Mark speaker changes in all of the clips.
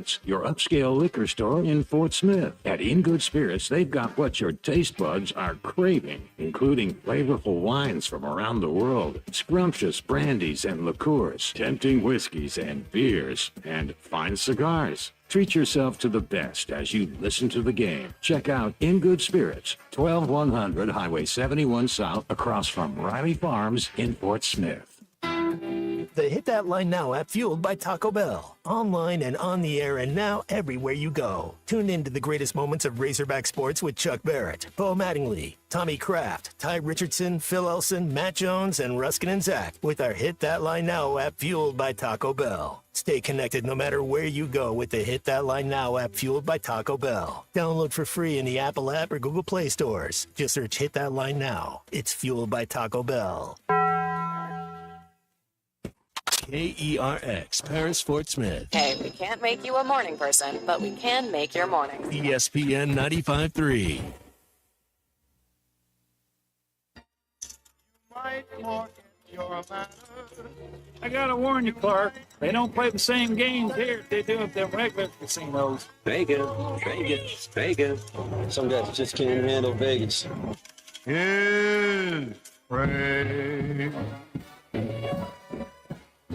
Speaker 1: Spirits, your upscale liquor store in Fort Smith. At In Good Spirits, they've got what your taste buds are craving, including flavorful wines from around the world, scrumptious brandies and liqueurs, tempting whiskeys and beers, and fine cigars. Treat yourself to the best as you listen to the game. Check out In Good Spirits, 12100 Highway 71 South, across from Riley Farms in Fort Smith.
Speaker 2: The Hit That Line Now app, fueled by Taco Bell. Online and on the air and now everywhere you go. Tune in to the greatest moments of Razorback sports with Chuck Barrett, Bo Mattingly, Tommy Kraft, Ty Richardson, Phil Elson, Matt Jones, and Ruskin and Zach with our Hit That Line Now app, fueled by Taco Bell. Stay connected no matter where you go with the Hit That Line Now app, fueled by Taco Bell. Download for free in the Apple app or Google Play stores. Just search Hit That Line Now. It's fueled by Taco Bell. KERX, Paris, Fort Smith.
Speaker 3: Hey, we can't make you a morning person, but we can make your morning.
Speaker 2: ESPN 95.3.
Speaker 4: I gotta warn you, Clark. They don't play the same games here they do at them regular casinos.
Speaker 5: Vegas, Vegas, Vegas. Some guys just can't handle Vegas.
Speaker 4: Is Ray.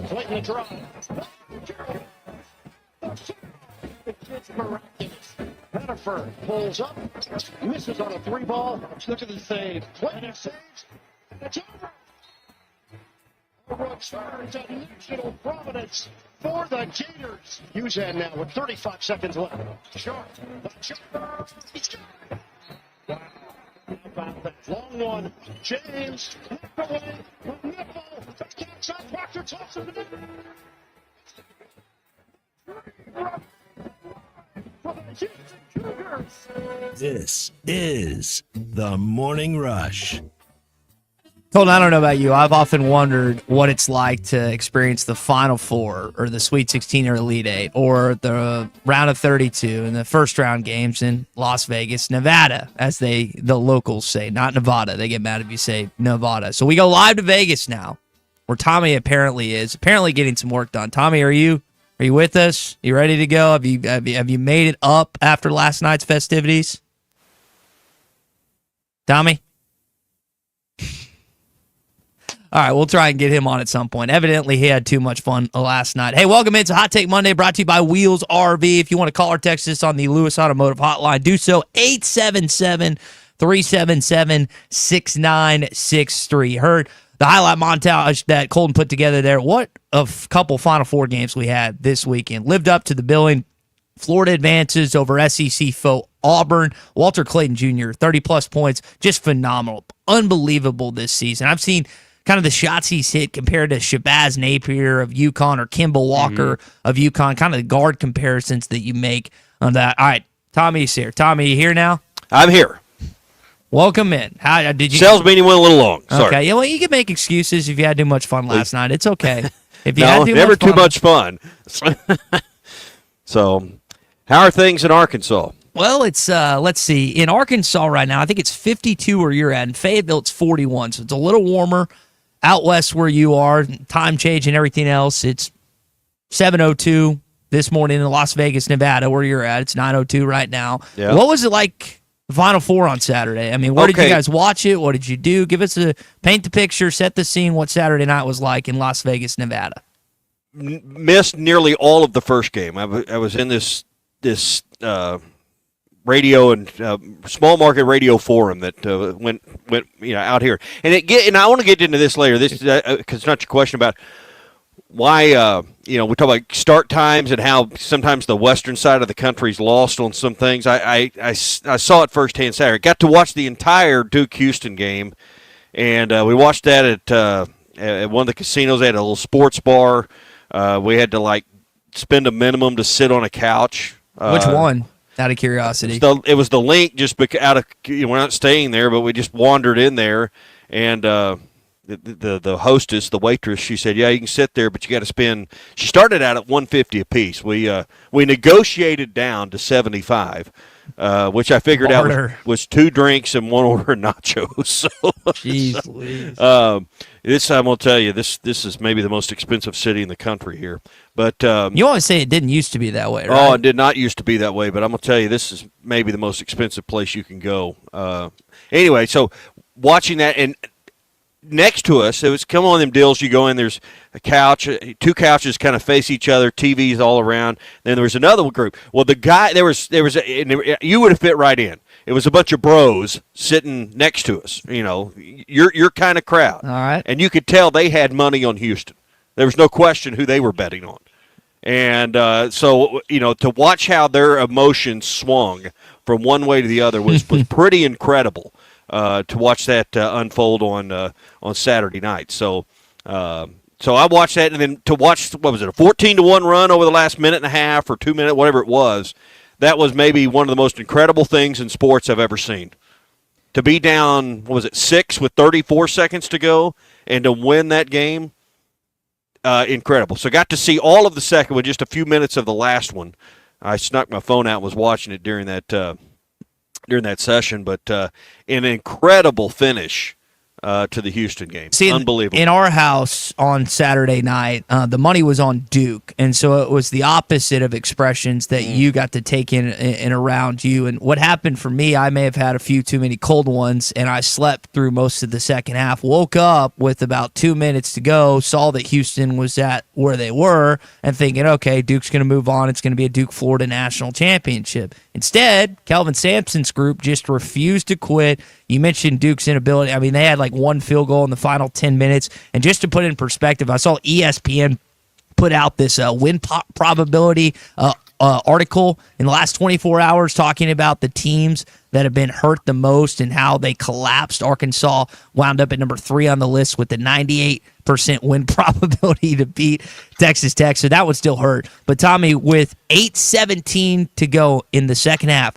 Speaker 6: Clayton a drive. It's miraculous. Pettiford pulls up, misses on a three ball. Look at the save. Clayton saves, and it's over. A return to national prominence for the Gators. Uzan now with 35 seconds left. Sharp. He's got it. Wow. About that long one. James knocked away. Nipple. Outside Proctor tosses it in.
Speaker 2: This is the Morning Rush.
Speaker 7: Colton, I don't know about you. I've often wondered what it's like to experience the Final Four or the Sweet 16 or Elite 8 or the round of 32 and the first round games in Las Vegas, Nevada, as the locals say, not Nevada. They get mad if you say Nevada. So we go live to Vegas now, where Tommy apparently getting some work done. Tommy, are you with us? You ready to go? Have you made it up after last night's festivities? Tommy? All right, we'll try and get him on at some point. Evidently, he had too much fun last night. Hey, welcome into Hot Take Monday, brought to you by Wheels RV. If you want to call or text us on the Lewis Automotive Hotline, do so 877-377-6963. Heard the highlight montage that Colton put together there. What a couple Final Four games we had this weekend. Lived up to the billing. Florida advances over SEC foe Auburn. Walter Clayton Jr., 30-plus points. Just phenomenal. Unbelievable this season. I've seen kind of the shots he's hit compared to Shabazz Napier of UConn or Kimball Walker of UConn, kind of the guard comparisons that you make on that. All right, Tommy's here. Tommy, you here now?
Speaker 8: I'm here.
Speaker 7: Welcome in. How did you?
Speaker 8: Sales meeting went a little long. Sorry.
Speaker 7: Okay, yeah, well, you can make excuses if you had too much fun last night. It's okay. If you
Speaker 8: no,
Speaker 7: had
Speaker 8: never too much fun. So, how are things in Arkansas?
Speaker 7: Well, it's, let's see. In Arkansas right now, I think it's 52 where you're at. In Fayetteville, it's 41, so it's a little warmer. Out west where you are, time change and everything else, it's 7:02 this morning in Las Vegas, Nevada, where you're at. It's 9:02 right now. Yeah. What was it like, the Final Four on Saturday? I mean, where did you guys watch it? What did you do? Give us paint the picture, set the scene, what Saturday night was like in Las Vegas, Nevada.
Speaker 8: Missed nearly all of the first game. I was in this radio and small market radio forum that went out here, and I want to get into this later. This because it's not your question about why we talk about start times and how sometimes the western side of the country's lost on some things. I saw it firsthand Saturday. Got to watch the entire Duke Houston game, and we watched that at one of the casinos. They had a little sports bar. We had to spend a minimum to sit on a couch.
Speaker 7: Which one? Out of curiosity.
Speaker 8: It was the Link, just we're not staying there, but we just wandered in there, and the hostess, the waitress, she said, "Yeah, you can sit there, but you got to spend." She started out at $150 a piece. We negotiated down to $75, which I figured
Speaker 7: Barter.
Speaker 8: out was 2 drinks and 1 order of nachos. So,
Speaker 7: Jeez Louise.
Speaker 8: this I'm gonna tell you, this is maybe the most expensive city in the country here. But
Speaker 7: You always say it didn't used to be that way, right?
Speaker 8: oh, it did not used to be that way. But I'm gonna tell you, this is maybe the most expensive place you can go. Anyway, so watching that, and next to us, it was come on them deals. You go in, there's a couch, 2 couches kind of face each other, TVs all around. Then there was another group. Well, the guy you would have fit right in. It was a bunch of bros sitting next to us. You know, your kind of crowd.
Speaker 7: All right.
Speaker 8: And you could tell they had money on Houston. There was no question who they were betting on. And so, to watch how their emotions swung from one way to the other was pretty incredible to watch that unfold on Saturday night. So I watched that, and then to watch, what was it, a 14-1 run over the last minute and a half or 2 minutes, whatever it was, that was maybe one of the most incredible things in sports I've ever seen. To be down, 6 with 34 seconds to go, and to win that game, incredible. So got to see all of the second one, just a few minutes of the last one. I snuck my phone out and was watching it during that session, but an incredible finish to the Houston game.
Speaker 7: See,
Speaker 8: unbelievable.
Speaker 7: In our house on Saturday night, the money was on Duke, and so it was the opposite of expressions that you got to take in around you. And what happened for me, I may have had a few too many cold ones, and I slept through most of the second half. Woke up with about 2 minutes to go, saw that Houston was at where they were, and thinking, okay, Duke's going to move on. It's going to be a Duke-Florida national championship. Instead, Kelvin Sampson's group just refused to quit. You mentioned Duke's inability. I mean, they had like 1 field goal in the final 10 minutes. And just to put it in perspective, I saw ESPN put out this win probability article in the last 24 hours talking about the teams that have been hurt the most and how they collapsed. Arkansas wound up at number 3 on the list with the 98% win probability to beat Texas Tech. So that would still hurt. But Tommy, with 8:17 to go in the second half,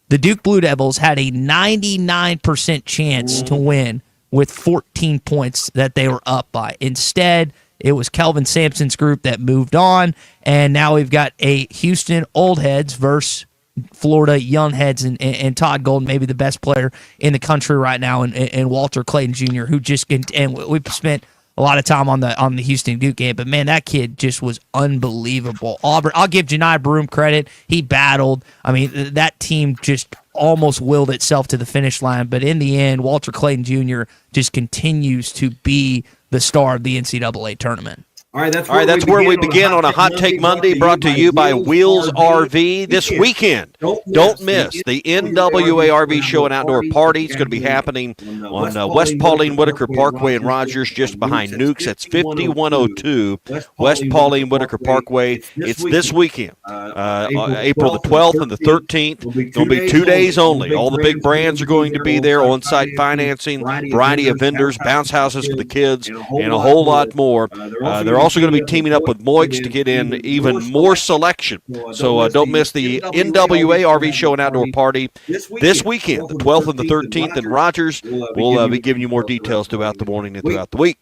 Speaker 7: the Duke Blue Devils had a 99% chance to win with 14 points that they were up by. Instead, it was Kelvin Sampson's group that moved on, and now we've got a Houston old heads versus Florida young heads, and Todd Golden, maybe the best player in the country right now, and Walter Clayton Jr., who just – and we've spent – a lot of time on the Houston Duke game, but man, that kid just was unbelievable. Auburn, I'll give Janai Broom credit. He battled. I mean, that team just almost willed itself to the finish line, but in the end, Walter Clayton Jr. just continues to be the star of the NCAA tournament.
Speaker 9: All right, that's where we begin on a Hot Take Monday, brought to you by Wheels RV. This weekend, don't miss the NWA RV Show and Outdoor Party. It's going to be happening on West Pauline Whitaker Parkway in Rogers, just behind Nukes. That's 5102 West Pauline Whitaker Parkway. It's this weekend, April the 12th and the 13th. Going to be 2 days only. All the big brands are going to be there, on-site financing, variety of vendors, bounce houses for the kids, and a whole lot more. They're also going to be teaming up with Moix to get in even more selection. So don't miss the NWA RV Show and Outdoor Party this weekend, the 12th and the 13th in Rogers. We'll be giving you more details throughout the morning and throughout the week.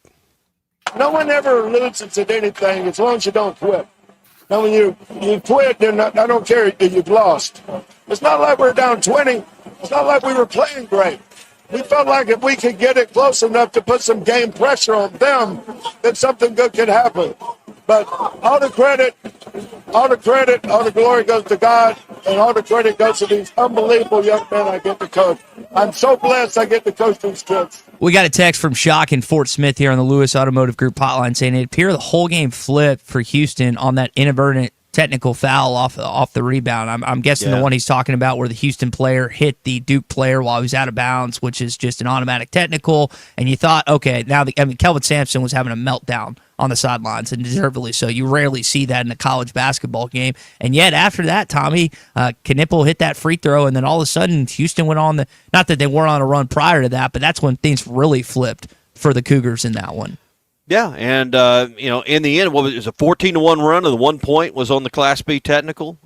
Speaker 6: No one ever loses at anything as long as you don't quit. Now, when you quit, then I don't care if you've lost. It's not like we're down 20. It's not like we were playing great. We felt like if we could get it close enough to put some game pressure on them, that something good could happen. But all the credit, all the glory goes to God, and all the credit goes to these unbelievable young men I get to coach. I'm so blessed I get to coach these kids.
Speaker 7: We got a text from Shock in Fort Smith here on the Lewis Automotive Group hotline saying it appeared the whole game flipped for Houston on that inadvertent technical foul off the rebound. I'm guessing the one he's talking about where the Houston player hit the Duke player while he was out of bounds, which is just an automatic technical. And you thought, okay, now Kelvin Sampson was having a meltdown on the sidelines, and deservedly so. You rarely see that in a college basketball game. And yet after that, Tommy, Knipple hit that free throw, and then all of a sudden Houston went on not that they weren't on a run prior to that, but that's when things really flipped for the Cougars in that one.
Speaker 8: Yeah, and in the end, it was a 14-1 run, and the 1 point was on the Class B technical.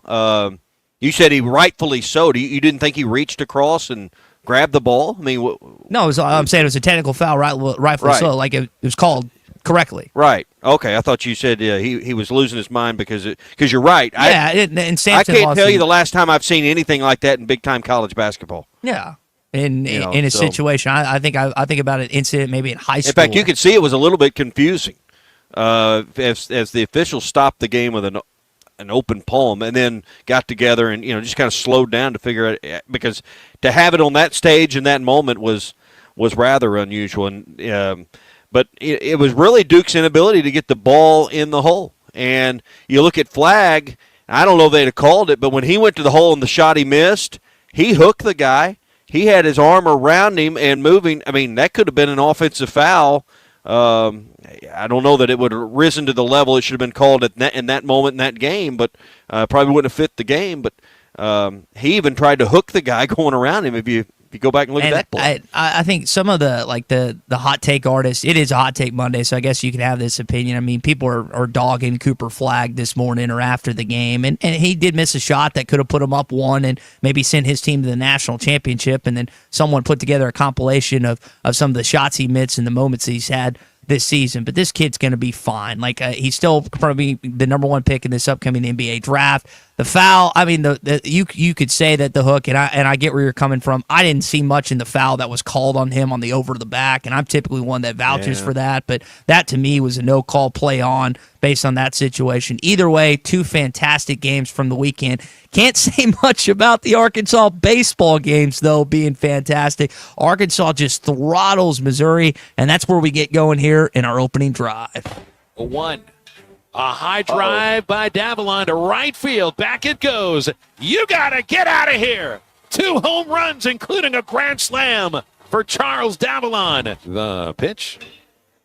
Speaker 8: You said he rightfully so. You didn't think he reached across and grabbed the ball? I mean,
Speaker 7: no, I'm saying it was a technical foul, rightfully so. Like it was called correctly.
Speaker 8: Right. Okay. I thought you said he was losing his mind because you're right.
Speaker 7: Yeah, and Sampson
Speaker 8: I can't
Speaker 7: lost
Speaker 8: tell you
Speaker 7: him.
Speaker 8: the last time I've seen anything like that in big time college basketball.
Speaker 7: Yeah. In a situation, I think about an incident maybe in high school.
Speaker 8: In fact, you could see it was a little bit confusing as the officials stopped the game with an open palm and then got together and just kind of slowed down to figure it, because to have it on that stage in that moment was rather unusual. And but it was really Duke's inability to get the ball in the hole. And you look at Flagg, I don't know if they'd have called it, but when he went to the hole and the shot he missed, he hooked the guy. He had his arm around him and moving. I mean, that could have been an offensive foul. I don't know that it would have risen to the level it should have been called in that moment in that game, but probably wouldn't have fit the game. But he even tried to hook the guy going around him. If you go back and look at that play.
Speaker 7: I think some of the hot take artists, it is a hot take Monday, so I guess you can have this opinion. I mean, people are dogging Cooper Flagg this morning or after the game, and he did miss a shot that could have put him up one and maybe sent his team to the national championship, and then someone put together a compilation of some of the shots he missed and the moments he's had this season. But this kid's going to be fine. Like he's still probably the number one pick in this upcoming NBA draft. The foul, I mean, you could say that the hook, and I get where you're coming from. I didn't see much in the foul that was called on him on the over the back, and I'm typically one that vouches for that. But that to me was a no call play on based on that situation. Either way, two fantastic games from the weekend. Can't say much about the Arkansas baseball games though being fantastic. Arkansas just throttles Missouri, and that's where we get going here in our opening drive.
Speaker 10: A high drive by Davalon to right field. Back it goes. You got to get out of here. 2 home runs, including a grand slam for Charles Davalon. The pitch.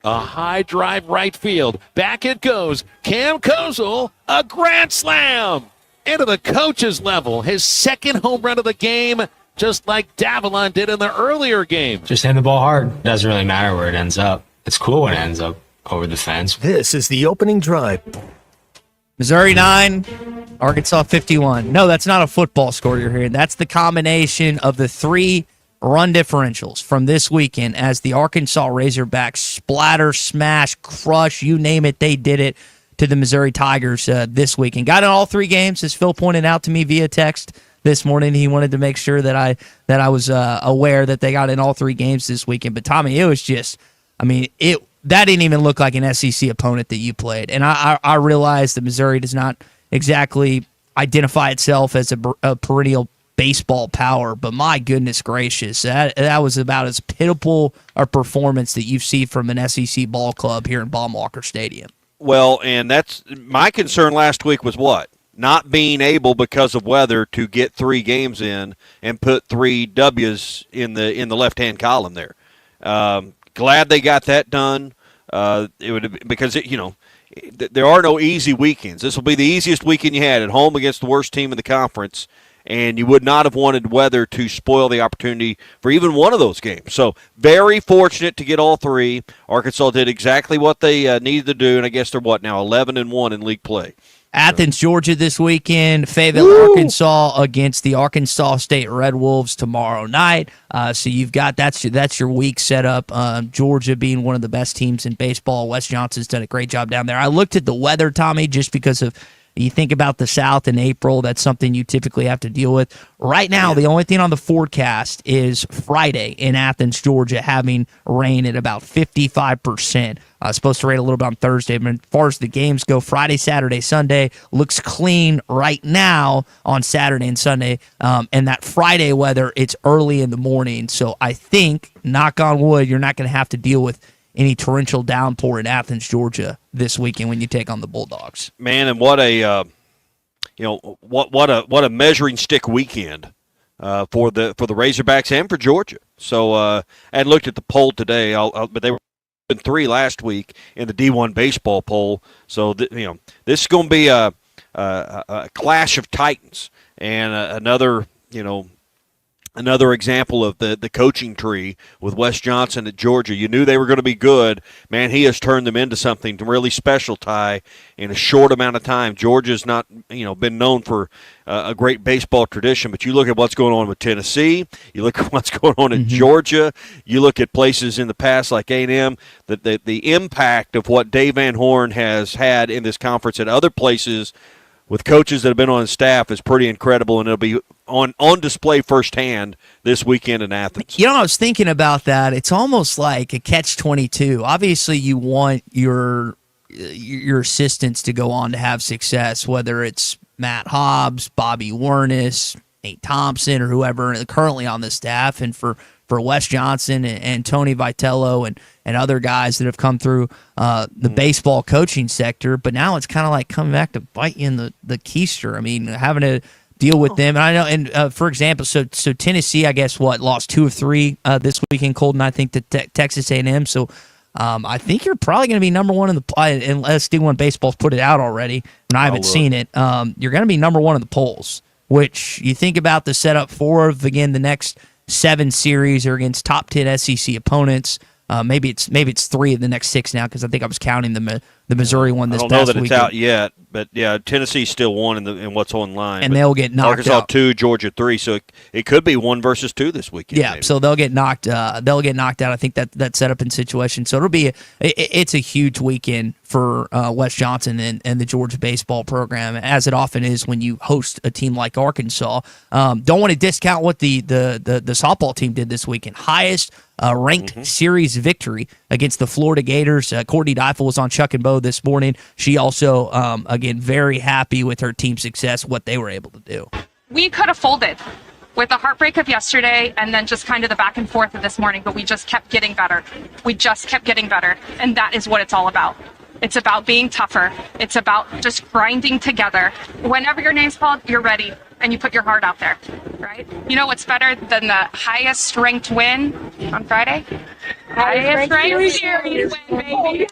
Speaker 10: A high drive right field. Back it goes. Cam Kozel, a grand slam. Into the coach's level. His second home run of the game, just like Davalon did in the earlier game.
Speaker 11: Just hitting the ball hard. Doesn't really matter where it ends up. It's cool when it ends up over the fence.
Speaker 2: This is the opening drive.
Speaker 7: Missouri 9, Arkansas 51. No, that's not a football score you're hearing. That's the combination of the 3 run differentials from this weekend as the Arkansas Razorbacks splatter, smash, crush, you name it, they did it to the Missouri Tigers this weekend. Got in all 3 games, as Phil pointed out to me via text this morning. He wanted to make sure that I was aware that they got in all 3 games this weekend. But Tommy, it was just, I mean, that didn't even look like an SEC opponent that you played. And I realize that Missouri does not exactly identify itself as a perennial baseball power, but my goodness gracious, that was about as pitiful a performance that you see from an SEC ball club here in Baum-Walker Stadium.
Speaker 8: Well, and that's my concern last week was what? Not being able, because of weather, to get 3 games in and put 3 W's in the left-hand column there. Glad they got that done. Because there are no easy weekends. This will be the easiest weekend you had at home against the worst team in the conference, and you would not have wanted weather to spoil the opportunity for even one of those games. So very fortunate to get all 3. Arkansas did exactly what they needed to do, and I guess they're now 11-1 in league play.
Speaker 7: Athens, Georgia this weekend. Fayetteville, Arkansas against the Arkansas State Red Wolves tomorrow night. So you've got that's your week set up. Georgia being one of the best teams in baseball. Wes Johnson's done a great job down there. I looked at the weather, Tommy, just because of you think about the South in April. That's something you typically have to deal with. Right now, the only thing on the forecast is Friday in Athens, Georgia, having rain at about 55%. Supposed to rain a little bit on Thursday, but as far as the games go, Friday, Saturday, Sunday looks clean right now on Saturday and Sunday. And that Friday weather, it's early in the morning. So I think, knock on wood, you're not going to have to deal with any torrential downpour in Athens, Georgia this weekend when you take on the Bulldogs.
Speaker 8: Man, and what a what a measuring stick weekend for the Razorbacks and for Georgia. So I had looked at the poll today, but they were in 3 last week in the D1 baseball poll. So this is going to be a clash of titans and another another example of the coaching tree with Wes Johnson at Georgia. You knew they were going to be good. Man, he has turned them into something really special, Ty, in a short amount of time. Georgia's not, been known for a great baseball tradition, but you look at what's going on with Tennessee, you look at what's going on in Georgia, you look at places in the past like A&M, the impact of what Dave Van Horn has had in this conference at other places with coaches that have been on his staff is pretty incredible, and it'll be on display firsthand this weekend in Athens.
Speaker 7: I was thinking about that. It's almost like a catch-22. Obviously, you want your assistants to go on to have success, whether it's Matt Hobbs, Bobby Wernis, Nate Thompson, or whoever currently on the staff, and for Wes Johnson and Tony Vitello and other guys that have come through the baseball coaching sector. But now it's kind of like coming back to bite you in the keister. I mean, having to deal with them. And I know, and for example, so Tennessee, I guess, lost 2 of 3 this weekend, Colton, I think, to Texas A&M. So I think you're probably going to be number one in the unless D1 Baseball's put it out already, and I haven't seen it. You're going to be number one in the polls, which you think about the setup for, again, the next 7 series are against top 10 SEC opponents. Maybe it's 3 of the next 6 now, because I think I was counting the Missouri one this past weekend.
Speaker 8: I don't know that it's out yet, but yeah, Tennessee's still 1 in what's online.
Speaker 7: And they'll get knocked
Speaker 8: Arkansas
Speaker 7: out.
Speaker 8: 2, Georgia 3, so it could be 1 versus 2 this weekend.
Speaker 7: Yeah,
Speaker 8: maybe.
Speaker 7: so they'll get knocked out. I think that setup and situation. So it's a huge weekend for Wes Johnson and the Georgia baseball program, as it often is when you host a team like Arkansas. Don't want to discount what the softball team did this weekend. Highest ranked series victory against the Florida Gators. Courtney Deifel was on Chuck and Bo this morning. She also, again, very happy with her team's success, what they were able to do.
Speaker 12: We could have folded with the heartbreak of yesterday and then just kind of the back and forth of this morning, but we just kept getting better. We just kept getting better, and that is what it's all about. It's about being tougher. It's about just grinding together. Whenever your name's called, you're ready, and you put your heart out there, right? You know what's better than the highest ranked win on Friday? Highest ranked series win, baby.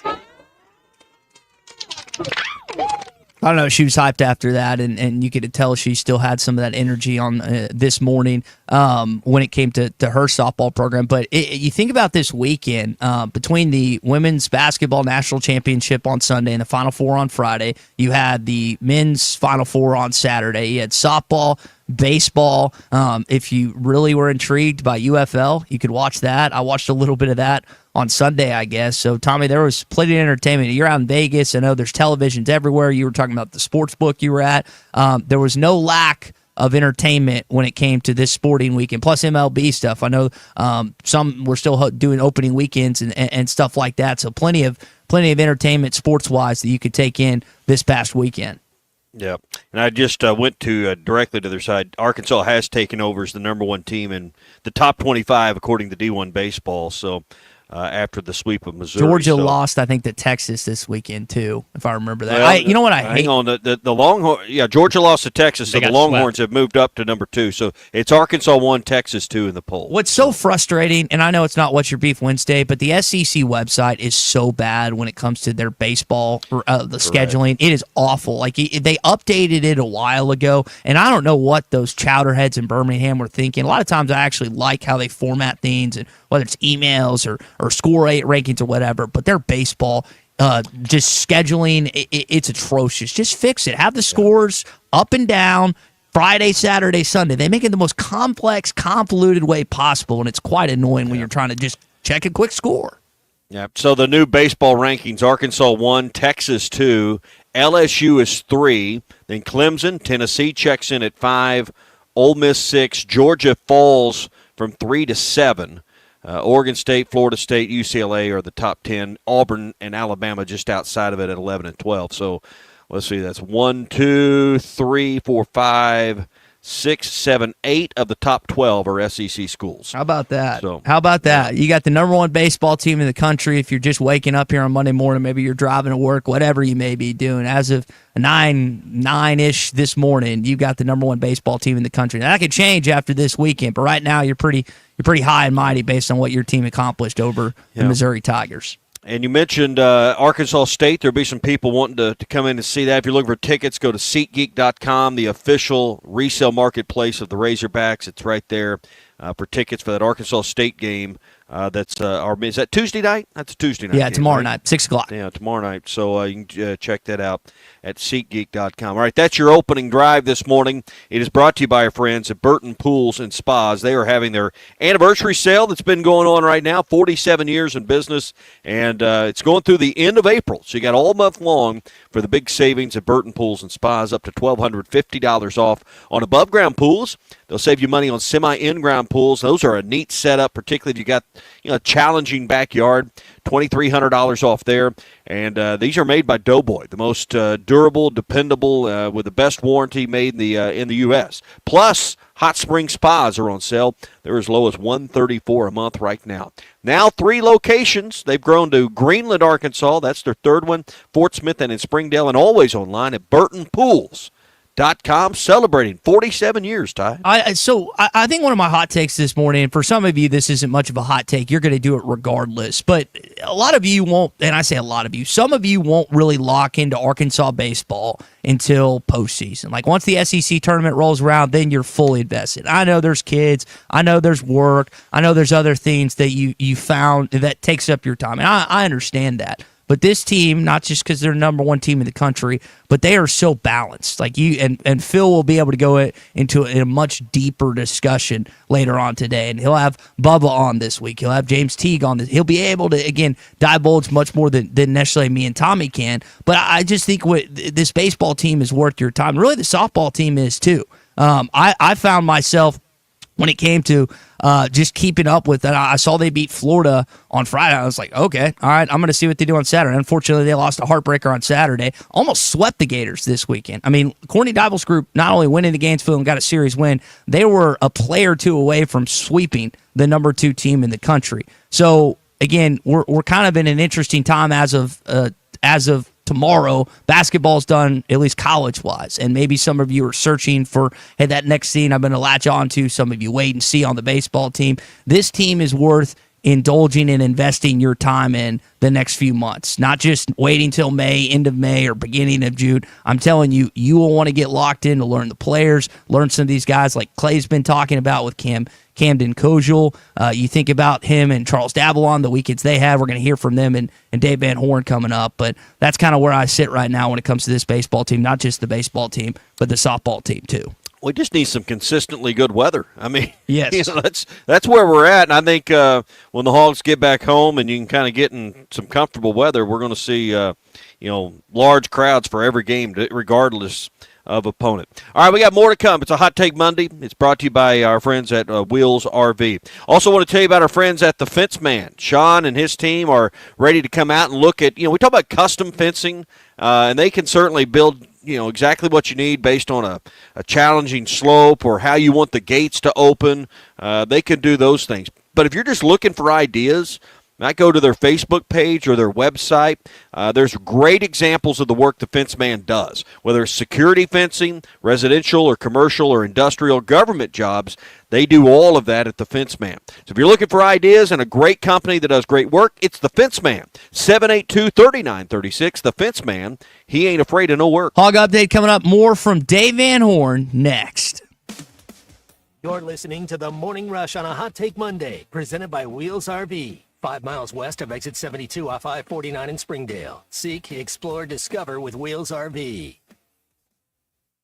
Speaker 7: I don't know. She was hyped after that, and you could tell she still had some of that energy on this morning when it came to her softball program. But you think about this weekend between the women's basketball national championship on Sunday and the Final Four on Friday. You had the men's Final Four on Saturday. You had softball, baseball. If you really were intrigued by UFL, you could watch that. I watched a little bit of that on Sunday, I guess. So, Tommy, there was plenty of entertainment. You're out in Vegas. I know there's televisions everywhere. You were talking about the sports book you were at. There was no lack of entertainment when it came to this sporting weekend, plus MLB stuff. I know some were still doing opening weekends and stuff like that. So plenty of entertainment sports-wise that you could take in this past weekend.
Speaker 8: Yeah, and I just went to directly to their side. Arkansas has taken over as the number 1 team in the top 25 according to D1 Baseball. So after the sweep of Missouri,
Speaker 7: Georgia lost, I think, to Texas this weekend too, if I remember that.
Speaker 8: Well,
Speaker 7: you know what I hate?
Speaker 8: Hang on, the Longhorns. Yeah, Georgia lost to Texas, so the Longhorns have moved up to number 2. So it's Arkansas 1, Texas 2 in the poll.
Speaker 7: What's so frustrating, and I know it's not What's Your Beef Wednesday, but the SEC website is so bad when it comes to their baseball the scheduling. It is awful. Like they updated it a while ago, and I don't know what those chowderheads in Birmingham were thinking. A lot of times I actually like how they format things, and whether it's emails or score 8 rankings or whatever, but their baseball just scheduling, it's atrocious. Just fix it. Have the scores up and down, Friday, Saturday, Sunday. They make it the most complex, convoluted way possible, and it's quite annoying when you're trying to just check a quick score.
Speaker 8: Yeah. So the new baseball rankings: Arkansas 1, Texas 2, LSU is 3, then Clemson, Tennessee checks in at 5, Ole Miss 6, Georgia falls from 3 to 7. Oregon State, Florida State, UCLA are the top 10. Auburn and Alabama just outside of it at 11 and 12. So let's see, that's 1, 2, 3, 4, 5, 6, 7, 8 of the top 12 are SEC schools.
Speaker 7: How about that?
Speaker 8: So,
Speaker 7: how about that? You got the number 1 baseball team in the country. If you're just waking up here on Monday morning, maybe you're driving to work, whatever you may be doing. As of 9-ish this morning, you got the number 1 baseball team in the country. Now, that could change after this weekend, but right now you're pretty high and mighty based on what your team accomplished over the Missouri Tigers.
Speaker 8: And you mentioned Arkansas State. There'll be some people wanting to come in and see that. If you're looking for tickets, go to SeatGeek.com, the official resale marketplace of the Razorbacks. It's right there for tickets for that Arkansas State game. Is that Tuesday night? That's a Tuesday night.
Speaker 7: Yeah,
Speaker 8: game,
Speaker 7: tomorrow
Speaker 8: right?
Speaker 7: night, 6 o'clock.
Speaker 8: Yeah, tomorrow night. So you can check that out at SeatGeek.com. All right, that's your opening drive this morning. It is brought to you by our friends at Burton Pools and Spas. They are having their anniversary sale that's been going on right now, 47 years in business, and it's going through the end of April. So you got all month long for the big savings at Burton Pools and Spas, up to $1,250 off on above-ground pools. They'll save you money on semi-in-ground pools. Those are a neat setup, particularly if you got a challenging backyard. $2,300 off there. And these are made by Doughboy, the most durable, dependable, with the best warranty made in the U.S. Plus, hot spring spas are on sale. They're as low as $134 a month right now. Now 3 locations. They've grown to Greenland, Arkansas. That's their 3rd one. Fort Smith and in Springdale, and always online at BurtonPools.com, celebrating 47 years, Ty.
Speaker 7: I think one of my hot takes this morning, and for some of you this isn't much of a hot take, you're going to do it regardless, but a lot of you won't, and I say a lot of you, some of you won't really lock into Arkansas baseball until postseason. Like once the SEC tournament rolls around, then you're fully invested. I know there's kids, I know there's work, I know there's other things that you found that takes up your time, and I understand that. But this team, not just because they're the number 1 team in the country, but they are so balanced. Like you and Phil will be able to go into a much deeper discussion later on today. And he'll have Bubba on this week. He'll have James Teague on this. He'll be able to, again, divulge much more than necessarily me and Tommy can. But I just think this baseball team is worth your time. Really, the softball team is too. I found myself, when it came to just keeping up with that, I saw they beat Florida on Friday. I was like, okay, all right, I'm going to see what they do on Saturday. Unfortunately, they lost a heartbreaker on Saturday. Almost swept the Gators this weekend. I mean, Courtney Dibel's group not only winning the Gainesville and got a series win, they were a player or two away from sweeping the number 2 team in the country. So, again, we're kind of in an interesting time as of tomorrow. Basketball's done, at least college-wise, and maybe some of you are searching for, hey, that next scene I'm going to latch on to. Some of you wait and see on the baseball team. This team is worth indulging and investing your time in the next few months, not just waiting till May, end of May, or beginning of June. I'm telling you, you will want to get locked in to learn the players, learn some of these guys like Clay's been talking about with Camden Kozel. You think about him and Charles Davalon, the weekends they had. We're going to hear from them and Dave Van Horn coming up. But that's kind of where I sit right now when it comes to this baseball team, not just the baseball team, but the softball team too.
Speaker 8: We just need some consistently good weather. I mean,
Speaker 7: yes,
Speaker 8: that's where we're at. And I think when the Hogs get back home and you can kind of get in some comfortable weather, we're going to see large crowds for every game, regardless of opponent. All right, we got more to come. It's a Hot Take Monday. It's brought to you by our friends at Wheels RV. Also want to tell you about our friends at the Fence Man. Sean and his team are ready to come out and look at, we talk about custom fencing, and they can certainly build exactly what you need based on a challenging slope or how you want the gates to open. They can do those things. But if you're just looking for ideas, I go to their Facebook page or their website. There's great examples of the work the Fence Man does, whether it's security fencing, residential or commercial or industrial government jobs. They do all of that at the Fence Man. So if you're looking for ideas and a great company that does great work, it's the Fence Man. 782-3936. The Fence Man. He ain't afraid of no work.
Speaker 7: Hog Update coming up. More from Dave Van Horn next.
Speaker 2: You're listening to The Morning Rush on a Hot Take Monday, presented by Wheels RV. 5 miles west of exit 72 off I-49 in Springdale. Seek, explore, discover with Wheels RV.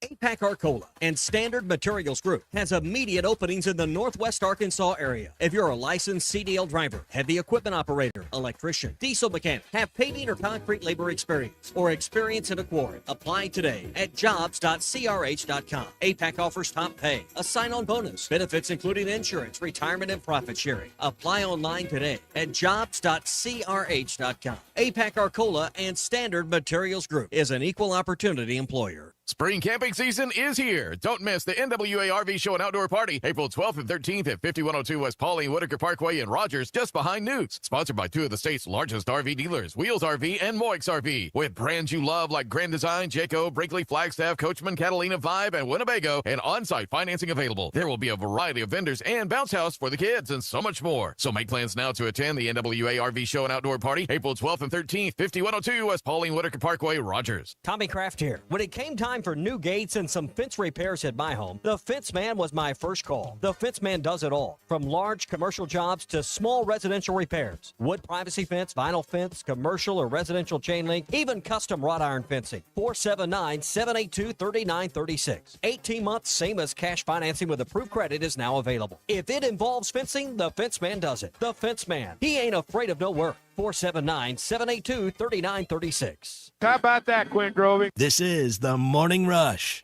Speaker 13: APAC Arcola and Standard Materials Group has immediate openings in the Northwest Arkansas area. If you're a licensed CDL driver, heavy equipment operator, electrician, diesel mechanic, have paving or concrete labor experience, or experience in a quarry, apply today at jobs.crh.com. APAC offers top pay, a sign-on bonus, benefits including insurance, retirement, and profit sharing. Apply online today at jobs.crh.com. APAC Arcola and Standard Materials Group is an equal opportunity employer.
Speaker 14: Spring camping season is here. Don't miss the NWA RV Show and Outdoor Party, April 12th and 13th at 5102 West Pauline Whitaker Parkway in Rogers, just behind Newt's. Sponsored by two of the state's largest RV dealers, Wheels RV and Moix RV. With brands you love like Grand Design, Jayco, Brinkley, Flagstaff, Coachman, Catalina, Vibe, and Winnebago, and on-site financing available. There will be a variety of vendors and bounce house for the kids and so much more. So make plans now to attend the NWA RV Show and Outdoor Party, April 12th and 13th, 5102 West Pauline Whitaker Parkway, Rogers.
Speaker 13: Tommy Kraft here. When it came time for new gates and some fence repairs at my home, the Fence Man was my first call. The Fence Man does it all, from large commercial jobs to small residential repairs. Wood privacy fence, vinyl fence, commercial or residential chain link, even custom wrought iron fencing. 479-782-3936. 18 months, same as cash financing with approved credit is now available. If it involves fencing, the Fence Man does it. The Fence Man. He ain't afraid of no work. 479-782-3936.
Speaker 4: How about that, Quinn Grovey?
Speaker 2: This is the Morning Rush.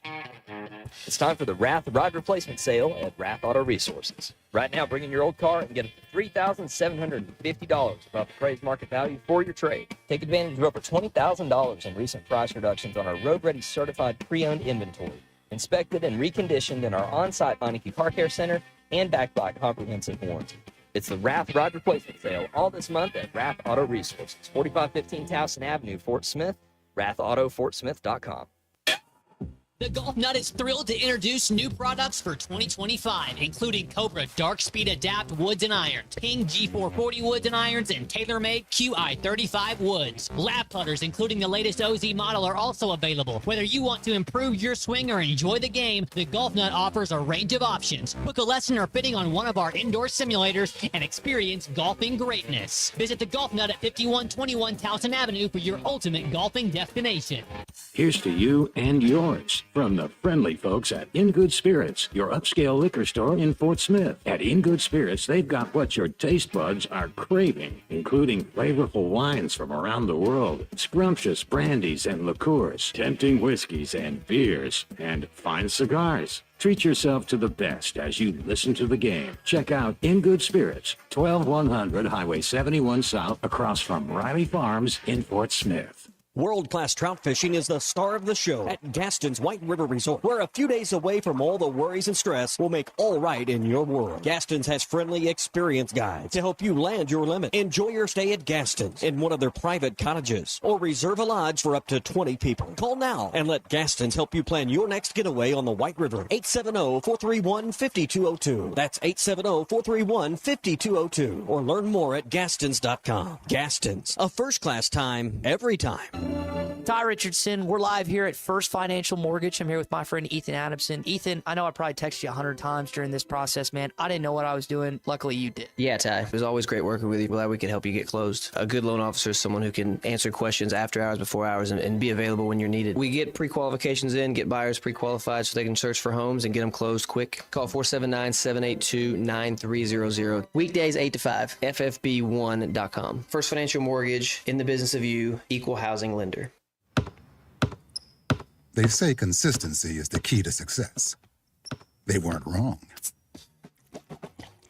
Speaker 15: It's time for the Wrath Ride Replacement Sale at Wrath Auto Resources. Right now, bring in your old car and get $3,750 above appraised market value for your trade. Take advantage of over $20,000 in recent price reductions on our road-ready certified pre-owned inventory, inspected and reconditioned in our on-site Meineke Car Care Center and backed by comprehensive warranty. It's the Wrath Ride Replacement Sale all this month at Wrath Auto Resources, 4515 Towson Avenue, Fort Smith, WrathAutoFortSmith.com.
Speaker 16: The Golf Nut is thrilled to introduce new products for 2025, including Cobra Dark Speed Adapt Woods and Irons, Ping G440 Woods and Irons, and TaylorMade QI35 Woods. Lap putters, including the latest OZ model, are also available. Whether you want to improve your swing or enjoy the game, the Golf Nut offers a range of options. Book a lesson or fitting on one of our indoor simulators and experience golfing greatness. Visit the Golf Nut at 5121 Towson Avenue for your ultimate golfing destination.
Speaker 1: Here's to you and yours from the friendly folks at In Good Spirits, your upscale liquor store in Fort Smith. At In Good Spirits, they've got what your taste buds are craving, including flavorful wines from around the world, scrumptious brandies and liqueurs, tempting whiskeys and beers, and fine cigars. Treat yourself to the best as you listen to the game. Check out In Good Spirits, 12100 Highway 71 South, across from Riley Farms in Fort Smith.
Speaker 13: World-class trout fishing is the star of the show at Gaston's White River Resort, where a few days away from all the worries and stress will make all right in your world. Gaston's has friendly, experienced guides to help you land your limit. Enjoy your stay at Gaston's in one of their private cottages, or reserve a lodge for up to 20 people. Call now and let Gaston's help you plan your next getaway on the White River. 870-431-5202. That's 870-431-5202. Or learn more at Gastons.com. Gaston's, a first-class time, every time.
Speaker 7: Ty Richardson, we're live here at First Financial Mortgage. I'm here with my friend Ethan Adamson. Ethan, I know I probably texted you 100 times during this process, man. I didn't know what I was doing. Luckily, you did.
Speaker 17: Yeah, Ty. It was always great working with you. Glad we could help you get closed. A good loan officer is someone who can answer questions after hours, before hours, and be available when you're needed. We get pre-qualifications in, get buyers pre-qualified so they can search for homes and get them closed quick. Call 479-782-9300. Weekdays 8 to 5. FFB1.com. First Financial Mortgage, in the business of you, equal housing lender.
Speaker 18: They say consistency is the key to success. They weren't wrong.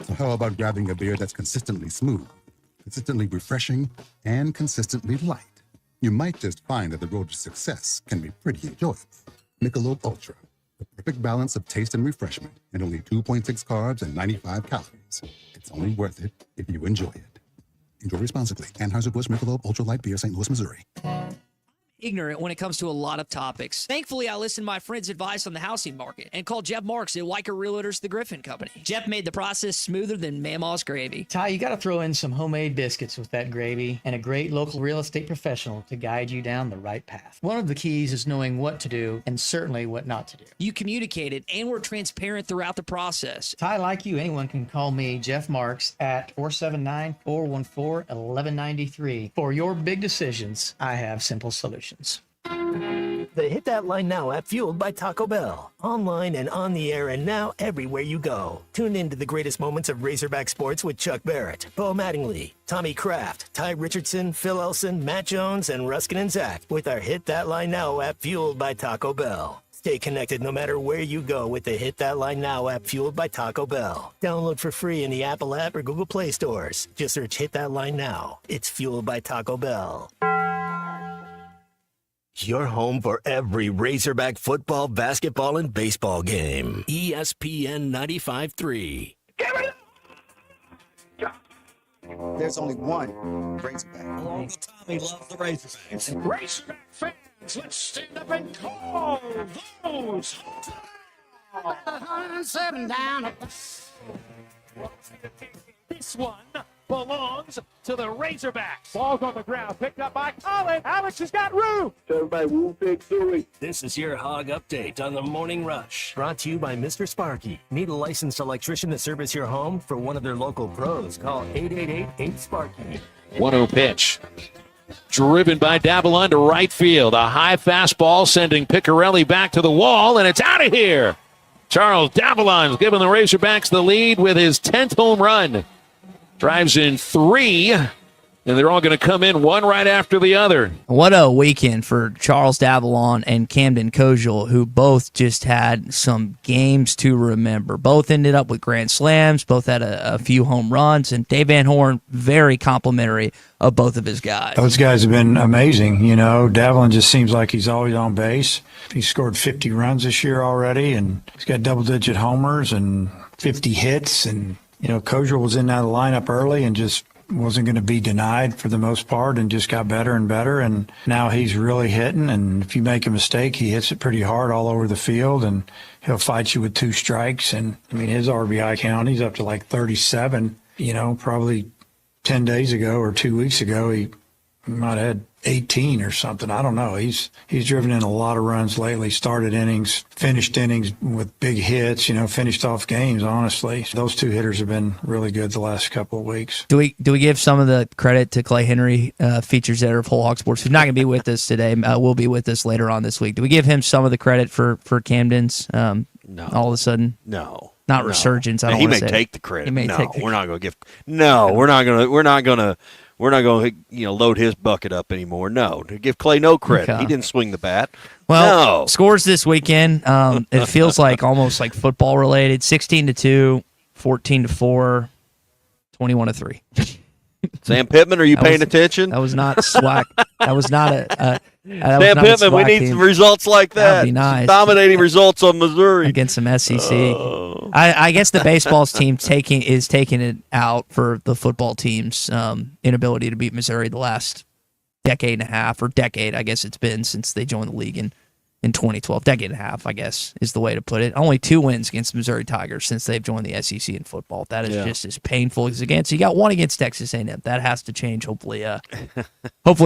Speaker 18: So how about grabbing a beer that's consistently smooth, consistently refreshing, and consistently light? You might just find that the road to success can be pretty enjoyable. Michelob Ultra, the perfect balance of taste and refreshment, and only 2.6 carbs and 95 calories. It's only worth it if you enjoy it. Enjoy responsibly. Anheuser-Busch Michelob Ultra Light Beer, St. Louis, Missouri.
Speaker 7: Ignorant when it comes to a lot of topics. Thankfully, I listened to my friend's advice on the housing market and called Jeff Marks at Weicker Realtors, the Griffin Company. Jeff made the process smoother than Mama's gravy.
Speaker 19: Ty, you got to throw in some homemade biscuits with that gravy and a great local real estate professional to guide you down the right path. One of the keys is knowing what to do and certainly what not to do.
Speaker 7: You communicated and were transparent throughout the process.
Speaker 19: Ty, like you, anyone can call me, Jeff Marks, at 479-414-1193. For your big decisions, I have simple solutions.
Speaker 2: The Hit That Line Now app, fueled by Taco Bell. Online and on the air and now everywhere you go. Tune in to the greatest moments of Razorback sports with Chuck Barrett, Bo Mattingly, Tommy Kraft, Ty Richardson, Phil Elson, Matt Jones, and Ruskin and Zach with our Hit That Line Now app, fueled by Taco Bell. Stay connected no matter where you go with the Hit That Line Now app, fueled by Taco Bell. Download for free in the Apple app or Google Play stores. Just search Hit That Line Now. It's fueled by Taco Bell. Your home for every Razorback football, basketball, and baseball game. ESPN 95.3.
Speaker 20: There's only one Razorback.
Speaker 6: All the time he loves the Razorbacks.
Speaker 4: Razorback fans, let's stand up and call those.
Speaker 6: 107 down.
Speaker 10: This one belongs to the Razorbacks. Ball's on the ground, picked up by Colin. Alex has got room.
Speaker 2: Everybody move big Suey. This is your Hog Update on the Morning Rush. Brought to you by Mr. Sparky. Need a licensed electrician to service your home? For one of their local pros, call 888-8-SPARKY.
Speaker 10: 1-0 pitch. Driven by Davalon to right field. A high fastball sending Piccarelli back to the wall, and it's out of here. Charles Davalon's giving the Razorbacks the lead with his 10th home run. Drives in 3, and they're all going to come in one right after the other.
Speaker 7: What a weekend for Charles Davalon and Camden Kojal, who both just had some games to remember. Both ended up with grand slams, both had a few home runs, and Dave Van Horn, very complimentary of both of his guys.
Speaker 21: Those guys have been amazing. You know, Davalon just seems like he's always on base. He's scored 50 runs this year already, and he's got double-digit homers and 50 hits, and you know, Kojal was in that lineup early and just wasn't going to be denied for the most part and just got better and better. And now he's really hitting. And if you make a mistake, he hits it pretty hard all over the field and he'll fight you with 2 strikes. And I mean, his RBI count, he's up to like 37, you know, probably 10 days ago or 2 weeks ago, he might have had 18 or something. I don't know. He's driven in a lot of runs lately, started innings, finished innings with big hits, you know, finished off games, honestly. Those 2 hitters have been really good the last couple of weeks.
Speaker 7: Do we give some of the credit to Clay Henry, features editor of Whole Hog Sports, who's not going to be with us today, will be with us later on this week. Do we give him some of the credit for Camden's
Speaker 8: No.
Speaker 7: all of a sudden?
Speaker 8: No.
Speaker 7: Not resurgence. I don't
Speaker 8: he
Speaker 7: want
Speaker 8: may
Speaker 7: to say.
Speaker 8: take the credit.
Speaker 7: He may
Speaker 8: no,
Speaker 7: take the
Speaker 8: we're not going to give. No, we're not going to. You know, load his bucket up anymore. No, to give Clay no credit.
Speaker 7: Okay.
Speaker 8: He didn't swing the bat.
Speaker 7: Well,
Speaker 8: no.
Speaker 7: scores this weekend. It feels like almost like football related. 16-2, 14-4, 21-3.
Speaker 8: Sam Pittman, are you paying attention?
Speaker 7: That was not swag. That was not a.
Speaker 8: Sam Pittman, we need some results like that.
Speaker 7: That'd be nice.
Speaker 8: Some dominating results on Missouri
Speaker 7: Against some SEC. I guess the baseball's team taking it out for the football team's inability to beat Missouri the last decade and a half, or decade, I guess it's been since they joined the league in 2012. Decade and a half, I guess, is the way to put it. Only 2 wins against the Missouri Tigers since they've joined the SEC in football. That is just as painful as against. You got 1 against Texas A&M. That has to change, hopefully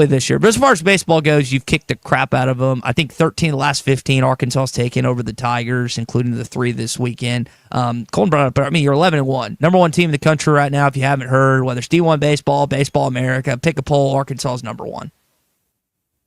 Speaker 7: this year. But as far as baseball goes, you've kicked the crap out of them. I think 13 of the last 15 Arkansas's taken over the Tigers, including the 3 this weekend. Colton brought up, you're 11-1. Number 1 team in the country right now, if you haven't heard, whether it's D1 baseball, Baseball America, pick a poll, Arkansas is number 1.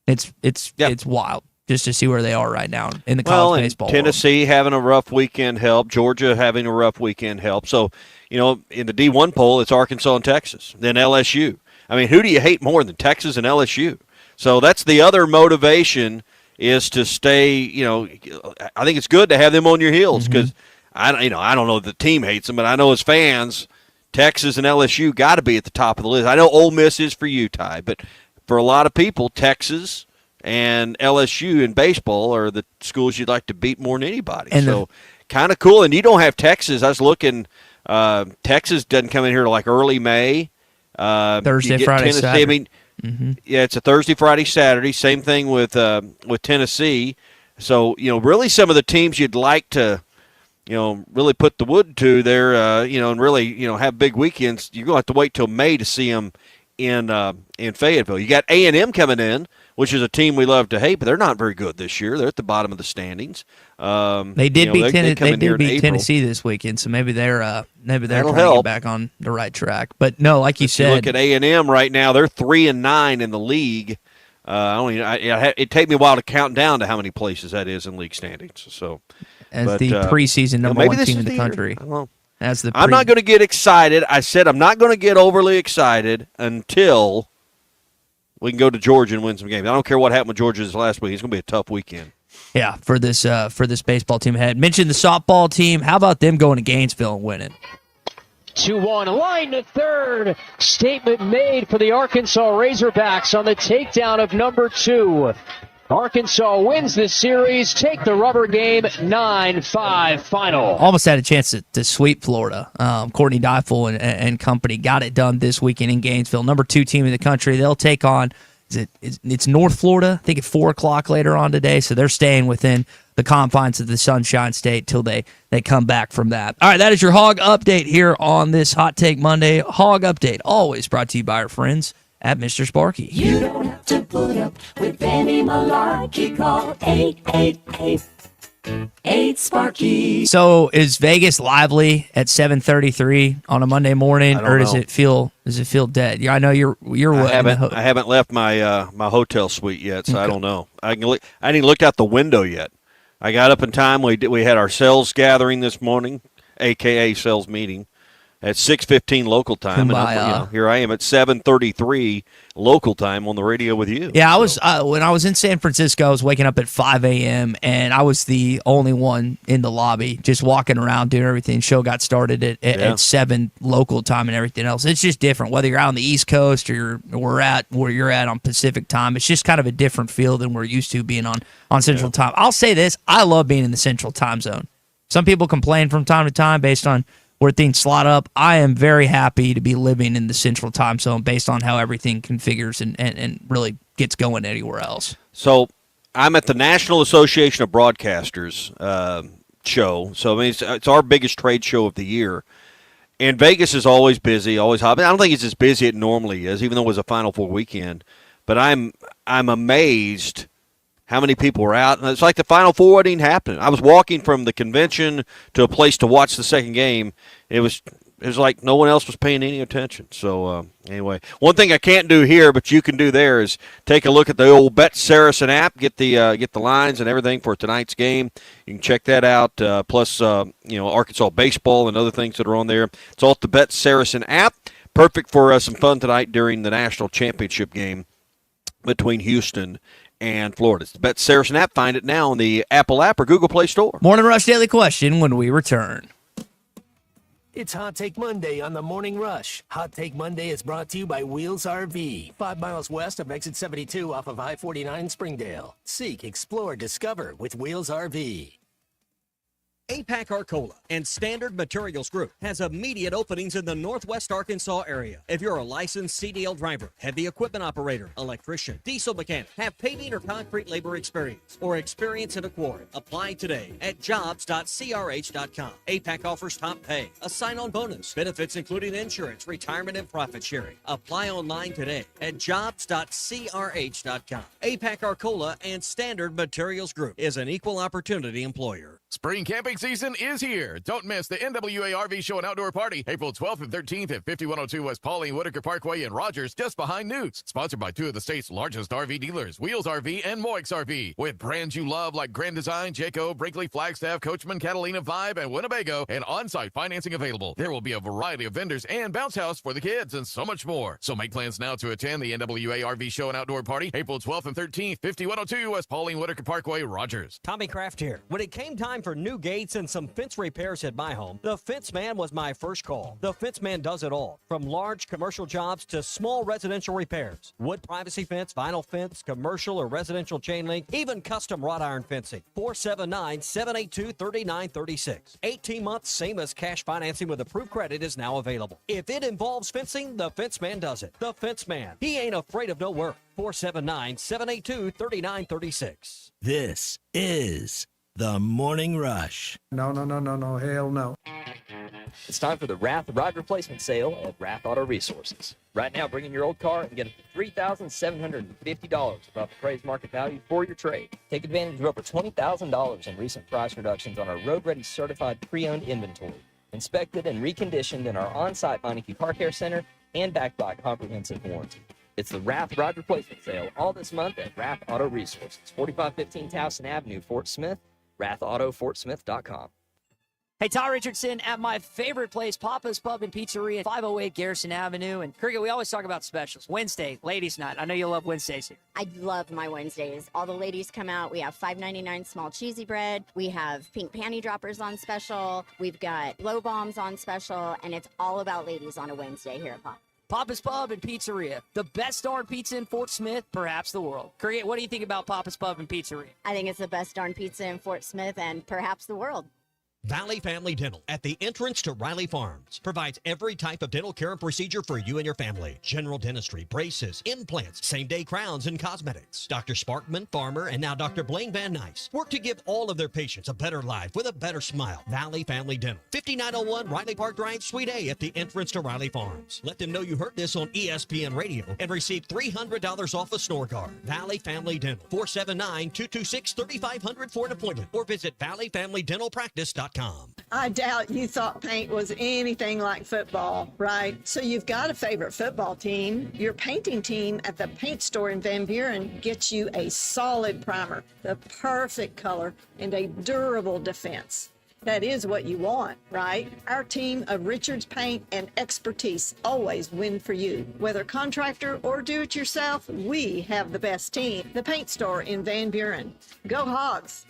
Speaker 7: It's wild. Just to see where they are right now in the college baseball
Speaker 8: Tennessee
Speaker 7: world.
Speaker 8: having a rough weekend helped. Georgia having a rough weekend helped. So, you know, in the D1 poll, it's Arkansas and Texas, then LSU. I mean, who do you hate more than Texas and LSU? So that's the other motivation, is to stay, you know, I think it's good to have them on your heels, because I don't know if the team hates them, but I know as fans, Texas and LSU got to be at the top of the list. I know Ole Miss is for you, Ty, but for a lot of people, Texas and LSU in baseball are the schools you'd like to beat more than anybody. And so kind of cool. And you don't have Texas. I was looking, Texas doesn't come in here like early May.
Speaker 7: Thursday, Friday, Saturday.
Speaker 8: I mean, yeah, it's a Thursday, Friday, Saturday. Same thing with Tennessee. So, you know, really some of the teams you'd like to, you know, really put the wood to there, you know, and really, you know, have big weekends. You're going to have to wait till May to see them in Fayetteville. You got A&M coming in, which is a team we love to hate, but they're not very good this year. They're at the bottom of the standings.
Speaker 7: They did beat Tennessee this weekend, so maybe they're trying to get back on the right track. But no, like you said,
Speaker 8: look at A&M right now. They're 3-9 in the league. It take me a while to count down to how many places that is in league standings. So,
Speaker 7: as the preseason number 1 team in the country.
Speaker 8: I don't know.
Speaker 7: I'm
Speaker 8: not going to get excited. I said I'm not going to get overly excited until we can go to Georgia and win some games. I don't care what happened with Georgia this last week. It's going to be a tough weekend.
Speaker 7: Yeah, for this baseball team ahead. Mentioned the softball team. How about them going to Gainesville and winning?
Speaker 22: 2-1, line to third. Statement made for the Arkansas Razorbacks on the takedown of number 2. Arkansas wins this series, take the rubber game 9-5 final.
Speaker 7: Almost had a chance to sweep Florida. Courtney Deifel and company got it done this weekend in Gainesville. Number 2 team in the country. They'll take on, it's North Florida, I think at 4 o'clock later on today. So they're staying within the confines of the Sunshine State till they come back from that. All right, that is your Hog Update here on this Hot Take Monday. Hog Update, always brought to you by our friends at Mr. Sparky.
Speaker 3: You don't have to put up with any malarkey. Call 888-8-SPARKY.
Speaker 7: So is Vegas lively at 7:33 on a Monday morning, or does it feel dead? Yeah, I know you're.
Speaker 8: I haven't left my my hotel suite yet, so I don't know. I didn't even look out the window yet. I got up in time. We had our sales gathering this morning, aka sales meeting, at 6:15 local time, and here I am at 7:33 local time on the radio with you.
Speaker 7: Yeah, I was when I was in San Francisco. I was waking up at 5 a.m. and I was the only one in the lobby, just walking around doing everything. Show got started at 7 local time and everything else. It's just different whether you're out on the East Coast or we're at where you're at on Pacific time. It's just kind of a different feel than we're used to being on Central time. I'll say this: I love being in the Central time zone. Some people complain from time to time based on where things slot up. I am very happy to be living in the Central time zone based on how everything configures and really gets going anywhere else.
Speaker 8: So I'm at the National Association of Broadcasters show. So I mean, it's our biggest trade show of the year. And Vegas is always busy, always hot. I don't think it's as busy as it normally is, even though it was a Final Four weekend. But I'm amazed how many people were out. And it's like the Final Four didn't happen. I was walking from the convention to a place to watch the second game. It was like no one else was paying any attention. So anyway, one thing I can't do here, but you can do there, is take a look at the old Bet Saracen app. Get the lines and everything for tonight's game. You can check that out. Plus, Arkansas baseball and other things that are on there. It's all at the Bet Saracen app. Perfect for some fun tonight during the national championship game between Houston and Florida. It's the Bet Saracen app. Find it now on the Apple app or Google Play Store.
Speaker 7: Morning Rush Daily Question when we return.
Speaker 2: It's Hot Take Monday on the Morning Rush. Hot Take Monday is brought to you by Wheels RV, 5 miles west of exit 72 off of I-49 in Springdale. Seek, explore, discover with Wheels RV.
Speaker 13: APAC Arcola and Standard Materials Group has immediate openings in the Northwest Arkansas area. If you're a licensed CDL driver, heavy equipment operator, electrician, diesel mechanic, have paving or concrete labor experience, or experience in a quarry, apply today at jobs.crh.com. APAC offers top pay, a sign-on bonus, benefits including insurance, retirement, and profit sharing. Apply online today at jobs.crh.com. APAC Arcola and Standard Materials Group is an equal opportunity employer.
Speaker 14: Spring camping season is here. Don't miss the NWA RV Show and Outdoor Party, April 12th and 13th at 5102 West Pauline Whitaker Parkway in Rogers, just behind Newt's. Sponsored by 2 of the state's largest RV dealers, Wheels RV and Moix RV. With brands you love like Grand Design, Jayco, Brinkley, Flagstaff, Coachman, Catalina, Vibe, and Winnebago, and on-site financing available. There will be a variety of vendors and bounce house for the kids and so much more. So make plans now to attend the NWA RV Show and Outdoor Party, April 12th and 13th, 5102 West Pauline Whitaker Parkway, Rogers.
Speaker 13: Tommy Kraft here. When it came time for new gates and some fence repairs at my home, the Fence Man was my first call. The Fence Man does it all, from large commercial jobs to small residential repairs. Wood privacy fence, vinyl fence, commercial or residential chain link, even custom wrought iron fencing. 479-782-3936. 18 months, same as cash financing with approved credit is now available. If it involves fencing, the Fence Man does it. The Fence Man. He ain't afraid of no work. 479-782-3936.
Speaker 2: This is the Morning Rush.
Speaker 5: No, hell no.
Speaker 15: It's time for the Wrath Rod Replacement Sale at Wrath Auto Resources. Right now, bring in your old car and get up to $3,750 above the appraised market value for your trade. Take advantage of over $20,000 in recent price reductions on our road-ready certified pre-owned inventory, inspected and reconditioned in our on-site Meineke Car Care Center and backed by comprehensive warranty. It's the Wrath Rod Replacement Sale all this month at Wrath Auto Resources, 4515 Towson Avenue, Fort Smith, WrathAutoFortSmith.com.
Speaker 23: Hey, Ty Richardson at my favorite place, Papa's Pub and Pizzeria, 508 Garrison Avenue. And Cricket, we always talk about specials. Wednesday, ladies' night. I know you love Wednesdays here.
Speaker 24: I love my Wednesdays. All the ladies come out. We have $5.99 small cheesy bread. We have pink panty droppers on special. We've got blow bombs on special. And it's all about ladies on a Wednesday here at Pop.
Speaker 23: Papa's Pub and Pizzeria, the best darn pizza in Fort Smith, perhaps the world. Cricket, what do you think about Papa's Pub and Pizzeria?
Speaker 24: I think it's the best darn pizza in Fort Smith and perhaps the world.
Speaker 13: Valley Family Dental at the entrance to Riley Farms provides every type of dental care and procedure for you and your family. General dentistry, braces, implants, same-day crowns, and cosmetics. Dr. Sparkman, Farmer, and now Dr. Blaine Van Nice work to give all of their patients a better life with a better smile. Valley Family Dental, 5901 Riley Park Drive, Suite A at the entrance to Riley Farms. Let them know you heard this on ESPN Radio and receive $300 off a snore guard. Valley Family Dental, 479-226-3500 for an appointment or visit valleyfamilydentalpractice.com.
Speaker 9: I doubt you thought paint was anything like football, right? So you've got a favorite football team. Your painting team at the paint store in Van Buren gets you a solid primer, the perfect color, and a durable defense. That is what you want, right? Our team of Richards Paint and expertise always win for you. Whether contractor or do-it-yourself, we have the best team. The paint store in Van Buren. Go Hogs!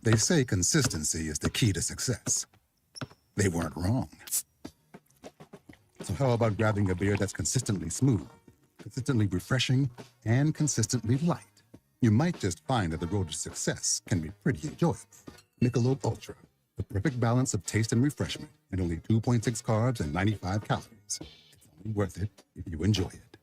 Speaker 18: They say consistency is the key to success. They weren't wrong. So how about grabbing a beer that's consistently smooth, consistently refreshing, and consistently light? You might just find that the road to success can be pretty enjoyable. Michelob Ultra, the perfect balance of taste and refreshment, and only 2.6 carbs and 95 calories. It's only worth it if you enjoy it.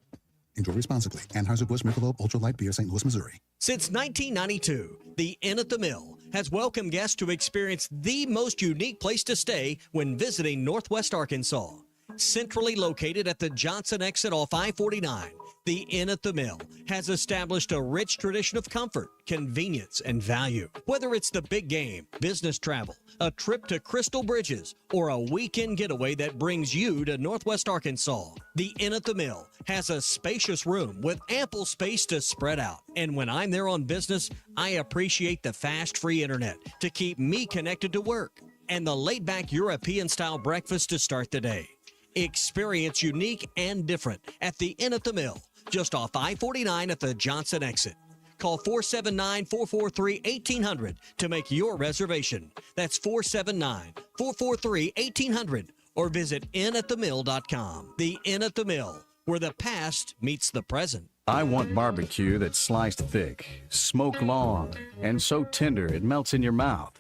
Speaker 18: Enjoy responsibly. Anheuser-Busch Michelob Ultra Light Beer, St. Louis, Missouri.
Speaker 13: Since 1992, the Inn at the Mill has welcomed guests to experience the most unique place to stay when visiting Northwest Arkansas. Centrally located at the Johnson exit off I-49, the Inn at the Mill has established a rich tradition of comfort, convenience, and value. Whether it's the big game, business travel, a trip to Crystal Bridges, or a weekend getaway that brings you to Northwest Arkansas, the Inn at the Mill has a spacious room with ample space to spread out. And when I'm there on business, I appreciate the fast, free internet to keep me connected to work and the laid-back European-style breakfast to start the day. Experience unique and different at the Inn at the Mill, just off I-49 at the Johnson exit. Call 479-443-1800 to make your reservation. That's 479-443-1800 or visit innatthemill.com. The Inn at the Mill, where the past meets the present.
Speaker 11: I want barbecue that's sliced thick, smoked long, and so tender it melts in your mouth.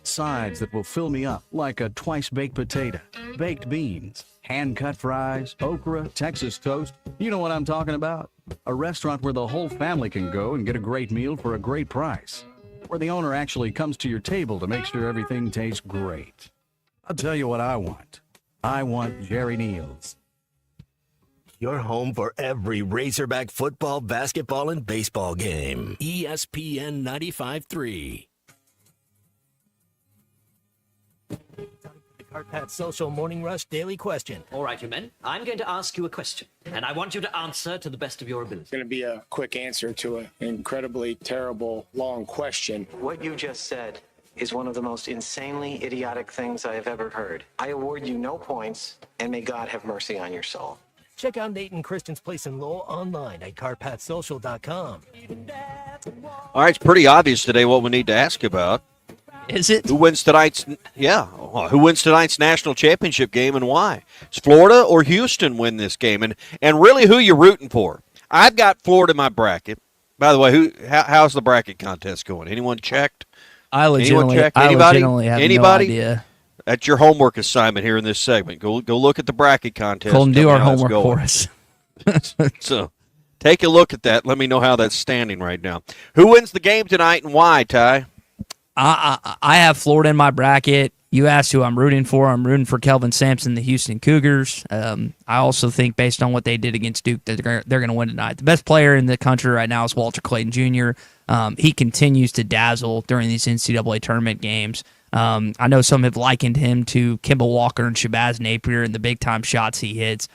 Speaker 11: Sides that will fill me up like a twice-baked potato, baked beans, hand-cut fries, okra, Texas toast. You know what I'm talking about? A restaurant where the whole family can go and get a great meal for a great price. Where the owner actually comes to your table to make sure everything tastes great. I'll tell you what I want. I want Jerry Neal's.
Speaker 2: Your home for every Razorback football, basketball, and baseball game. ESPN 95.3. The Carpat Social Morning Rush Daily Question.
Speaker 12: All right, you men. I'm going to ask you a question, and I want you to answer to the best of your ability.
Speaker 16: It's going to be a quick answer to an incredibly terrible, long question.
Speaker 17: What you just said is one of the most insanely idiotic things I have ever heard. I award you no points, and may God have mercy on your soul.
Speaker 2: Check out Nate and Kristen's Place in Lowell online at carpatsocial.com.
Speaker 8: All right, it's pretty obvious today what we need to ask about.
Speaker 7: Is it?
Speaker 8: Who wins tonight's? Yeah, who wins tonight's national championship game and why? Does Florida or Houston win this game? And really, who you rooting for? I've got Florida in my bracket. By the way, how's the bracket contest going? Anyone checked?
Speaker 7: I legitimately have no idea.
Speaker 8: That's your homework assignment here in this segment. Go look at the bracket contest.
Speaker 7: Colton, do our homework for us.
Speaker 8: So take a look at that. Let me know how that's standing right now. Who wins the game tonight and why, Ty?
Speaker 7: I have Florida in my bracket. You asked who I'm rooting for. I'm rooting for Kelvin Sampson, the Houston Cougars. I also think, based on what they did against Duke, that they're going to win tonight. The best player in the country right now is Walter Clayton Jr. He continues to dazzle during these NCAA tournament games. I know some have likened him to Kemba Walker and Shabazz Napier and the big-time shots he hits.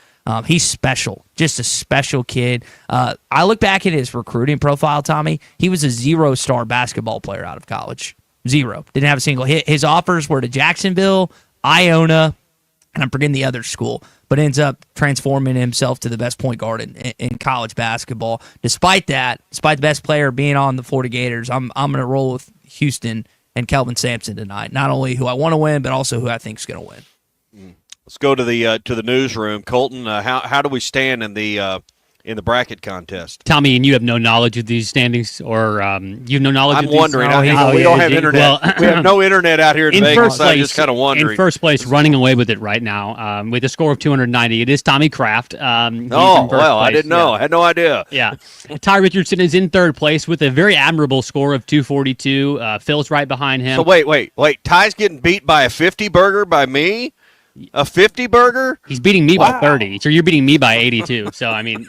Speaker 7: He's special, just a special kid. I look back at his recruiting profile, Tommy. He was a 0-star basketball player out of college. 0. Didn't have a single hit. His offers were to Jacksonville, Iona, and I'm forgetting the other school, but ends up transforming himself to the best point guard in college basketball. Despite the best player being on the Florida Gators, I'm going to roll with Houston and Kelvin Sampson tonight. Not only who I want to win, but also who I think is going to win.
Speaker 8: Let's go to the newsroom. Colton, how do we stand in the bracket contest?
Speaker 1: Tommy, and you have no knowledge of these standings, or you have no knowledge
Speaker 8: I'm
Speaker 1: of these?
Speaker 8: wondering. We don't have internet.
Speaker 1: Well,
Speaker 8: we have no internet out here in Vegas.
Speaker 1: First place,
Speaker 8: I'm just kind of wondering.
Speaker 1: In first place, running away with it right now, with a score of 290. It is Tommy Kraft. He's in first
Speaker 8: I
Speaker 1: place.
Speaker 8: didn't know. I had no idea.
Speaker 1: Yeah. Ty Richardson is in third place with a very admirable score of 242. Phil's right behind him.
Speaker 8: So wait. Ty's getting beat by a 50 burger by me? A 50 burger?
Speaker 1: He's beating me by 30. So you're beating me by 82. So, I mean,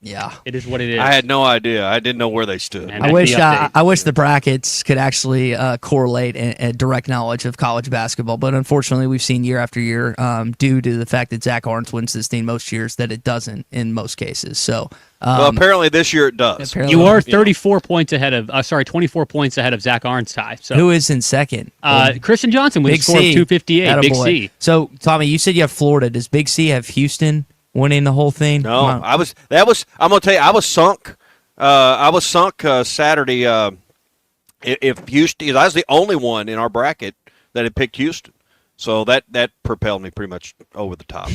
Speaker 7: Yeah.
Speaker 1: It is what it is.
Speaker 8: I had no idea. I didn't know where they stood.
Speaker 7: I wish the brackets could actually correlate and direct knowledge of college basketball, but unfortunately, we've seen year after year, due to the fact that Zach Arntz wins this thing most years, that it doesn't in most cases. So,
Speaker 8: well, apparently this year it does.
Speaker 1: You are 24 points ahead of, 24 points ahead of Zach Arntz, Ty. So
Speaker 7: who is in second?
Speaker 1: Christian Johnson with a score of 258.
Speaker 7: Attaboy.
Speaker 1: Big C.
Speaker 7: So, Tommy, you said you have Florida. Does Big C have Houston winning the whole thing?
Speaker 8: No, I'm gonna tell you, I was sunk. Saturday. If Houston, I was the only one in our bracket that had picked Houston, so that propelled me pretty much over the top.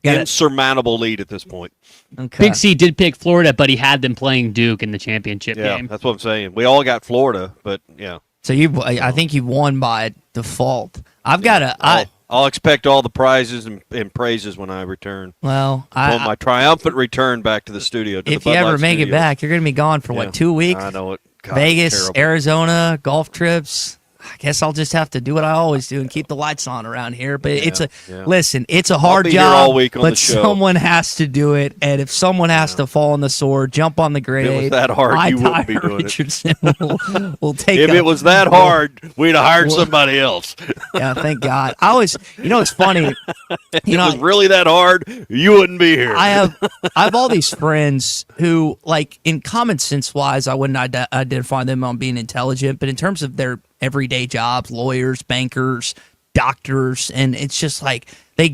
Speaker 8: Insurmountable lead at this point.
Speaker 7: Okay.
Speaker 1: Big C did pick Florida, but he had them playing Duke in the championship game.
Speaker 8: That's what I'm saying. We all got Florida, but yeah.
Speaker 7: So I think you won by default.
Speaker 8: I'll expect all the prizes and praises when I return.
Speaker 7: Well,
Speaker 8: my triumphant return back to the studio.
Speaker 7: If you ever make it back, you're going to be gone for 2 weeks?
Speaker 8: I know it. God,
Speaker 7: Vegas,
Speaker 8: terrible.
Speaker 7: Arizona, golf trips. I guess I'll just have to do what I always do and keep the lights on around here. But listen, it's a hard
Speaker 8: be
Speaker 7: job,
Speaker 8: here all week on
Speaker 7: but
Speaker 8: the show.
Speaker 7: someone has to do it. And if someone has to fall on the sword, jump on the grade.
Speaker 8: If it was that hard, you wouldn't be doing
Speaker 7: Richardson will take
Speaker 8: If it was that hard, we'd have hired somebody else.
Speaker 7: Yeah, thank God. I always, it's funny.
Speaker 8: If it was really that hard, you wouldn't be here.
Speaker 7: I have all these friends who, like, in common sense wise, I wouldn't identify them on being intelligent, but in terms of their everyday jobs, lawyers, bankers, doctors, and it's just like they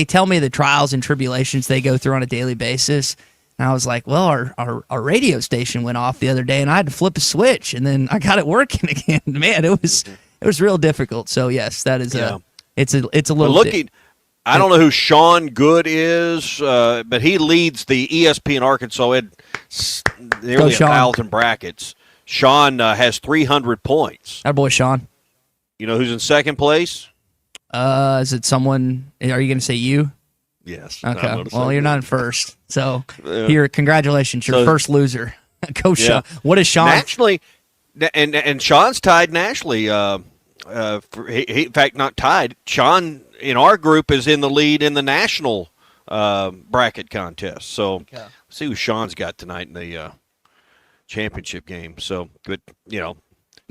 Speaker 7: tell me the trials and tribulations they go through on a daily basis. And I was like, well, our radio station went off the other day, and I had to flip a switch, and then I got it working again. Man, it was real difficult. So yes, that is it's a little.
Speaker 8: I don't know who Sean Good is, but he leads the ESPN Arkansas at nearly 1,000 brackets. Sean has 300 points.
Speaker 7: Our boy Sean.
Speaker 8: You know who's in second place?
Speaker 7: Is it someone? Are you going to say you?
Speaker 8: Yes.
Speaker 7: Okay. Well, you're not in first. So here, congratulations, you're first loser. Go, Sean. What is Sean?
Speaker 8: Nationally, and Sean's tied nationally. In fact, not tied. Sean in our group is in the lead in the national bracket contest. So let's see who Sean's got tonight in the championship game. So good, it's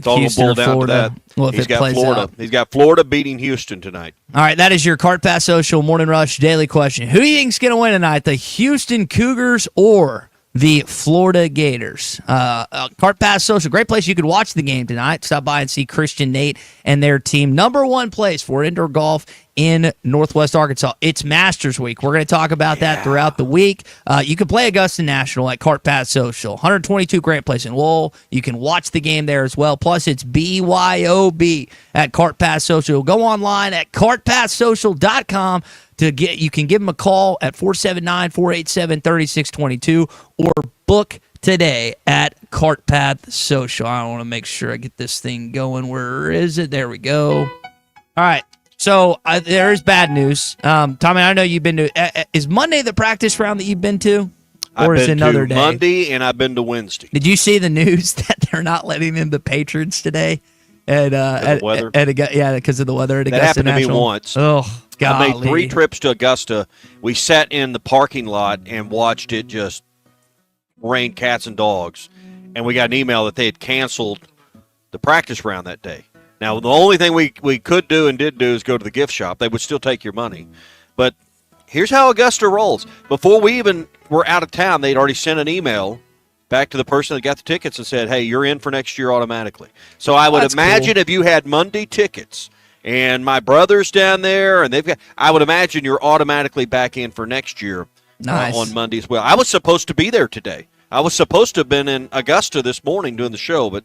Speaker 8: all going to boil down
Speaker 7: Florida.
Speaker 8: to that.
Speaker 7: Well,
Speaker 8: He's got Florida.
Speaker 7: Out.
Speaker 8: He's got Florida beating Houston tonight.
Speaker 7: All right, that is your Cart Pass Social Morning Rush Daily Question. Who do you think's going to win tonight? The Houston Cougars or the Florida Gators? Cart Pass Social, great place you could watch the game tonight. Stop by and see Christian Nate and their team. Number one place for indoor golf in Northwest Arkansas. It's Masters Week. We're going to talk about that throughout the week. You can play Augusta National at Cart Pass Social. 122 Grant Place in Lowell. You can watch the game there as well. Plus, it's BYOB at Cart Pass Social. Go online at cartpasssocial.com you can give them a call at 479-487-3622 or book today at Cart Path Social. I want to make sure I get this thing going. Where is it? There we go. All right. So there is bad news. Tommy, I know you've been to. Is Monday the practice round that you've been to, or is it another day?
Speaker 8: Monday, and I've been to Wednesday.
Speaker 7: Did you see the news that they're not letting in the patrons today? At
Speaker 8: weather?
Speaker 7: Because of the weather at Augusta
Speaker 8: That happened
Speaker 7: National.
Speaker 8: to me once.
Speaker 7: Oh, golly.
Speaker 8: I made 3 trips to Augusta. We sat in the parking lot and watched it just rain cats and dogs. And we got an email that they had canceled the practice round that day. Now, the only thing we could do and did do is go to the gift shop. They would still take your money. But here's how Augusta rolls. Before we even were out of town, they'd already sent an email back to the person that got the tickets and said, hey, you're in for next year automatically. So I would imagine if you had Monday tickets and my brother's down there and I would imagine you're automatically back in for next year on Monday as well. I was supposed to be there today. I was supposed to have been in Augusta this morning doing the show, but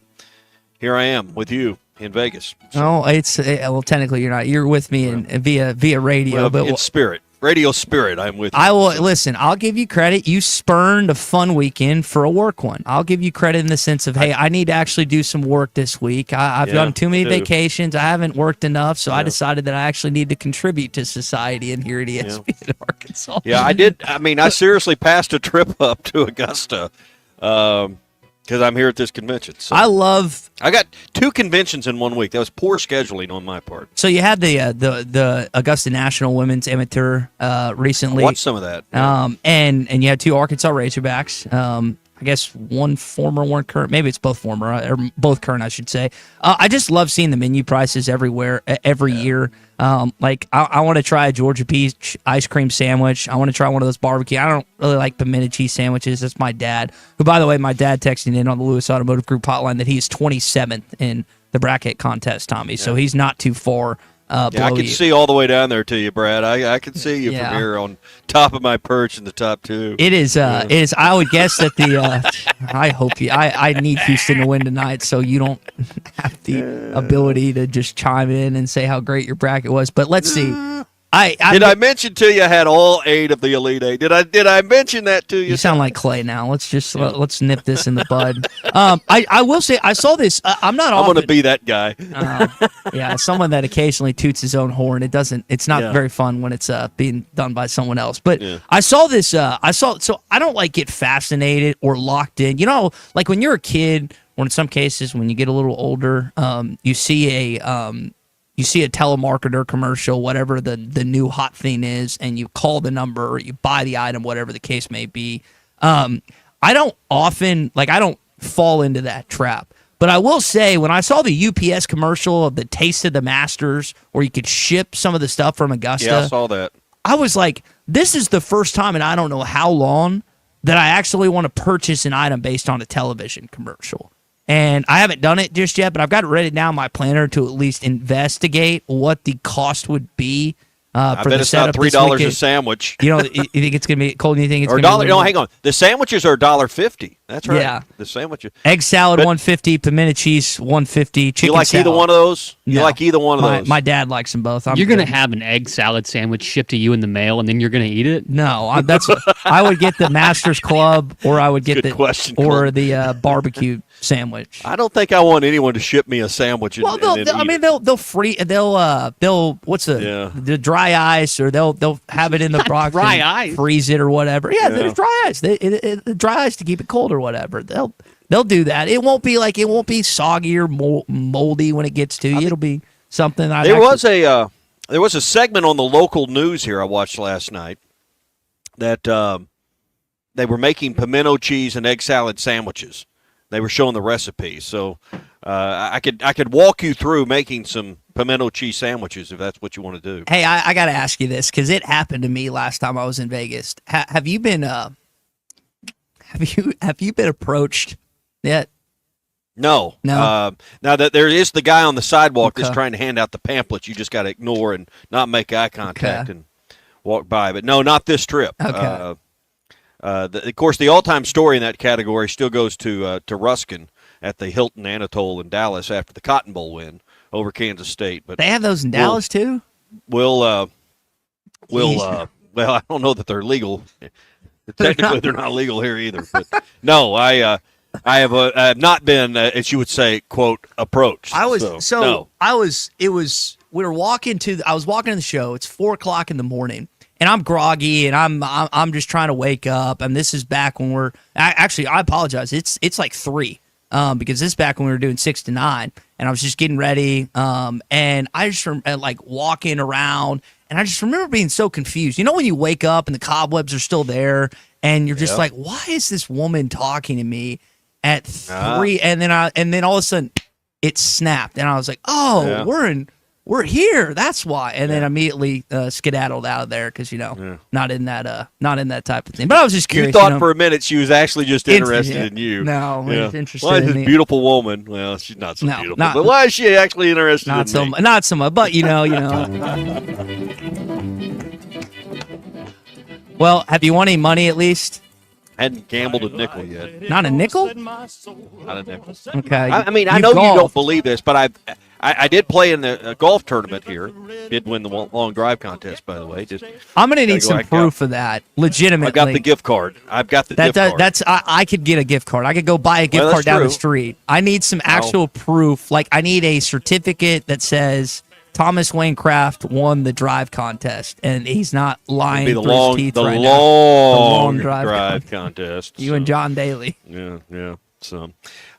Speaker 8: here I am with you. in Vegas.
Speaker 7: Oh, it's well, technically you're not. You're with me via radio,
Speaker 8: Well,
Speaker 7: but
Speaker 8: in spirit, radio spirit, I'm with you.
Speaker 7: I will listen. I'll give you credit. You spurned a fun weekend for a work one. I'll give you credit in the sense of, hey, I need to actually do some work this week. I've done too many vacations. I haven't worked enough, so I decided that I actually need to contribute to society and here at ESPN Arkansas.
Speaker 8: Yeah, I did. I mean, I seriously passed a trip up to Augusta because I'm here at this convention. So I got 2 conventions in 1 week. That was poor scheduling on my part.
Speaker 7: So you had the Augusta National Women's Amateur recently.
Speaker 8: I watched some of that. Yeah.
Speaker 7: And you had 2 Arkansas Razorbacks. I guess one former, one current. Maybe it's both former, or both current, I should say. I just love seeing the menu prices everywhere, every year. Like, I want to try a Georgia Peach ice cream sandwich. I want to try one of those barbecue. I don't really like pimento cheese sandwiches. That's my dad, who, by the way, my dad texting in on the Lewis Automotive Group hotline that he's 27th in the bracket contest, Tommy. So he's not too far
Speaker 8: I
Speaker 7: below
Speaker 8: can
Speaker 7: you.
Speaker 8: see all the way down there to you, Brad. I can see you from here on top of my perch in the top 2.
Speaker 7: It is. It is. I would guess that I hope you. I need Houston to win tonight, so you don't have the ability to just chime in and say how great your bracket was. But let's see.
Speaker 8: Did I mention to you I had all 8 of the Elite 8? Did I mention that to you?
Speaker 7: You sound like Clay now. Let's just let's nip this in the bud. I will say I saw this. I'm
Speaker 8: going to be that guy.
Speaker 7: Yeah, someone that occasionally toots his own horn. It's not very fun when it's being done by someone else. But I saw this. So I don't like get fascinated or locked in. You know, like when you're a kid, or in some cases when you get a little older, you see a telemarketer commercial, whatever the new hot thing is, and you call the number or you buy the item, whatever the case may be. I don't fall into that trap. But I will say, when I saw the UPS commercial of the Taste of the Masters, where you could ship some of the stuff from Augusta.
Speaker 8: Yeah, I saw that.
Speaker 7: I was like, this is the first time in I don't know how long that I actually want to purchase an item based on a television commercial. And I haven't done it just yet, but I've got it ready now in my planner to at least investigate what the cost would be
Speaker 8: I
Speaker 7: for
Speaker 8: bet
Speaker 7: the
Speaker 8: it's not
Speaker 7: setup this
Speaker 8: $3 a
Speaker 7: weekend.
Speaker 8: sandwich.
Speaker 7: You think it's going to be cold? You think it's
Speaker 8: or
Speaker 7: going to be
Speaker 8: $1? No, hang on. The sandwiches are $1.50. That's right.
Speaker 7: Yeah.
Speaker 8: The sandwiches.
Speaker 7: Egg salad $150, pimento cheese $150, chicken
Speaker 8: You like
Speaker 7: salad.
Speaker 8: either one of those? You
Speaker 7: No.
Speaker 8: like either one of those?
Speaker 7: My dad likes them both.
Speaker 1: You're going to have an egg salad sandwich shipped to you in the mail, and then you're going to eat it?
Speaker 7: No, I would get the Masters Club, or I would get the barbecue sandwich.
Speaker 8: I don't think I want anyone to ship me a sandwich.
Speaker 7: Well, they'll what's the dry ice, or they'll have it in the box,
Speaker 1: dry ice,
Speaker 7: freeze it or whatever. Yeah, there's dry ice. The dry ice to keep it cold or whatever. They'll do that. It won't be soggy or moldy when it gets to you. It'll be something.
Speaker 8: There was a segment on the local news here I watched last night that they were making pimento cheese and egg salad sandwiches. They were showing the recipe, so I could walk you through making some pimento cheese sandwiches if that's what you want to do.
Speaker 7: Hey, I got to ask you this because it happened to me last time I was in Vegas. Have you been approached yet?
Speaker 8: No. Now that there is the guy on the sidewalk that's trying to hand out the pamphlets, you just got to ignore and not make eye contact and walk by. But no, not this trip.
Speaker 7: Okay.
Speaker 8: Of course, the all-time story in that category still goes to Ruskin at the Hilton Anatole in Dallas after the Cotton Bowl win over Kansas State. But
Speaker 7: they have those in Dallas too.
Speaker 8: Well, I don't know that they're legal. Technically, they're not legal here either. But no, I have not been, as you would say, quote, approached.
Speaker 7: I was
Speaker 8: no.
Speaker 7: I was walking to the show. It's 4:00 in the morning. And I'm groggy, and I'm just trying to wake up. And this is back when I apologize. It's like 3, because this is back when we were doing 6 to 9, and I was just getting ready. And I just like walking around, and I just remember being so confused. You know when you wake up and the cobwebs are still there, and you're just like, why is this woman talking to me at 3? And then all of a sudden it snapped, and I was like, we're here. That's why. And then immediately skedaddled out of there because not in that type of thing. But I was just curious.
Speaker 8: You thought for a minute she was actually just interested in you.
Speaker 7: No, was interested
Speaker 8: why is
Speaker 7: in
Speaker 8: this
Speaker 7: me.
Speaker 8: Beautiful woman? Well, she's not so beautiful. But why is she actually interested in me?
Speaker 7: Not so much. But Well, have you won any money at least?
Speaker 8: Hadn't gambled a nickel yet.
Speaker 7: Not a nickel?
Speaker 8: Not a nickel.
Speaker 7: Okay.
Speaker 8: I mean, I know you don't believe this, but I did play in the golf tournament here. Did win the long drive contest, by the way.
Speaker 7: I'm going to need some proof of that, legitimately.
Speaker 8: I got the gift card. I've got the gift card.
Speaker 7: I could get a gift card. I could go buy a gift card down the street. I need some actual proof. Like, I need a certificate that says Thomas Wayne Kraft won the drive contest, and he's not lying through his teeth right now. The
Speaker 8: long drive contest.
Speaker 7: You and John Daly.
Speaker 8: Yeah. So,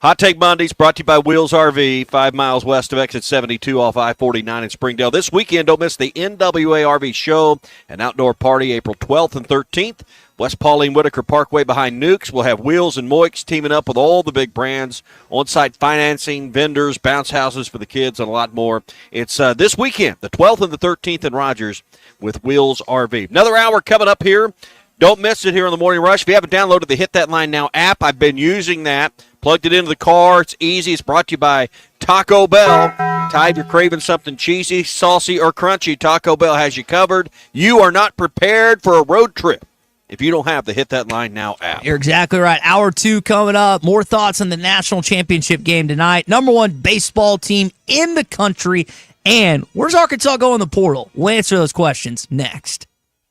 Speaker 8: Hot Take Mondays brought to you by Wheels RV, 5 miles west of exit 72 off I-49 in Springdale. This weekend, don't miss the NWA RV Show, an outdoor party April 12th and 13th. West Pauline Whitaker Parkway behind Nukes. We'll have Wheels and Moix teaming up with all the big brands, on-site financing, vendors, bounce houses for the kids, and a lot more. It's this weekend, the 12th and the 13th in Rogers with Wheels RV. Another hour coming up here. Don't miss it here on the Morning Rush. If you haven't downloaded the Hit That Line Now app, I've been using that. Plugged it into the car. It's easy. It's brought to you by Taco Bell. Ty, if you're craving something cheesy, saucy, or crunchy, Taco Bell has you covered. You are not prepared for a road trip if you don't have the Hit That Line Now app.
Speaker 7: You're exactly right. Hour 2 coming up. More thoughts on the national championship game tonight. Number 1 baseball team in the country. And where's Arkansas going in the portal? We'll answer those questions next.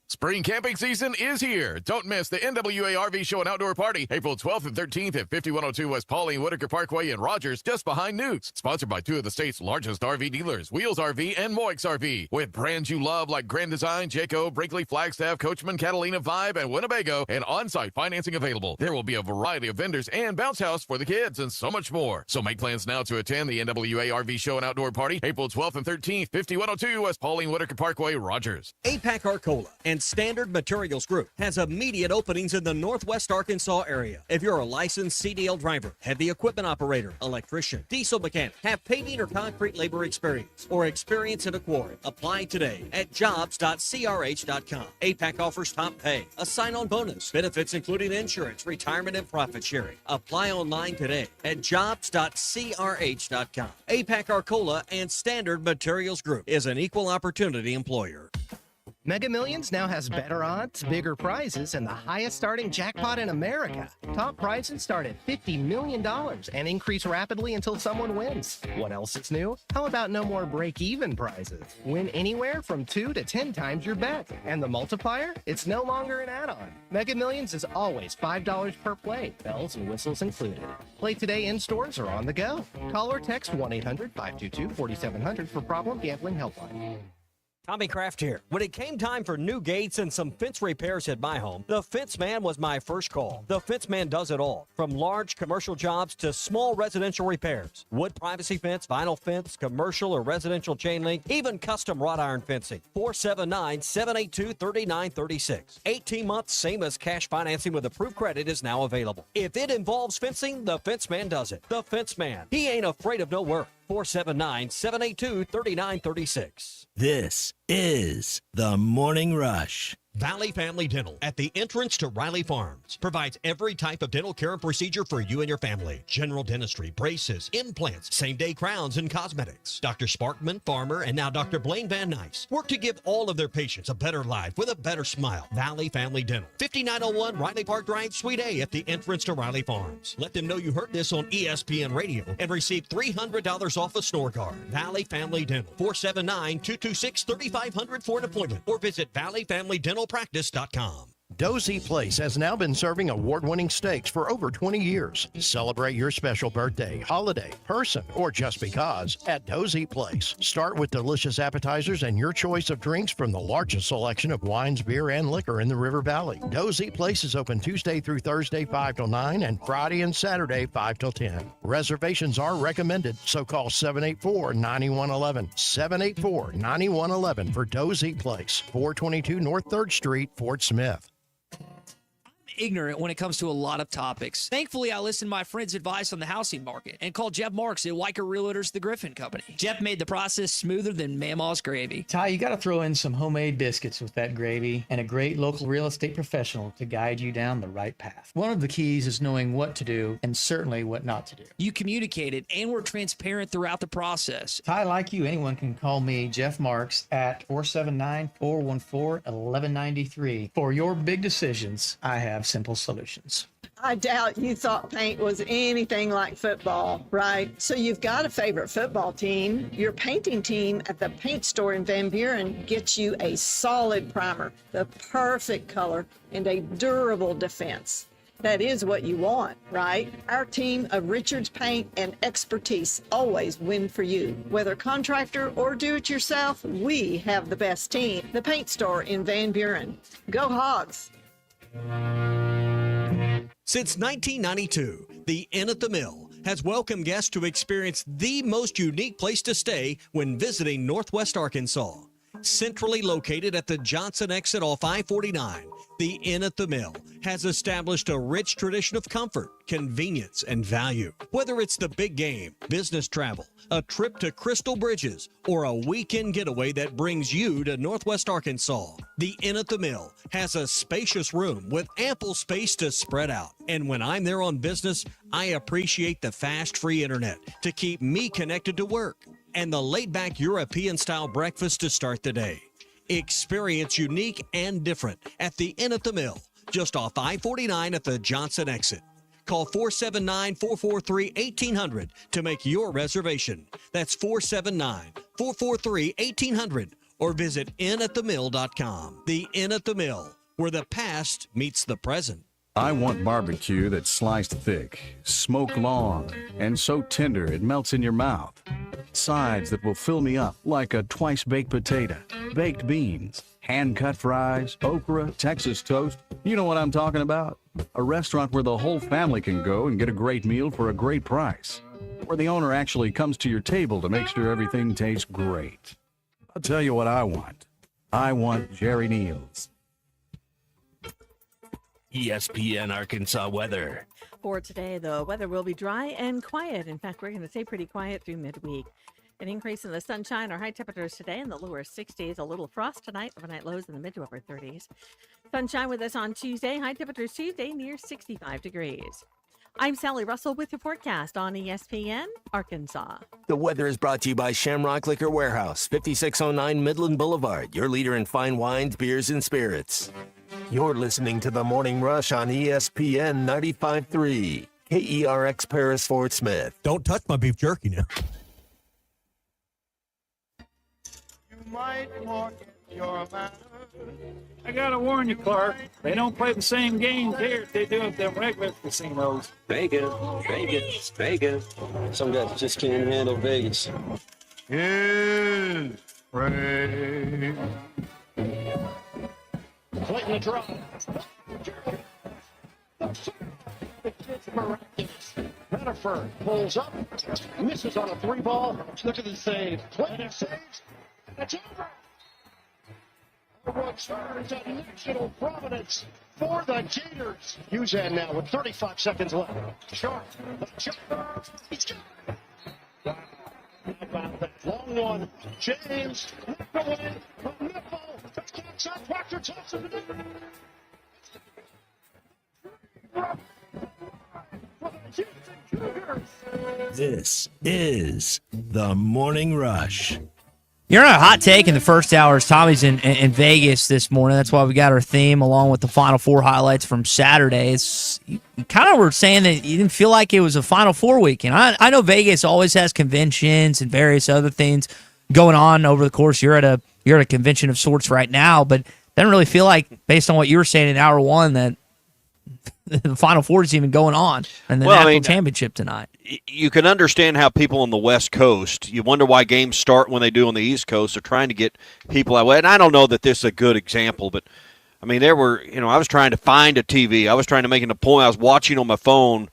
Speaker 14: Spring camping season is here. Don't miss the NWA RV Show and Outdoor Party, April 12th and 13th at 5102 West Pauline Whitaker Parkway in Rogers, just behind Nukes. Sponsored by 2 of the state's largest RV dealers, Wheels RV and Moix RV. With brands you love like Grand Design, Jayco, Brinkley, Flagstaff, Coachman, Catalina, Vibe, and Winnebago, and on-site financing available. There will be a variety of vendors and bounce house for the kids and so much more. So make plans now to attend the NWA RV Show and Outdoor Party, April 12th and 13th, 5102 West Pauline Whitaker Parkway, Rogers.
Speaker 13: APAC Arcola and Standard Materials Group has immediate openings in the Northwest Arkansas area. If you're a licensed CDL driver, heavy equipment operator, electrician, diesel mechanic, have paving or concrete labor experience, or experience in a quarry, apply today at jobs.crh.com. APAC offers top pay, a sign-on bonus, benefits including insurance, retirement, and profit sharing. Apply online today at jobs.crh.com. APAC Arcola and Standard Materials Group is an equal opportunity employer.
Speaker 4: Mega Millions now has better odds, bigger prizes, and the highest starting jackpot in America. Top prizes start at $50 million and increase rapidly until someone wins. What else is new? How about no more break-even prizes? Win anywhere from 2 to 10 times your bet. And the multiplier? It's no longer an add-on. Mega Millions is always $5 per play, bells and whistles included. Play today in stores or on the go. Call or text 1-800-522-4700 for Problem Gambling Helpline.
Speaker 13: Tommy Kraft here. When it came time for new gates and some fence repairs at my home, the Fence Man was my first call. The Fence Man does it all, from large commercial jobs to small residential repairs. Wood privacy fence, vinyl fence, commercial or residential chain link, even custom wrought iron fencing. 479-782-3936. 18 months, same as cash financing with approved credit is now available. If it involves fencing, the Fence Man does it. The Fence Man. He ain't afraid of no work. 479-782-3936.
Speaker 2: This is the Morning Rush.
Speaker 13: Valley Family Dental at the entrance to Riley Farms provides every type of dental care and procedure for you and your family. General dentistry, braces, implants, same-day crowns, and cosmetics. Dr. Sparkman, Farmer, and now Dr. Blaine Van Nice work to give all of their patients a better life with a better smile. Valley Family Dental, 5901 Riley Park Drive, Suite A at the entrance to Riley Farms. Let them know you heard this on ESPN Radio and receive $300 off a snore guard. Valley Family Dental, 479-226-3500 for an appointment or visit valleyfamilydentalpractice.com.
Speaker 6: Dozy Place has now been serving award-winning steaks for over 20 years. Celebrate your special birthday, holiday, person, or just because at Dozy Place. Start with delicious appetizers and your choice of drinks from the largest selection of wines, beer, and liquor in the River Valley. Dozy Place is open Tuesday through Thursday 5 till 9 and Friday and Saturday 5 till 10. Reservations are recommended, so call 784-9111. 784-9111 for Dozy Place, 422 North 3rd Street, Fort Smith.
Speaker 23: Ignorant when it comes to a lot of topics. Thankfully, I listened to my friend's advice on the housing market and called Jeff Marks at Weicker Realtors, the Griffin Company. Jeff made the process smoother than Mama's gravy.
Speaker 19: Ty, you got to throw in some homemade biscuits with that gravy and a great local real estate professional to guide you down the right path. One of the keys is knowing what to do and certainly what not to do.
Speaker 23: You communicated and were transparent throughout the process.
Speaker 19: Ty, like you, anyone can call me, Jeff Marks, at 479-414-1193. For your big decisions, I have simple solutions.
Speaker 9: I doubt you thought paint was anything like football, right? So you've got a favorite football team. Your painting team at the paint store in Van Buren gets you a solid primer, the perfect color, and a durable defense. That is what you want, right? Our team of Richards Paint and expertise always win for you. Whether contractor or do-it-yourself, we have the best team. The paint store in Van Buren. Go Hogs!
Speaker 13: Since 1992, the Inn at the Mill has welcomed guests to experience the most unique place to stay when visiting Northwest Arkansas. Centrally located at the Johnson exit off I-49, the Inn at the Mill has established a rich tradition of comfort, convenience, and value. Whether it's the big game, business travel, a trip to Crystal Bridges, or a weekend getaway that brings you to Northwest Arkansas, the Inn at the Mill has a spacious room with ample space to spread out. And when I'm there on business, I appreciate the fast, free internet to keep me connected to work, and the laid-back European-style breakfast to start the day. Experience unique and different at the Inn at the Mill, just off I-49 at the Johnson exit. Call 479-443-1800 to make your reservation. That's 479-443-1800 or visit innatthemill.com. The Inn at the Mill, where the past meets the present.
Speaker 11: I want barbecue that's sliced thick, smoked long, and so tender it melts in your mouth. Sides that will fill me up like a twice-baked potato, baked beans, hand-cut fries, okra, Texas toast. You know what I'm talking about? A restaurant where the whole family can go and get a great meal for a great price. Where the owner actually comes to your table to make sure everything tastes great. I'll tell you what I want. I want Jerry Neal's.
Speaker 10: ESPN Arkansas weather.
Speaker 20: For today, the weather will be dry and quiet. In fact, we're going to stay pretty quiet through midweek. An increase in the sunshine. Our high temperatures today in the lower 60s. A little frost tonight. Overnight lows in the mid to upper 30s. Sunshine with us on Tuesday. High temperatures Tuesday near 65 degrees. I'm Sally Russell with your forecast on ESPN Arkansas.
Speaker 2: The weather is brought to you by Shamrock Liquor Warehouse, 5609 Midland Boulevard, your leader in fine wines, beers, and spirits. You're listening to The Morning Rush on ESPN 95.3, KERX Paris, Fort Smith.
Speaker 21: Don't touch my beef jerky now.
Speaker 22: You might forget your man. I gotta warn you, Clark. They don't play the same games here as they do at them regular casinos.
Speaker 25: Vegas, Vegas, Vegas. Some guys just can't handle Vegas.
Speaker 22: Is Ray.
Speaker 26: Clayton the drop. It's miraculous. Pettiford pulls up, misses on a three ball. Look at the save. Clayton saves, and it's over. One turns at national prominence for the Gators. Uzan now with 35 seconds left. Sharp. He's got it. Wow. How about that? Long one. James. Left away. From Nipple. Touchdown shot. Proctor Thompson to do it.
Speaker 2: This is The Morning Rush.
Speaker 7: You're on a hot take in the first hour as Tommy's in Vegas this morning. That's why we got our theme along with the Final Four highlights from Saturday. You kind of were saying that you didn't feel like it was a Final Four weekend. I know Vegas always has conventions and various other things going on over the course. You're at a convention of sorts right now, but it doesn't really feel like, based on what you were saying in hour one, that the Final Four is even going on and the national championship tonight.
Speaker 8: You can understand how people on the West Coast, you wonder why games start when they do on the East Coast. They're trying to get people that way. And I don't know that this is a good example, but, I mean, there were, I was trying to find a TV. I was trying to make an appointment. I was watching on my phone,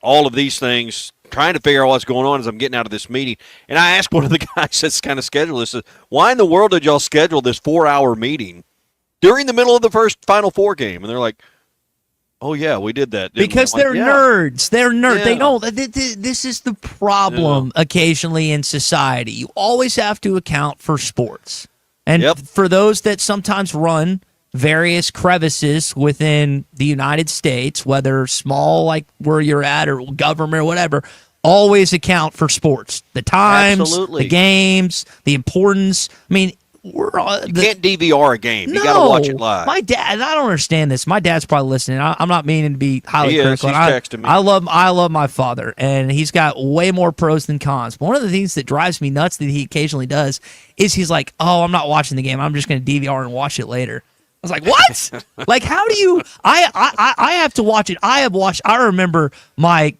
Speaker 8: all of these things, trying to figure out what's going on as I'm getting out of this meeting. And I asked one of the guys that's kind of scheduled this, why in the world did y'all schedule this 4-hour meeting during the middle of the first Final Four game? And they're like, oh, yeah, we did that.
Speaker 7: Because they're nerds. They're nerds.
Speaker 8: Yeah.
Speaker 7: They know this is the problem occasionally in society. You always have to account for sports. And for those that sometimes run various crevices within the United States, whether small like where you're at or government or whatever, always account for sports. The times, the games, the importance. I mean,
Speaker 8: You can't DVR a game. You got to watch it live.
Speaker 7: My dad, I don't understand this. My dad's probably listening. I'm not meaning to be highly critical.
Speaker 8: He's texting me.
Speaker 7: I love my father, and he's got way more pros than cons. But one of the things that drives me nuts that he occasionally does is he's like, "Oh, I'm not watching the game. I'm just going to DVR and watch it later." I was like, "What? Like, how do you?" I have to watch it. I remember my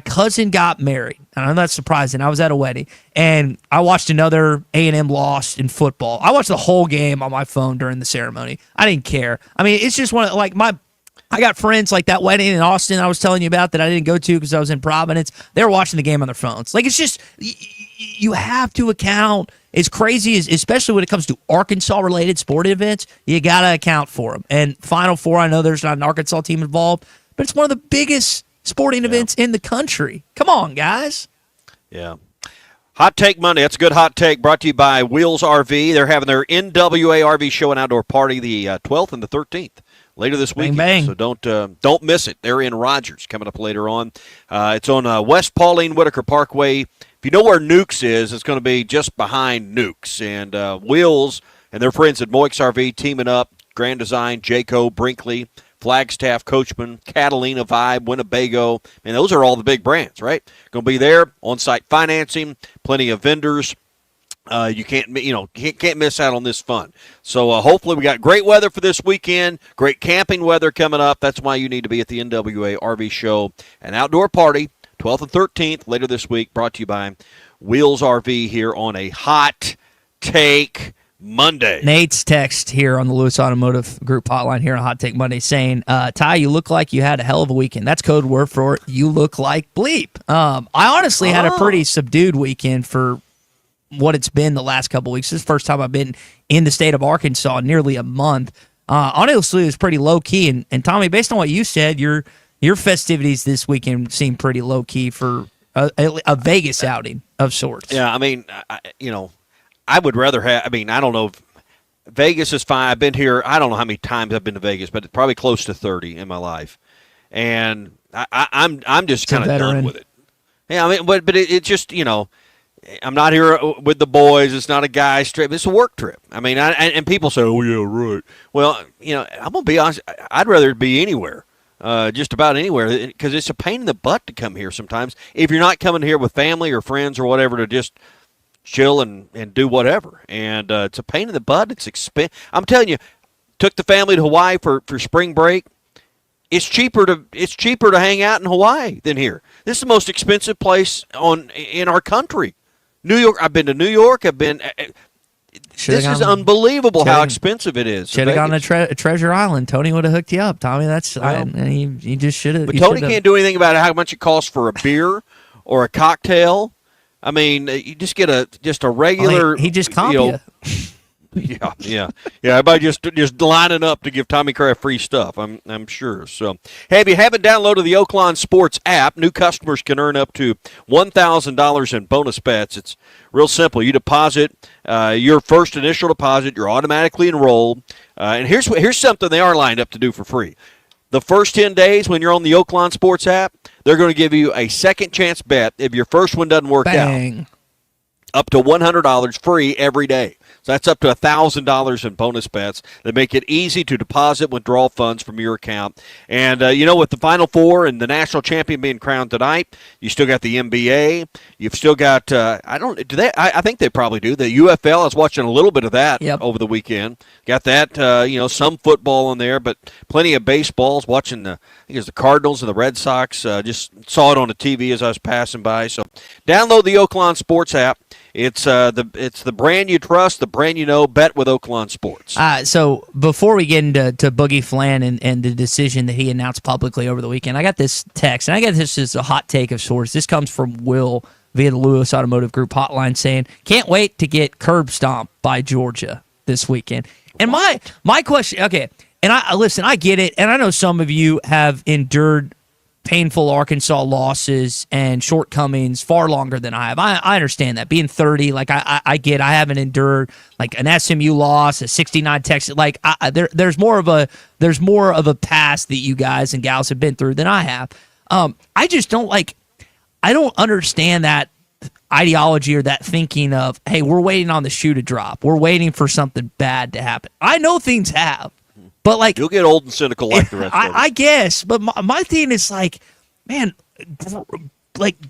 Speaker 7: cousin got married. I know that's surprising. I was at a wedding, and I watched another A&M loss in football. I watched the whole game on my phone during the ceremony. I didn't care. I mean, it's just one of, like, I got friends like that wedding in Austin I was telling you about that I didn't go to because I was in Providence. They were watching the game on their phones. Like, it's just, you have to account. As crazy as, especially when it comes to Arkansas-related sporting events, you got to account for them. And Final Four, I know there's not an Arkansas team involved, but it's one of the biggest sporting events in the country. Come on, guys.
Speaker 8: Yeah. Hot Take Monday. That's a good hot take brought to you by Wheels RV. They're having their NWA RV show and outdoor party the 12th and the 13th. Later this weekend,
Speaker 7: bang.
Speaker 8: So don't miss it. They're in Rogers coming up later on. It's on West Pauline Whitaker Parkway. If you know where Nukes is, it's going to be just behind Nukes. And Wheels and their friends at Moix RV teaming up. Grand Design, Jayco, Brinkley, Flagstaff, Coachman, Catalina Vibe, Winnebago. And those are all the big brands, right? Going to be there. On-site financing, plenty of vendors. You can't miss out on this fun. So hopefully we got great weather for this weekend, great camping weather coming up. That's why you need to be at the NWA RV show and outdoor party, 12th and 13th later this week, brought to you by Wheels RV here on a Hot Take Monday.
Speaker 7: Nate's text here on the Lewis Automotive Group hotline here on Hot Take Monday saying, Ty, you look like you had a hell of a weekend. That's code word for you look like bleep. I honestly had a pretty subdued weekend for what it's been the last couple weeks. This is the first time I've been in the state of Arkansas in nearly a month. Honestly, it was pretty low key. And Tommy, based on what you said, your festivities this weekend seem pretty low key for a Vegas outing of sorts.
Speaker 8: Yeah, I mean, I would rather have. I mean, I don't know. If Vegas is fine. I've been here. I don't know how many times I've been to Vegas, but it's probably close to 30 in my life, and I'm just kind of done with it. Yeah, I mean, but it just I'm not here with the boys. It's not a guy's trip. It's a work trip. I mean, and people say, "Oh yeah, right." Well, I'm gonna be honest. I'd rather be anywhere, just about anywhere, because it's a pain in the butt to come here sometimes. If you're not coming here with family or friends or whatever to just chill and do whatever, and it's a pain in the butt. It's expensive. I'm telling you, took the family to Hawaii for spring break. It's cheaper to hang out in Hawaii than here. This is the most expensive place in our country. New York. I've been to New York. This is unbelievable how expensive it is.
Speaker 7: Should have gone to Treasure Island. Tony would have hooked you up, Tommy. You just should have.
Speaker 8: But Tony can't do anything about how much it costs for a beer or a cocktail. I mean, you just get a regular.
Speaker 7: He just comped you.
Speaker 8: Yeah. Everybody just lining up to give Tommy Kraft free stuff. I'm sure. So, hey, if you haven't downloaded the Oaklawn Sports app, new customers can earn up to $1,000 in bonus bets. It's real simple. You deposit your first initial deposit. You're automatically enrolled. And here's something they are lined up to do for free. The first 10 days when you're on the Oaklawn Sports app, they're going to give you a second chance bet if your first one doesn't work out. Up to $100 free every day. So that's up to $1,000 in bonus bets. They make it easy to deposit, withdraw funds from your account. And, with the Final Four and the national champion being crowned tonight, you still got the NBA. You've still got, I think they probably do. The UFL, I was watching a little bit of that over the weekend. Got that, some football in there, but plenty of baseballs. Watching I think it was the Cardinals and the Red Sox. Just saw it on the TV as I was passing by. So download the Oaklawn Sports app. It's the brand you trust, the brand you know. Bet with Oaklawn Sports.
Speaker 7: So before we get into Boogie Flan and the decision that he announced publicly over the weekend, I got this text, and I got this as a hot take of sorts. This comes from Will via the Lewis Automotive Group hotline saying, "Can't wait to get curb stomped by Georgia this weekend." And my question, okay, and I get it, and I know some of you have endured painful Arkansas losses and shortcomings far longer than I have. I understand that. Being 30, like I get, I haven't endured like an SMU loss, a 69 Texas. Like there's more of a past that you guys and gals have been through than I have. I just don't I don't understand that ideology or that thinking of, hey, we're waiting on the shoe to drop. We're waiting for something bad to happen. I know things have, but like
Speaker 8: you'll get old and cynical like the rest of us.
Speaker 7: I guess, but my thing is like, man,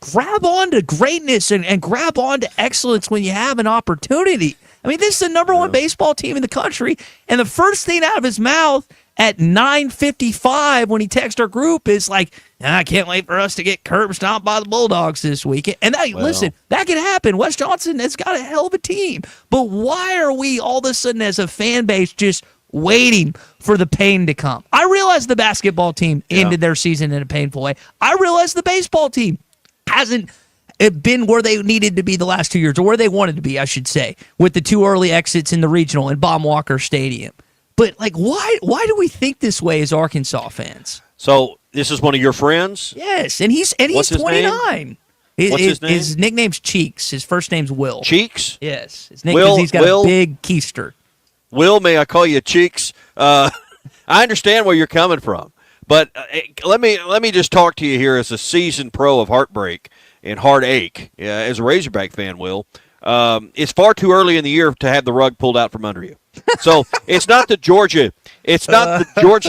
Speaker 7: grab on to greatness and grab on to excellence when you have an opportunity. I mean, this is the number one baseball team in the country, and the first thing out of his mouth at 9:55 when he texts our group is like, I can't wait for us to get curb stomped by the Bulldogs this weekend. And listen, that can happen. Wes Johnson has got a hell of a team. But why are we all of a sudden as a fan base just waiting for the pain to come? I realize the basketball team ended their season in a painful way. I realize the baseball team hasn't been where they needed to be the last 2 years, or where they wanted to be, I should say, with the 2 early exits in the regional in Baum Walker Stadium. But like, why do we think this way as Arkansas fans?
Speaker 8: So this is one of your friends?
Speaker 7: Yes, and he's 29.
Speaker 8: What's his name?
Speaker 7: His nickname's Cheeks. His first name's Will.
Speaker 8: Cheeks?
Speaker 7: Yes. His nickname, he's got a big keister.
Speaker 8: Will, may I call you Cheeks? I understand where you're coming from, but let me just talk to you here as a seasoned pro of heartbreak and heartache. As a Razorback fan, Will, it's far too early in the year to have the rug pulled out from under you. So it's not the Georgia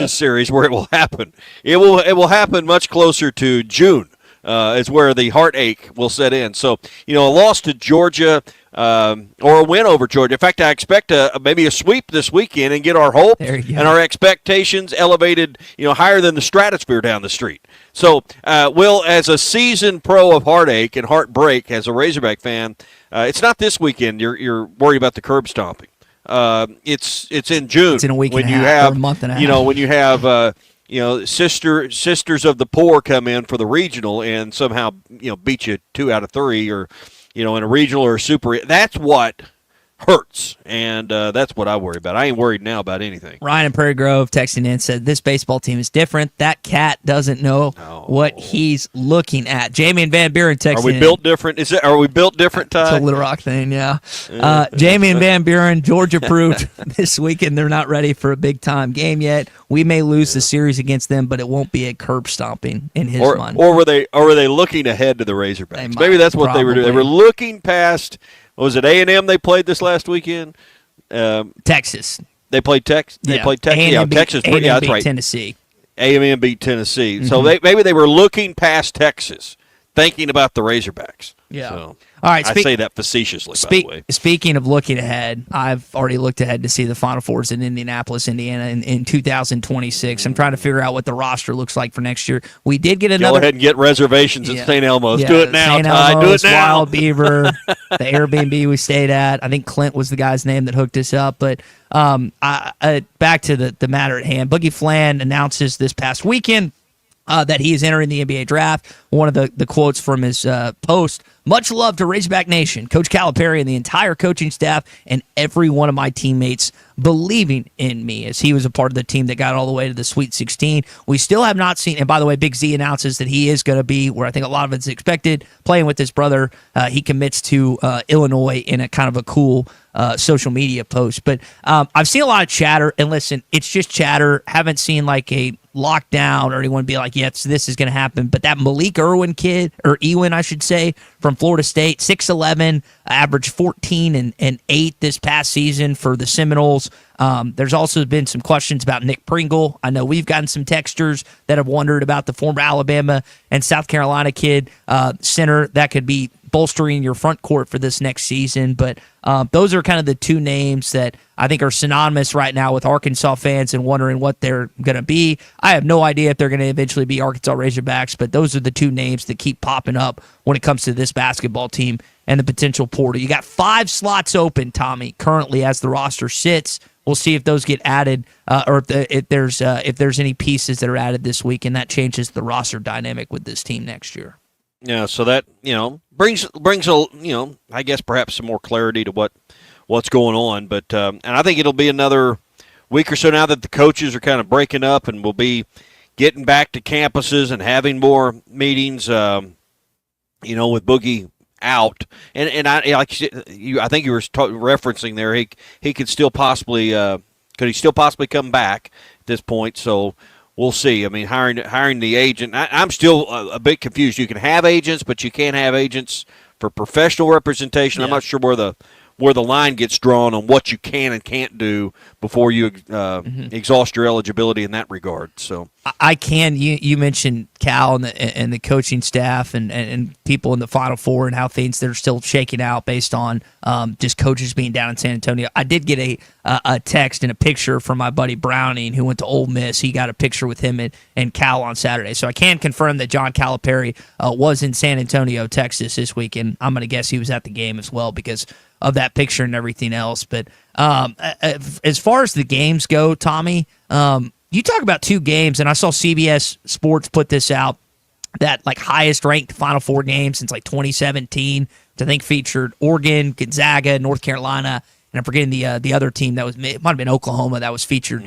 Speaker 8: series where it will happen. It will happen much closer to June. Is where the heartache will set in. So, a loss to Georgia or a win over Georgia. In fact, I expect maybe a sweep this weekend and get our hopes and our expectations elevated, higher than the stratosphere down the street. So, Will, as a seasoned pro of heartache and heartbreak, as a Razorback fan, it's not this weekend you're worried about the curb stomping. It's in June.
Speaker 7: It's in a week
Speaker 8: when
Speaker 7: and a
Speaker 8: you
Speaker 7: half,
Speaker 8: have,
Speaker 7: or a month and a half.
Speaker 8: When you have sisters of the poor come in for the regional and somehow beat you 2 out of 3, or in a regional or a super. That's what hurts, and that's what I worry about. I ain't worried now about anything.
Speaker 7: Ryan in Prairie Grove texting in said, this baseball team is different. That cat doesn't know what he's looking at. Jamie and Van Buren texting in.
Speaker 8: Are we built different? Are we built different, Ty?
Speaker 7: It's a Little Rock thing, yeah. Jamie and Van Buren, Georgia proved this weekend they're not ready for a big-time game yet. We may lose the series against them, but it won't be a curb stomping in his mind.
Speaker 8: Or were they looking ahead to the Razorbacks? Maybe that's what they were doing. They were looking past. Was it A&M they played this last weekend?
Speaker 7: Texas.
Speaker 8: They played Texas. They played Texas.
Speaker 7: A&M
Speaker 8: Texas.
Speaker 7: A&M
Speaker 8: that's
Speaker 7: beat
Speaker 8: right.
Speaker 7: Tennessee.
Speaker 8: A&M beat Tennessee. So maybe they were looking past Texas, thinking about the Razorbacks.
Speaker 7: Yeah.
Speaker 8: So,
Speaker 7: all right.
Speaker 8: I say that facetiously, by the way.
Speaker 7: Speaking of looking ahead, I've already looked ahead to see the Final Fours in Indianapolis, Indiana in 2026. I'm trying to figure out what the roster looks like for next year. We did get another.
Speaker 8: Go ahead and get reservations at St. Elmo's.
Speaker 7: Yeah,
Speaker 8: Do it now,
Speaker 7: St.
Speaker 8: Ty. Do
Speaker 7: Elmo's,
Speaker 8: it now.
Speaker 7: Wild Beaver, the Airbnb we stayed at. I think Clint was the guy's name that hooked us up. But back to the matter at hand. Boogie Flan announces this past weekend that he is entering the NBA draft. One of the quotes from his post: much love to Razorback Nation, Coach Calipari and the entire coaching staff, and every one of my teammates believing in me, as he was a part of the team that got all the way to the Sweet 16. We still have not seen, and by the way, Big Z announces that he is going to be, where I think a lot of it's expected, playing with his brother. He commits to Illinois in a kind of a cool social media post. But I've seen a lot of chatter, and listen, it's just chatter. Haven't seen like a lockdown or anyone be like, yes, this is going to happen. But that Malik Irwin kid, or Ewan, I should say, from Florida State, 6'11", averaged 14 and 8 this past season for the Seminoles. There's also been some questions about Nick Pringle. I know we've gotten some texters that have wondered about the former Alabama and South Carolina kid, center that could be bolstering your front court for this next season. But those are kind of the two names that I think are synonymous right now with Arkansas fans and wondering what they're going to be. I have no idea if they're going to eventually be Arkansas Razorbacks, but those are the two names that keep popping up when it comes to this basketball team and the potential portal. You got 5 slots open, Tommy, currently as the roster sits. We'll see if those get added, or if there's any pieces that are added this week, and that changes the roster dynamic with this team next year.
Speaker 8: Yeah, so that brings a I guess perhaps some more clarity to what's going on. But and I think it'll be another week or so now that the coaches are kind of breaking up, and we'll be getting back to campuses and having more meetings. With Boogie out, and I like you. I think you were referencing there. He could still possibly come back at this point. So we'll see. I mean, hiring the agent. I'm still a bit confused. You can have agents, but you can't have agents for professional representation. I'm not sure where the line gets drawn on what you can and can't do before you exhaust your eligibility in that regard. So
Speaker 7: I can. You mentioned Cal and the coaching staff and people in the Final Four and how things they're still shaking out based on just coaches being down in San Antonio. I did get a text and a picture from my buddy Browning who went to Ole Miss. He got a picture with him and Cal on Saturday. So I can confirm that John Calipari was in San Antonio, Texas this weekend. I'm going to guess he was at the game as well because of that picture and everything else. But as far as the games go, Tommy, you talk about two games, and I saw CBS Sports put this out, that like highest ranked Final Four game since like 2017, which I think featured Oregon, Gonzaga, North Carolina, and I'm forgetting the other team that was, it might have been Oklahoma that was featured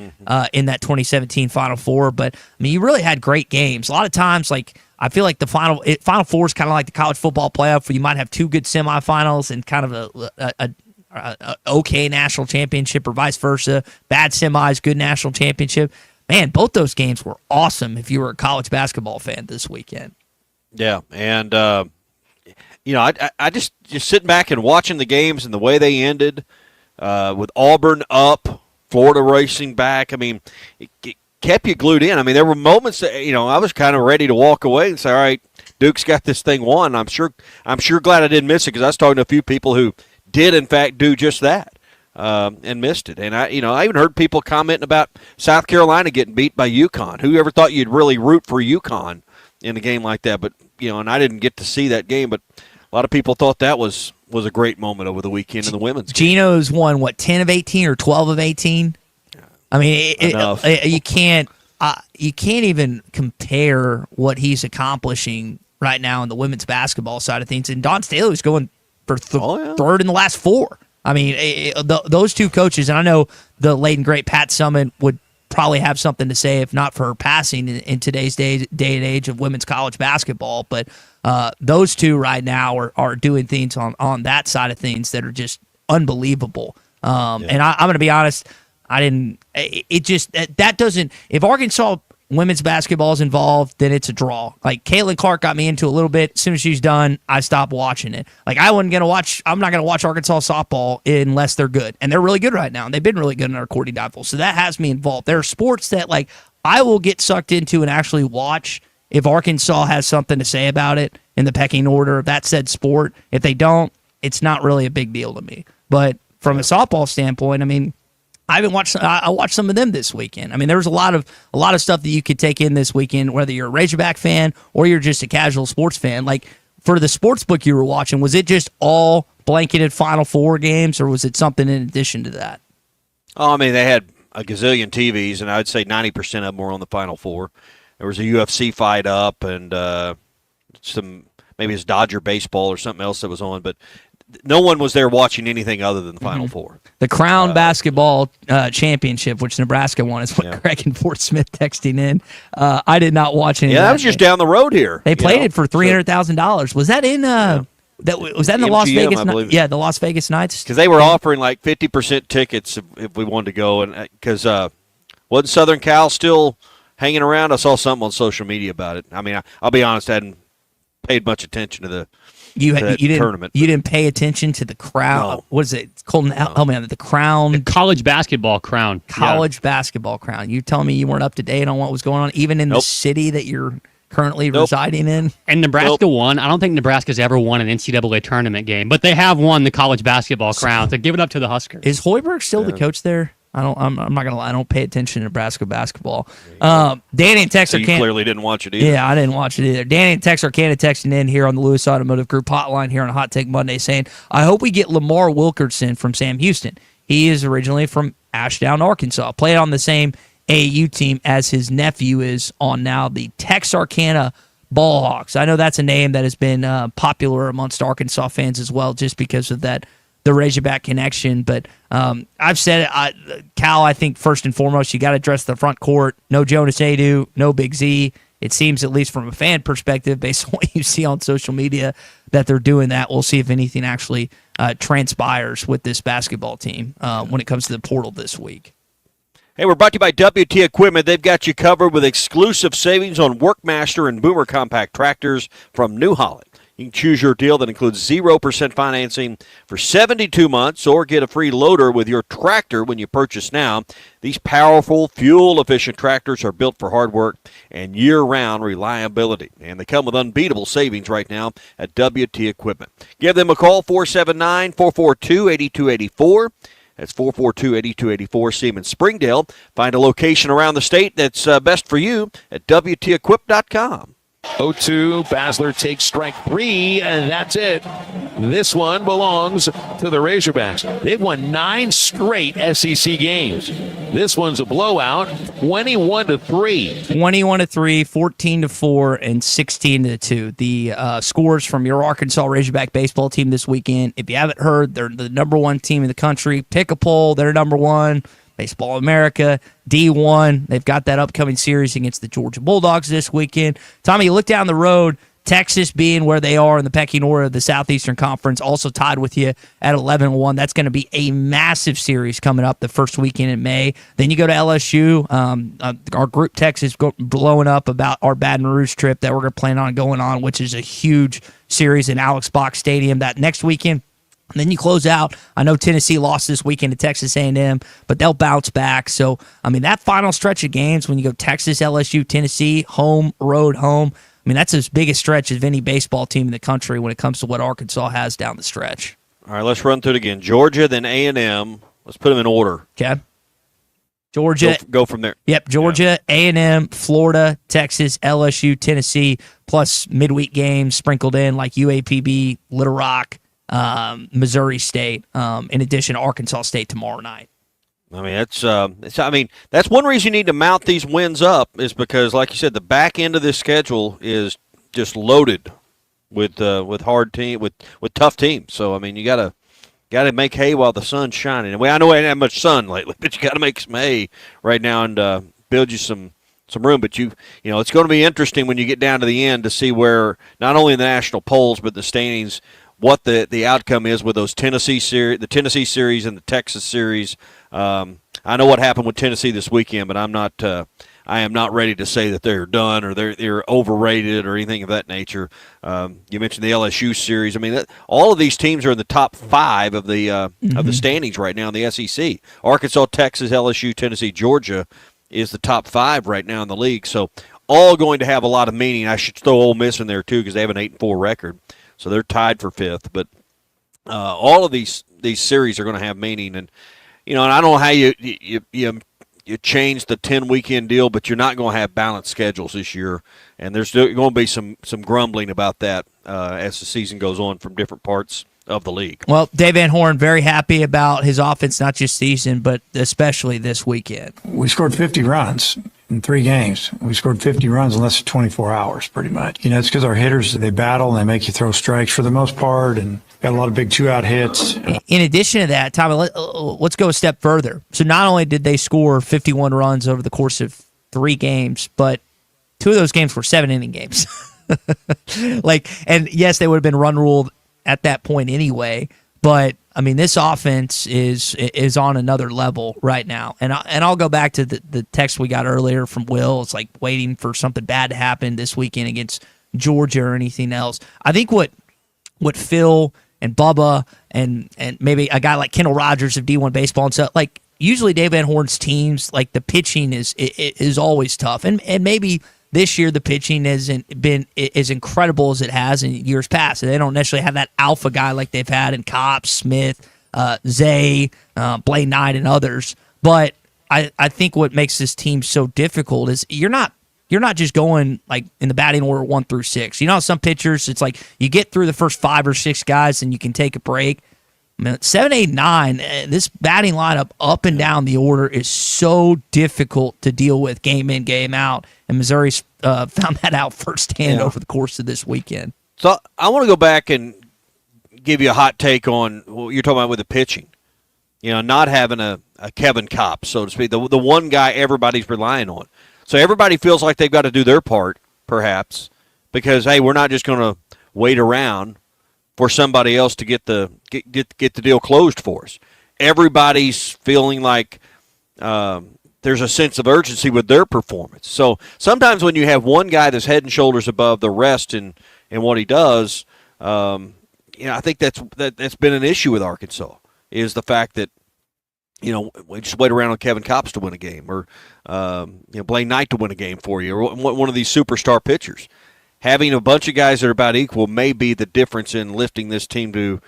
Speaker 7: in that 2017 Final Four. But I mean, you really had great games. A lot of times, like I feel like the Final Four is kind of like the college football playoff, where you might have two good semifinals and kind of a okay national championship, or vice versa. Bad semis, good national championship. Man, both those games were awesome if you were a college basketball fan this weekend.
Speaker 8: Yeah, and I just sitting back and watching the games and the way they ended, with Auburn up, Florida racing back. I mean, it kept you glued in. I mean, there were moments that I was kind of ready to walk away and say, "All right, Duke's got this thing won." I'm sure glad I didn't miss it, because I was talking to a few people who did in fact do just that. And missed it. And I even heard people commenting about South Carolina getting beat by UConn. Who ever thought you'd really root for UConn in a game like that? But and I didn't get to see that game, but a lot of people thought that was a great moment over the weekend in the women's game.
Speaker 7: Gino's won 10 of 18 or 12 of 18. I mean, you can't even compare what he's accomplishing right now in the women's basketball side of things. And Dawn Staley's going for third in the last four. I mean, those two coaches, and I know the late and great Pat Summitt would probably have something to say if not for her passing in today's day and age of women's college basketball. But those two right now are doing things on that side of things that are just unbelievable. And I'm going to be honest, that doesn't, if Arkansas women's basketball is involved, then it's a draw. Like, Caitlin Clark got me into a little bit. As soon as she's done, I stopped watching it. Like, I'm not going to watch Arkansas softball unless they're good. And they're really good right now. And they've been really good in our Courtney Dipel. So that has me involved. There are sports that, like, I will get sucked into and actually watch if Arkansas has something to say about it in the pecking order of that said sport. If they don't, it's not really a big deal to me. But from a softball standpoint, I mean, I watched some of them this weekend. I mean, there was a lot of stuff that you could take in this weekend, whether you're a Razorback fan or you're just a casual sports fan. Like, for the sports book you were watching, was it just all blanketed Final Four games, or was it something in addition to that?
Speaker 8: Oh, I mean, they had a gazillion TVs, and I would say 90% of them were on the Final Four. There was a UFC fight up, and maybe it's Dodger baseball or something else that was on, but no one was there watching anything other than the Final Four.
Speaker 7: The Crown Basketball Championship, which Nebraska won, is what Greg and Fort Smith texting in. I did not watch any.
Speaker 8: Yeah, that was just down the road here.
Speaker 7: They played it for $300,000. Was that in? Was that in the
Speaker 8: MGM,
Speaker 7: Las Vegas?
Speaker 8: I believe.
Speaker 7: Yeah, the Las Vegas Knights.
Speaker 8: Because they were offering like 50% tickets if we wanted to go, and because wasn't Southern Cal still hanging around? I saw something on social media about it. I mean, I'll be honest, I hadn't paid much attention to the. Tournament.
Speaker 7: You didn't pay attention to the crowd.
Speaker 8: No.
Speaker 7: What is it? Colton, help me on the Crown.
Speaker 1: The college basketball crown.
Speaker 7: Basketball crown. You telling me you weren't up to date on what was going on, even in the city that you're currently residing in?
Speaker 1: And Nebraska won. I don't think Nebraska's ever won an NCAA tournament game, but they have won the college basketball crown. So give it up to the Huskers.
Speaker 7: Is Hoiberg still the coach there? I'm not gonna lie. I don't pay attention to Nebraska basketball. Danny and Texas.
Speaker 8: So you clearly didn't watch it either.
Speaker 7: Yeah, I didn't watch it either. Danny and Texarkana texting in here on the Lewis Automotive Group hotline here on Hot Take Monday, saying, "I hope we get Lamar Wilkerson from Sam Houston. He is originally from Ashdown, Arkansas. Played on the same AAU team as his nephew is on now, the Texarkana Ballhawks. I know that's a name that has been popular amongst Arkansas fans as well, just because of that." The Razorback connection, but I've said it, Cal, I think first and foremost, you got to address the front court. No Jonas Adu, no Big Z. It seems, at least from a fan perspective, based on what you see on social media, that they're doing that. We'll see if anything actually transpires with this basketball team when it comes to the portal this week.
Speaker 8: Hey, we're brought to you by WT Equipment. They've got you covered with exclusive savings on Workmaster and Boomer compact tractors from New Holland. You can choose your deal that includes 0% financing for 72 months or get a free loader with your tractor when you purchase now. These powerful, fuel-efficient tractors are built for hard work and year-round reliability. And they come with unbeatable savings right now at WT Equipment. Give them a call, 479-442-8284. That's 442-8284, Siemens Springdale. Find a location around the state that's best for you at WTEquip.com.
Speaker 3: 0-2, Basler takes strike 3, and that's it. This one belongs to the Razorbacks. They've won 9 straight SEC games. This one's a blowout, 21-3.
Speaker 7: 21-3, 14-4, and 16-2. The scores from your Arkansas Razorback baseball team this weekend. If you haven't heard, they're the number 1 team in the country. Pick a poll, they're number 1. Baseball America, D1. They've got that upcoming series against the Georgia Bulldogs this weekend. Tommy, you look down the road, Texas being where they are in the pecking order of the Southeastern Conference, also tied with you at 11-1. That's going to be a massive series coming up the first weekend in May. Then you go to LSU. Our group text is blowing up about our Baton Rouge trip that we're going to plan on going on, which is a huge series in Alex Box Stadium that next weekend. And then you close out. I know Tennessee lost this weekend to Texas A&M, but they'll bounce back. So, I mean, that final stretch of games when you go Texas, LSU, Tennessee, home, road, home, I mean, that's as big a stretch as any baseball team in the country when it comes to what Arkansas has down the stretch.
Speaker 8: All right, let's run through it again. Georgia, then A&M. Let's put them in order.
Speaker 7: Okay. Georgia.
Speaker 8: Go from there.
Speaker 7: Yep, Georgia, A&M, Florida, Texas, LSU, Tennessee, plus midweek games sprinkled in like UAPB, Little Rock, Missouri State, in addition to Arkansas State tomorrow night.
Speaker 8: I mean, that's one reason you need to mount these wins up is because, like you said, the back end of this schedule is just loaded with hard team with tough teams. So I mean, you gotta make hay while the sun's shining. And I know we ain't had much sun lately, but you got to make some hay right now and build you some room. But you know, it's going to be interesting when you get down to the end to see where not only in the national polls but the standings, what the outcome is with those Tennessee series, the Tennessee series and the Texas series. I know what happened with Tennessee this weekend, but I am not ready to say that they're done or they're overrated or anything of that nature. You mentioned the LSU series. I mean, all of these teams are in the top 5 of the standings right now in the SEC. Arkansas, Texas, LSU, Tennessee, Georgia is the top 5 right now in the league. So all going to have a lot of meaning. I should throw Ole Miss in there too because they have an 8-4 record. So they're tied for 5th, but all of these series are going to have meaning, and and I don't know how you change the 10-weekend deal, but you're not going to have balanced schedules this year, and there's going to be some grumbling about that as the season goes on from different parts of the league.
Speaker 7: Well, Dave Van Horn very happy about his offense, not just season, but especially this weekend.
Speaker 5: We scored 50 runs in 3 games. We scored 50 runs in less than 24 hours, pretty much. It's because our hitters, they battle and they make you throw strikes for the most part, and got a lot of big 2-out hits.
Speaker 7: In addition to that, Tommy, let's go a step further. So not only did they score 51 runs over the course of 3 games, but 2 of those games were 7-inning games. And yes, they would have been run ruled at that point anyway, but I mean, this offense is on another level right now. And I'll go back to the text we got earlier from Will. It's like waiting for something bad to happen this weekend against Georgia or anything else. I think what Phil and Bubba and maybe a guy like Kendall Rogers of D1 baseball and stuff, like usually Dave Van Horn's teams, like the pitching is always tough. And maybe this year the pitching hasn't been as incredible as it has in years past. They don't necessarily have that alpha guy like they've had in Cobb, Smith, Zay, Blaine Knight, and others. But I think what makes this team so difficult is you're not just going like in the batting order 1 through 6. Some pitchers, it's like you get through the first 5 or 6 guys and you can take a break. 7, 8, 9, this batting lineup up and down the order is so difficult to deal with game in, game out. And Missouri's found that out firsthand over the course of this weekend.
Speaker 8: So I want to go back and give you a hot take on what you're talking about with the pitching. Not having a Kevin Kopp, so to speak, the one guy everybody's relying on. So everybody feels like they've got to do their part, perhaps, because, hey, we're not just going to wait around for somebody else to get the deal closed for us. Everybody's feeling like there's a sense of urgency with their performance. So sometimes when you have one guy that's head and shoulders above the rest in what he does, I think that's been an issue with Arkansas, is the fact that, we just wait around on Kevin Kopps to win a game, or Blaine Knight to win a game for you, or one of these superstar pitchers. Having a bunch of guys that are about equal may be the difference in lifting this team to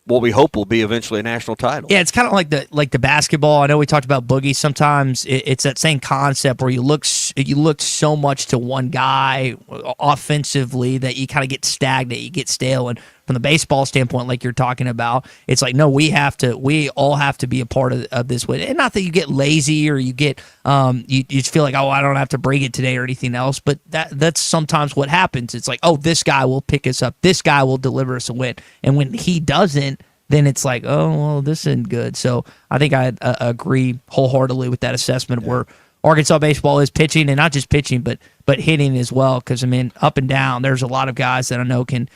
Speaker 8: what we hope will be eventually a national title.
Speaker 7: Yeah, it's kind of like the basketball. I know we talked about Boogie. Sometimes it's that same concept where you look so much to one guy offensively that you kind of get stagnant, you get stale. And from the baseball standpoint, like you're talking about, it's like, no, we all have to be a part of this win. And not that you get lazy or you get you just feel like, oh, I don't have to bring it today or anything else. But that's sometimes what happens. It's like, oh, this guy will pick us up. This guy will deliver us a win. And when he doesn't, then it's like, oh, well, this isn't good. So I think I agree wholeheartedly with that assessment where Arkansas baseball is pitching, and not just pitching, but hitting as well. Because, I mean, up and down, there's a lot of guys that I know can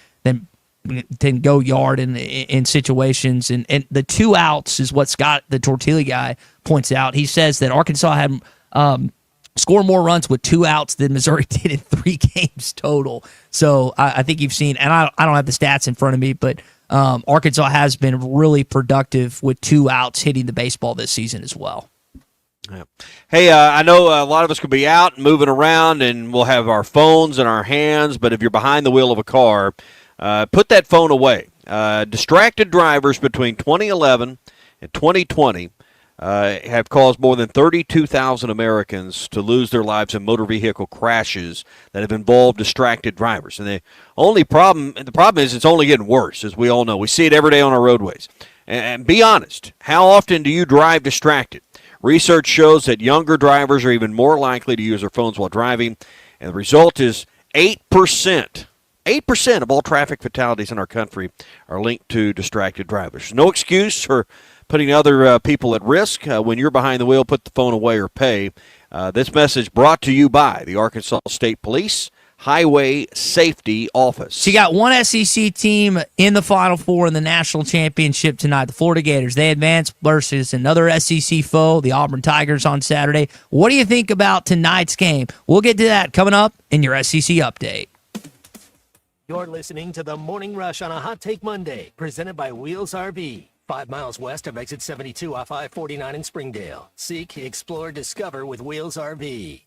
Speaker 7: go yard in situations. And the 2 outs is what Scott, the Tortilla guy, points out. He says that Arkansas had scored more runs with 2 outs than Missouri did in 3 games total. So I think you've seen, and I don't have the stats in front of me, but Arkansas has been really productive with 2 outs hitting the baseball this season as well.
Speaker 8: Yeah. Hey, I know a lot of us could be out and moving around, and we'll have our phones in our hands, but if you're behind the wheel of a car, put that phone away. Distracted drivers between 2011 and 2020 have caused more than 32,000 Americans to lose their lives in motor vehicle crashes that have involved distracted drivers. And the problem is it's only getting worse, as we all know. We see it every day on our roadways. And be honest, how often do you drive distracted? Research shows that younger drivers are even more likely to use their phones while driving, and the result is 8%. 8% of all traffic fatalities in our country are linked to distracted drivers. No excuse for putting other people at risk. When you're behind the wheel, put the phone away or pay. This message brought to you by the Arkansas State Police Highway Safety Office.
Speaker 7: So you got one SEC team in the Final Four in the national championship tonight, the Florida Gators. They advance versus another SEC foe, the Auburn Tigers, on Saturday. What do you think about tonight's game? We'll get to that coming up in your SEC Update.
Speaker 2: You're listening to The Morning Rush on a Hot Take Monday, presented by Wheels RV. 5 miles west of exit 72 off I-49 in Springdale. Seek, explore, discover with Wheels RV.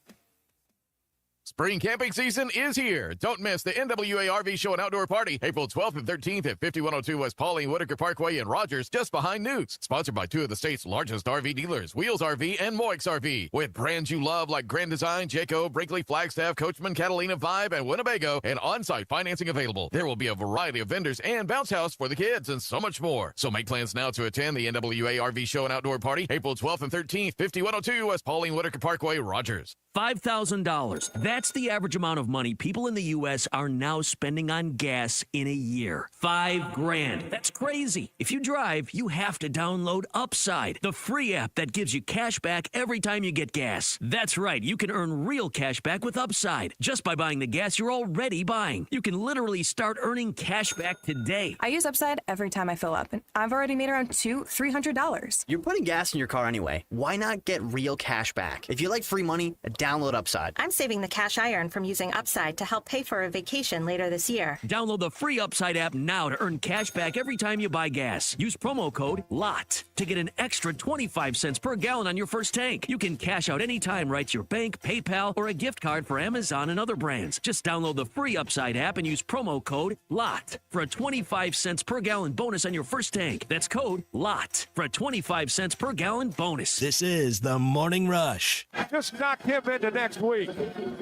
Speaker 14: Spring camping season is here. Don't miss the NWA RV Show and Outdoor Party, April 12th and 13th at 5102 West Pauline Whitaker Parkway in Rogers, just behind Newt's. Sponsored by 2 of the state's largest RV dealers, Wheels RV and Moix RV. With brands you love like Grand Design, Jayco, Brinkley, Flagstaff, Coachman, Catalina, Vibe, and Winnebago, and on-site financing available. There will be a variety of vendors and bounce house for the kids and so much more. So make plans now to attend the NWA RV Show and Outdoor Party, April 12th and 13th, 5102 West Pauline Whitaker Parkway, Rogers.
Speaker 10: $5,000. That's the average amount of money people in the U.S. are now spending on gas in a year. $5,000. That's crazy. If you drive, you have to download Upside, the free app that gives you cash back every time you get gas. That's right. You can earn real cash back with Upside just by buying the gas you're already buying. You can literally start earning cash back today.
Speaker 12: I use Upside every time I fill up, and I've already made around $200-$300.
Speaker 15: You're putting gas in your car anyway. Why not get real cash back? If you like free money, download Upside.
Speaker 12: I'm saving the cash I earn from using Upside to help pay for a vacation later this year.
Speaker 10: Download the free Upside app now to earn cash back every time you buy gas. Use promo code LOT to get an extra 25 cents per gallon on your first tank. You can cash out anytime right to your bank, PayPal, or a gift card for Amazon and other brands. Just download the free Upside app and use promo code LOT for a 25 cents per gallon bonus on your first tank. That's code LOT for a 25 cents per gallon bonus.
Speaker 16: This is the Morning Rush.
Speaker 22: Just knocked him into next week.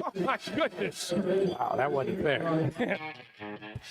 Speaker 22: Oh, my goodness. Wow, that wasn't fair.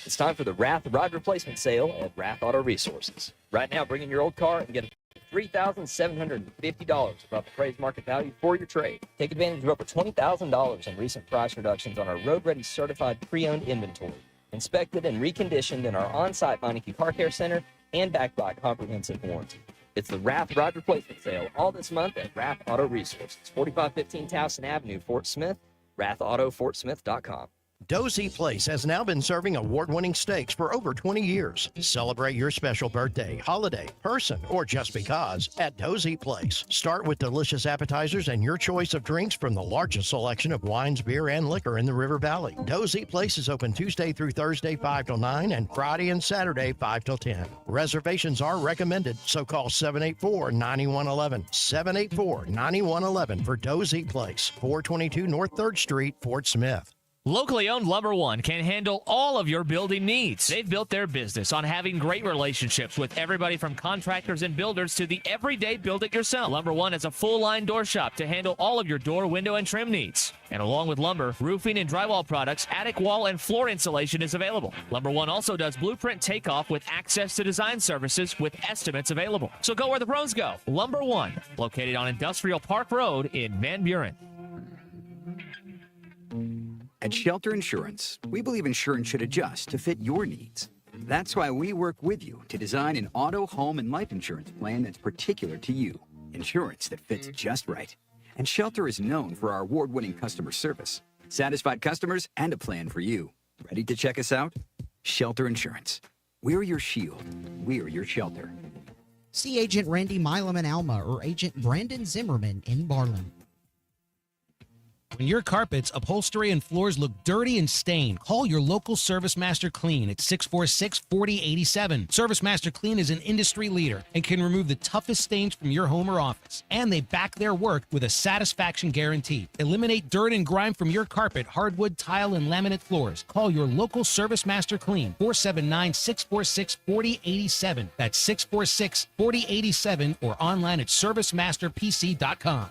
Speaker 18: It's time for the Wrath Rod Replacement Sale at Wrath Auto Resources. Right now, bring in your old car and get $3,750 above appraised market value for your trade. Take advantage of over $20,000 in recent price reductions on our road-ready certified pre-owned inventory. Inspected and reconditioned in our on-site Meineke Car Care Center and backed by comprehensive warranty. It's the Wrath Rod Replacement Sale all this month at Wrath Auto Resources, 4515 Towson Avenue, Fort Smith, WrathAutoFortSmith.com.
Speaker 4: Dozy Place has now been serving award-winning steaks for over 20 years. Celebrate your special birthday, holiday, person, or just because at Dozy Place. Start with delicious appetizers and your choice of drinks from the largest selection of wines, beer, and liquor in the River Valley. Dozy Place is open Tuesday through Thursday 5 till 9 and Friday and Saturday 5 till 10. Reservations are recommended, so call 784-9111. 784-9111 for Dozy Place, 422 North 3rd Street, Fort Smith.
Speaker 6: Locally owned Lumber One can handle all of your building needs. They've built their business on having great relationships with everybody from contractors and builders to the everyday build-it-yourself. Lumber One is a full-line door shop to handle all of your door, window, and trim needs. And along with lumber, roofing, and drywall products, attic wall and floor insulation is available. Lumber One also does blueprint takeoff with access to design services with estimates available. So go where the pros go. Lumber One, located on Industrial Park Road in Van Buren.
Speaker 17: At Shelter Insurance, we believe insurance should adjust to fit your needs. That's why we work with you to design an auto, home, and life insurance plan that's particular to you. Insurance that fits just right. And Shelter is known for our award-winning customer service, satisfied customers, and a plan for you. Ready to check us out? Shelter Insurance. We're your shield. We're your shelter.
Speaker 21: See Agent Randy Milam in Alma or Agent Brandon Zimmerman in Barland.
Speaker 23: When your carpets, upholstery, and floors look dirty and stained, call your local Service Master Clean at 646-4087. Service Master Clean is an industry leader and can remove the toughest stains from your home or office. And they back their work with a satisfaction guarantee. Eliminate dirt and grime from your carpet, hardwood, tile, and laminate floors. Call your local Service Master Clean, 479-646-4087. That's 646-4087 or online at servicemasterpc.com.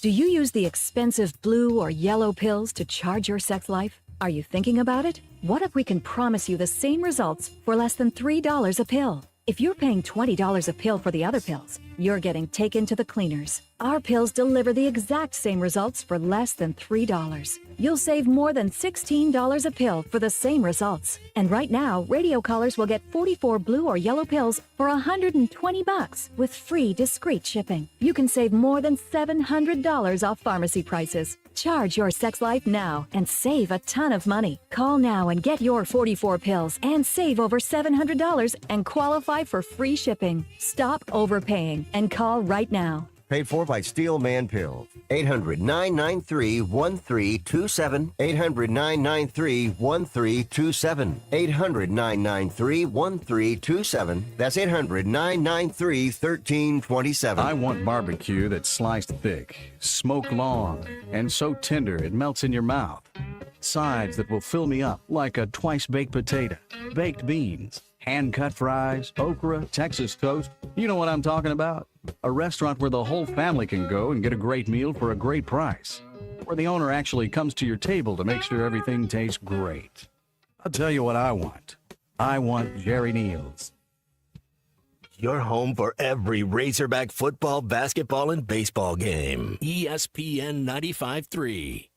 Speaker 24: Do you use the expensive blue or yellow pills to charge your sex life? Are you thinking about it? What if we can promise you the same results for less than $3 a pill? If you're paying $20 a pill for the other pills, you're getting taken to the cleaners. Our pills deliver the exact same results for less than $3. You'll save more than $16 a pill for the same results. And right now, radio callers will get 44 blue or yellow pills for $120 with free discreet shipping. You can save more than $700 off pharmacy prices. Charge your sex life now and save a ton of money. Call now and get your 44 pills and save over $700 and qualify for free shipping. Stop overpaying and call right now.
Speaker 27: Paid for by Steel Man Pills. 800-993-1327. 800-993-1327. 800-993-1327. That's 800-993-1327.
Speaker 11: I want barbecue that's sliced thick, smoked long, and so tender it melts in your mouth. Sides that will fill me up like a twice-baked potato, baked beans, hand-cut fries, okra, Texas toast. You know what I'm talking about. A restaurant where the whole family can go and get a great meal for a great price. Where the owner actually comes to your table to make sure everything tastes great. I'll tell you what I want. I want Jerry Neal's.
Speaker 2: Your home for every Razorback football, basketball, and baseball game. ESPN 95.3.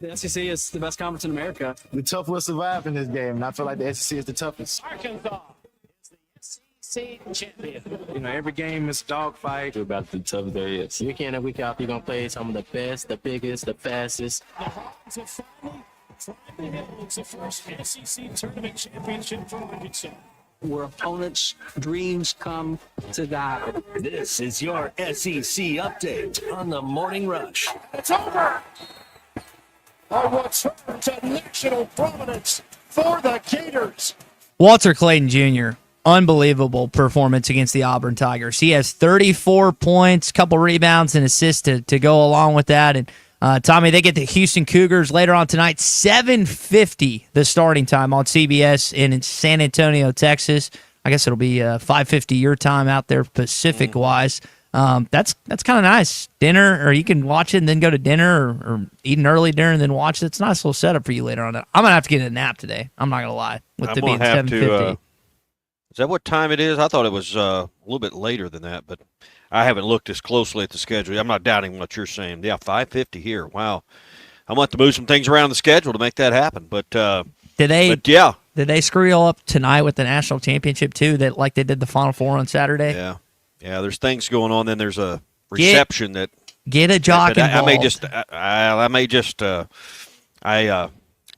Speaker 28: The SEC is the best conference in America.
Speaker 29: The tough will survive in this game, and I feel like the SEC is the toughest.
Speaker 22: Arkansas is the SEC champion.
Speaker 29: You know, every game is a dogfight.
Speaker 30: We're about the toughest there is. Week in and week out, you're going to play some of the best, the biggest, the fastest.
Speaker 22: The Hawks have finally holds the first SEC tournament championship for Arkansas.
Speaker 30: Where opponents' dreams come to die.
Speaker 2: This is your SEC update on the Morning Rush.
Speaker 22: It's over. A return to national prominence for the Gators.
Speaker 7: Walter Clayton Jr., unbelievable performance against the Auburn Tigers. He has 34 points, couple rebounds, and assists to go along with that. And Tommy, they get the Houston Cougars later on tonight, 7:50 the starting time on CBS in San Antonio, Texas. I guess it'll be 5:50 your time out there Pacific-wise. That's kind of nice. Dinner, or you can watch it and then go to dinner, or eat an early dinner and then watch it. It's a nice little setup for you later on. I'm going to have to get a nap today. I'm not going to lie. With it being 7:50.
Speaker 8: Is that what time it is? I thought it was a little bit later than that, but I haven't looked as closely at the schedule. I'm not doubting what you're saying. Yeah, 5:50 here. Wow. I'm going to have to move some things around the schedule to make that happen. But
Speaker 7: Did they screw you all up tonight with the national championship too? That like they did the Final Four on Saturday.
Speaker 8: Yeah, there's things going on. Then there's a reception that
Speaker 7: get a jock
Speaker 8: that
Speaker 7: involved.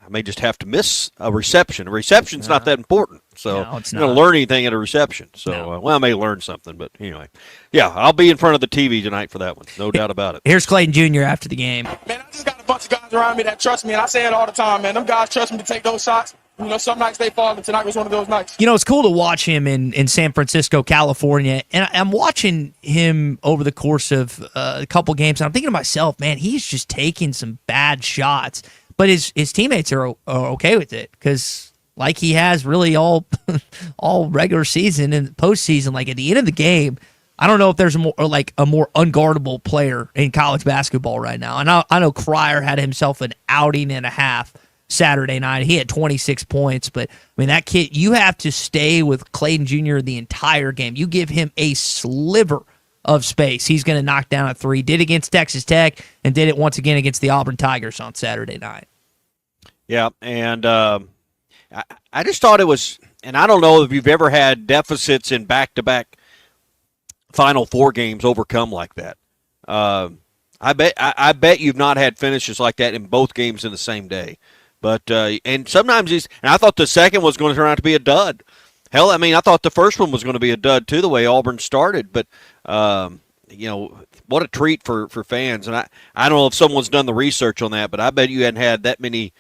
Speaker 8: I may just have to miss a reception. A reception's not that important, so
Speaker 7: No, it's
Speaker 8: I'm going
Speaker 7: not.
Speaker 8: to learn anything at a reception. So, I may learn something, but anyway, yeah, I'll be in front of the TV tonight for that one, no doubt about it.
Speaker 7: Here's Clayton Jr. after the game.
Speaker 1: Man, I just got a bunch of guys around me that trust me, and I say it all the time, man. Them guys trust me to take those shots. You know, some nights they fall, and tonight was one of those nights.
Speaker 7: You know, it's cool to watch him in San Francisco, California, and I'm watching him over the course of a couple games, and I'm thinking to myself, man, he's just taking some bad shots, but his teammates are okay with it because, like he has really all regular season and postseason, like at the end of the game, I don't know if there's a more unguardable player in college basketball right now. And I know Cryer had himself an outing and a half Saturday night. He had 26 points, but I mean, that kid, you have to stay with Clayton Jr. the entire game. You give him a sliver of space, he's going to knock down a three. Did against Texas Tech and did it once again against the Auburn Tigers on Saturday night.
Speaker 8: Yeah, and I just thought it was, and I don't know if you've ever had deficits in back-to-back Final Four games overcome like that. I bet you've not had finishes like that in both games in the same day. But and sometimes and I thought the second was going to turn out to be a dud. Hell, I mean, I thought the first one was going to be a dud too, the way Auburn started. But what a treat for fans. And I don't know if someone's done the research on that, but I bet you hadn't had that many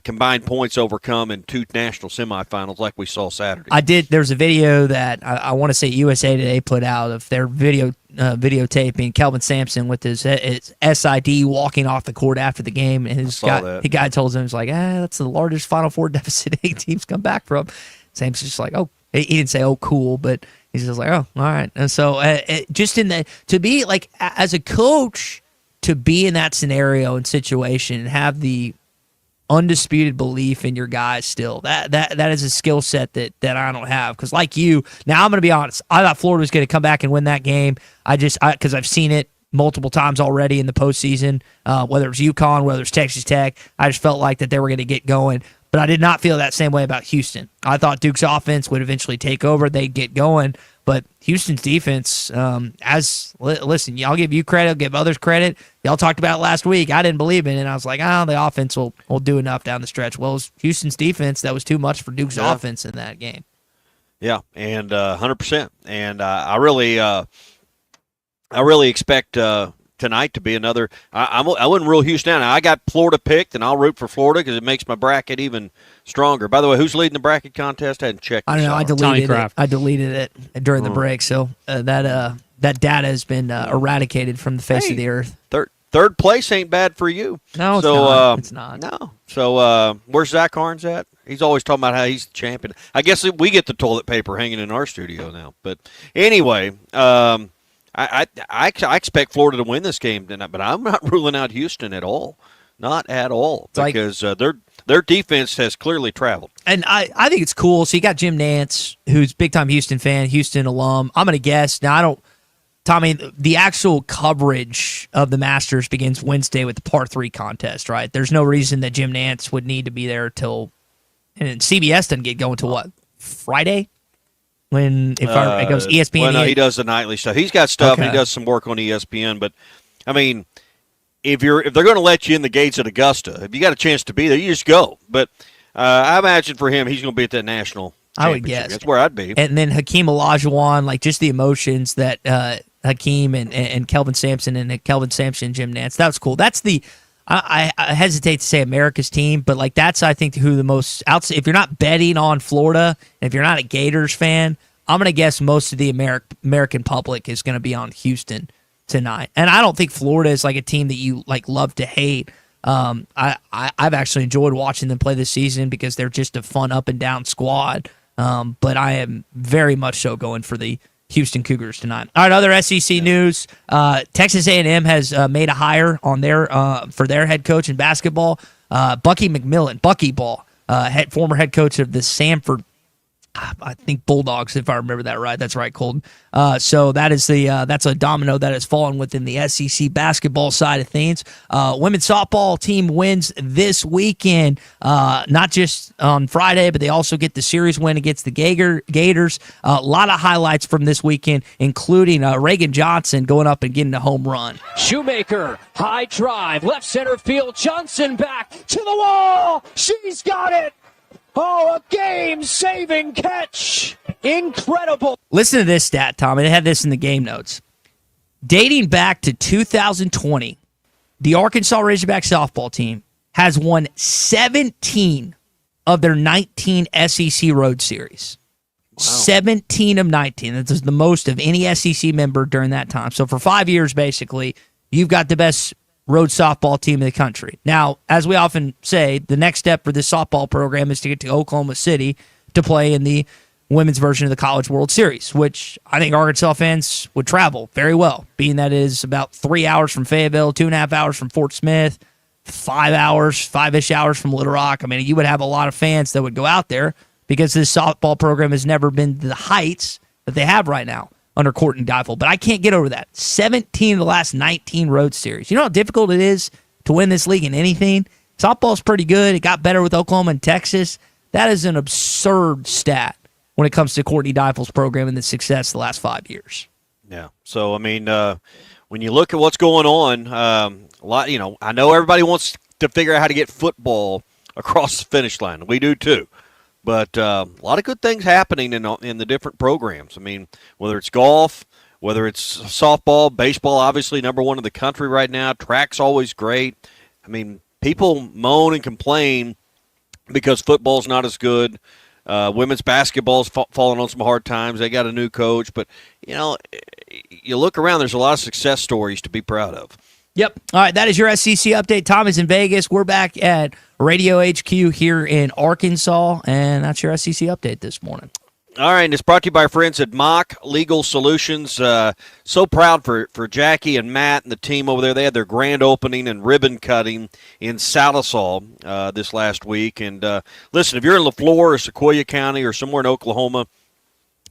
Speaker 8: combined points overcome in two national semifinals like we saw Saturday.
Speaker 7: I did. There's a video that I want to say USA Today put out of their videotaping Kelvin Sampson with his SID walking off the court after the game, and the guy told him, he's like, that's the largest Final Four deficit any team's come back from. Sampson's just like, oh, he didn't say, oh, cool, but he's just like, oh, all right. And so just in that, to be like, as a coach, to be in that scenario and situation and have the undisputed belief in your guys still, that is a skill set that I don't have. Because like you, now I'm going to be honest, I thought Florida was going to come back and win that game. Because I've seen it multiple times already in the postseason, whether it's UConn, whether it's Texas Tech. I just felt like that they were going to get going. But I did not feel that same way about Houston. I thought Duke's offense would eventually take over. They'd get going. But Houston's defense, listen, y'all give you credit, I'll give others credit. Y'all talked about it last week. I didn't believe in it. And I was like, the offense will do enough down the stretch. Well, it was Houston's defense that was too much for Duke's offense in that game. Yeah,
Speaker 8: and 100%. And I really expect tonight to be another. I wouldn't rule Houston out. I got Florida picked, and I'll root for Florida because it makes my bracket even stronger. By the way, who's leading the bracket contest? I hadn't checked.
Speaker 7: I don't know. I deleted it during the break, so that data has been eradicated from the face of the earth.
Speaker 8: Third place ain't bad for you.
Speaker 7: No, it's not.
Speaker 8: No. So where's Zach Harns at? He's always talking about how he's the champion. I guess we get the toilet paper hanging in our studio now. But anyway, I expect Florida to win this game tonight, but I'm not ruling out Houston at all. Not at all. Because their defense has clearly traveled.
Speaker 7: And I think it's cool. So you got Jim Nance, who's big-time Houston fan, Houston alum. I'm going to guess. Now, Tommy, the actual coverage of the Masters begins Wednesday with the par 3 contest, right? There's no reason that Jim Nance would need to be there till – and CBS doesn't get going till what, Friday? It goes ESPN.
Speaker 8: Well, no, he does the nightly stuff. He's got stuff.
Speaker 7: Okay.
Speaker 8: He does some work on ESPN. But I mean, if they're going to let you in the gates at Augusta, if you got a chance to be there, you just go. But I imagine for him, he's going to be at that national championship.
Speaker 7: I would guess
Speaker 8: that's where I'd be.
Speaker 7: And then Hakeem Olajuwon, like just the emotions that Hakeem and Kelvin Sampson and Kelvin Sampson, Jim Nance. That was cool. That's the. I hesitate to say America's team, but like that's I think who the most if you're not betting on Florida, and if you're not a Gators fan, I'm gonna guess most of the American public is gonna be on Houston tonight. And I don't think Florida is like a team that you like love to hate. I've actually enjoyed watching them play this season because they're just a fun up and down squad. But I am very much so going for the Houston Cougars tonight. All right, other SEC news. Texas A&M has made a hire on for their head coach in basketball. Bucky McMillan, Bucky Ball, former head coach of the Samford I think Bulldogs, if I remember that right. That's right, Colton. So that is that's a domino that has fallen within the SEC basketball side of things. Women's softball team wins this weekend, not just on Friday, but they also get the series win against the Gators. A lot of highlights from this weekend, including Reagan Johnson going up and getting a home run.
Speaker 3: Shoemaker, high drive, left center field. Johnson back to the wall. She's got it. Oh, a game-saving catch. Incredible.
Speaker 7: Listen to this stat, Tom. They had this in the game notes. Dating back to 2020, the Arkansas Razorback softball team has won 17 of their 19 SEC road series. Wow. 17 of 19. That is the most of any SEC member during that time. So for 5 years, basically, you've got the best road softball team in the country. Now, as we often say, the next step for this softball program is to get to Oklahoma City to play in the women's version of the College World Series, which I think Arkansas fans would travel very well, being that it is about 3 hours from Fayetteville, 2.5 hours from Fort Smith, 5-ish hours from Little Rock. I mean, you would have a lot of fans that would go out there because this softball program has never been to the heights that they have right now under Courtney Deifel. But I can't get over that. 17 of the last 19 road series. You know how difficult it is to win this league in anything? Softball's pretty good. It got better with Oklahoma and Texas. That is an absurd stat when it comes to Courtney Deifel's program and the success the last 5 years.
Speaker 8: Yeah. So, I mean, when you look at what's going on, a lot, I know everybody wants to figure out how to get football across the finish line. We do too. But a lot of good things happening in the different programs. I mean, whether it's golf, whether it's softball, baseball, obviously number one in the country right now. Track's always great. I mean, people moan and complain because football's not as good. Women's basketball's falling on some hard times. They got a new coach. But, you look around, there's a lot of success stories to be proud of.
Speaker 7: Yep. All right, that is your SEC update. Tom is in Vegas. We're back at Radio HQ here in Arkansas, and that's your SEC update this morning.
Speaker 8: All right, and it's brought to you by our friends at Mock Legal Solutions. So proud for Jackie and Matt and the team over there. They had their grand opening and ribbon cutting in Salisal this last week. And listen, if you're in LaFleur or Sequoia County or somewhere in Oklahoma,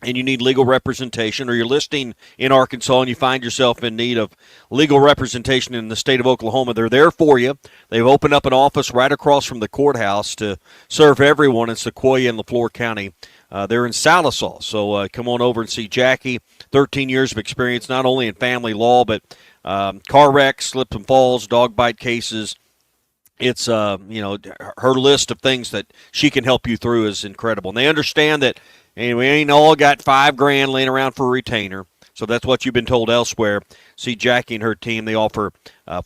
Speaker 8: and you need legal representation, or you're listing in Arkansas and you find yourself in need of legal representation in the state of Oklahoma, they're there for you. They've opened up an office right across from the courthouse to serve everyone in Sequoia and LaFleur County. They're in Salisal, so come on over and see Jackie. 13 years of experience, not only in family law, but car wrecks, slips and falls, dog bite cases. It's, her list of things that she can help you through is incredible. And they understand that and we ain't all got $5,000 laying around for a retainer. So that's what you've been told elsewhere. See Jackie and her team. They offer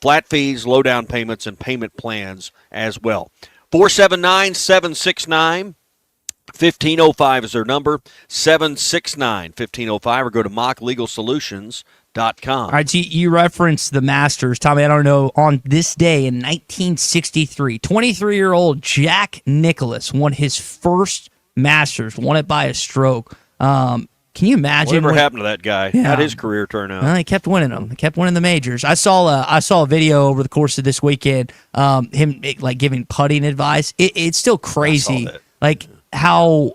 Speaker 8: flat fees, low down payments, and payment plans as well. 479-769. 1505 is their number, 769-1505, or go to mocklegalsolutions.com.
Speaker 7: All right, so you referenced the Masters. Tommy, I don't know, on this day in 1963, 23-year-old Jack Nicklaus won his first Masters, won it by a stroke. Can you imagine
Speaker 8: whatever happened to that guy? Yeah. How'd his career turn out?
Speaker 7: Well, he kept winning them. He kept winning the majors. I saw a video over the course of this weekend, him like giving putting advice. It's still crazy, like how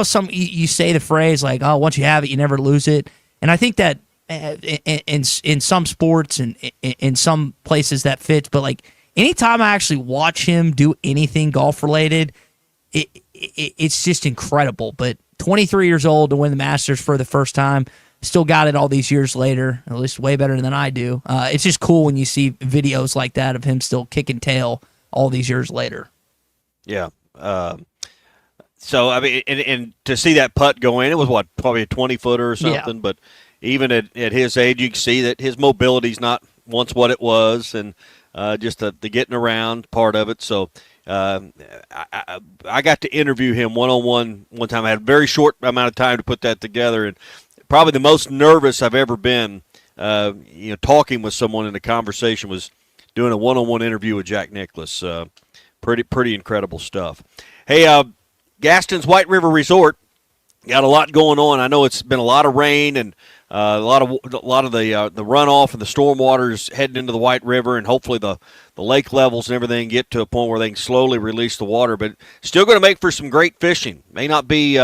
Speaker 7: some you say the phrase like, "Oh, once you have it, you never lose it," and I think that in some sports and in some places that fits. But like anytime I actually watch him do anything golf related, it's just incredible. But 23 years old to win the Masters for the first time, still got it all these years later, at least way better than I do. It's just cool when you see videos like that of him still kicking tail all these years later.
Speaker 8: Yeah. So, I mean, and to see that putt go in, it was probably a 20-footer or something. Yeah. But even at his age, you can see that his mobility's not once what it was, and just the getting around part of it. So, I got to interview him one-on-one one time. I had a very short amount of time to put that together, and probably the most nervous I've ever been, talking with someone in a conversation was doing a one-on-one interview with Jack Nicklaus. Pretty incredible stuff. Hey, Gaston's White River Resort got a lot going on. I know it's been a lot of rain and A lot of the runoff and the storm waters heading into the White River, and hopefully the lake levels and everything get to a point where they can slowly release the water. But still going to make for some great fishing. May not be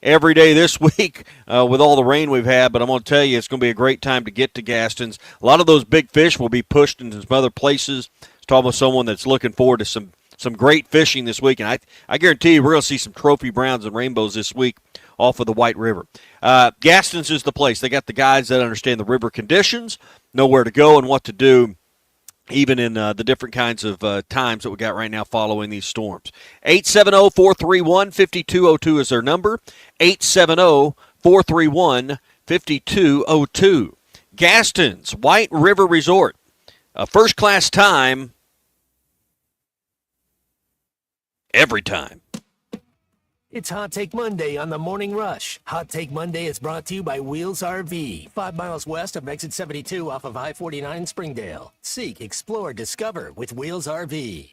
Speaker 8: every day this week with all the rain we've had, but I'm going to tell you it's going to be a great time to get to Gaston's. A lot of those big fish will be pushed into some other places. I was talking with someone that's looking forward to some great fishing this week, and I guarantee you we're going to see some trophy browns and rainbows this week off of the White River. Gaston's is the place. They got the guys that understand the river conditions, know where to go and what to do, even in the different kinds of times that we got right now following these storms. 870-431-5202 is their number. 870-431-5202. Gaston's White River Resort. A first-class time every time.
Speaker 2: It's Hot Take Monday on the Morning Rush. Hot Take Monday is brought to you by Wheels RV, 5 miles west of exit 72 off of I-49 in Springdale. Seek, explore, discover with Wheels RV.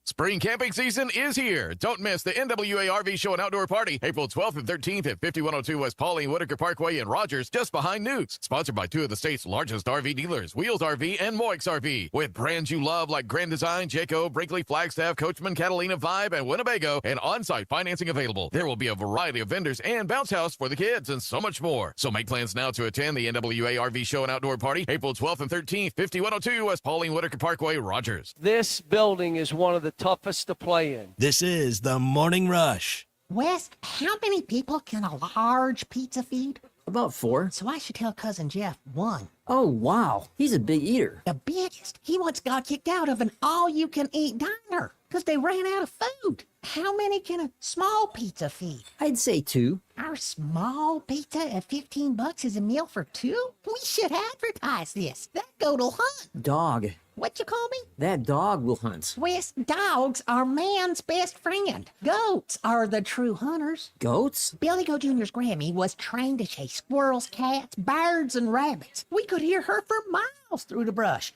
Speaker 5: Spring camping season is here. Don't miss the NWA RV Show and Outdoor Party, April 12th and 13th at 5102 West Pauline Whitaker Parkway in Rogers, just behind Newt's. Sponsored by two of the state's largest RV dealers, Wheels RV and Moix RV. With brands you love like Grand Design, Jayco, Brinkley, Flagstaff, Coachman, Catalina, Vibe, and Winnebago, and on-site financing available. There will be a variety of vendors and bounce house for the kids and so much more. So make plans now to attend the NWA RV Show and Outdoor Party, April 12th and 13th, 5102 West Pauline Whitaker Parkway, Rogers.
Speaker 9: This building is one of the toughest to play in.
Speaker 16: This is the Morning Rush.
Speaker 21: Wes, how many people can a large pizza feed?
Speaker 12: About 4.
Speaker 21: So I should tell Cousin Jeff 1.
Speaker 12: Oh, wow. He's a big eater.
Speaker 21: The biggest. He once got kicked out of an all-you-can-eat diner because they ran out of food. How many can a small pizza feed?
Speaker 12: I'd say 2.
Speaker 21: Our small pizza at $15 is a meal for 2? We should advertise this. That goat'll hunt.
Speaker 12: Dog.
Speaker 21: What you call me?
Speaker 12: That dog will hunt.
Speaker 21: Wes, dogs are man's best friend. Goats are the true hunters.
Speaker 12: Goats?
Speaker 21: Billy Goat Jr.'s Grammy was trained to chase squirrels, cats, birds, and rabbits. We could hear her for miles through the brush.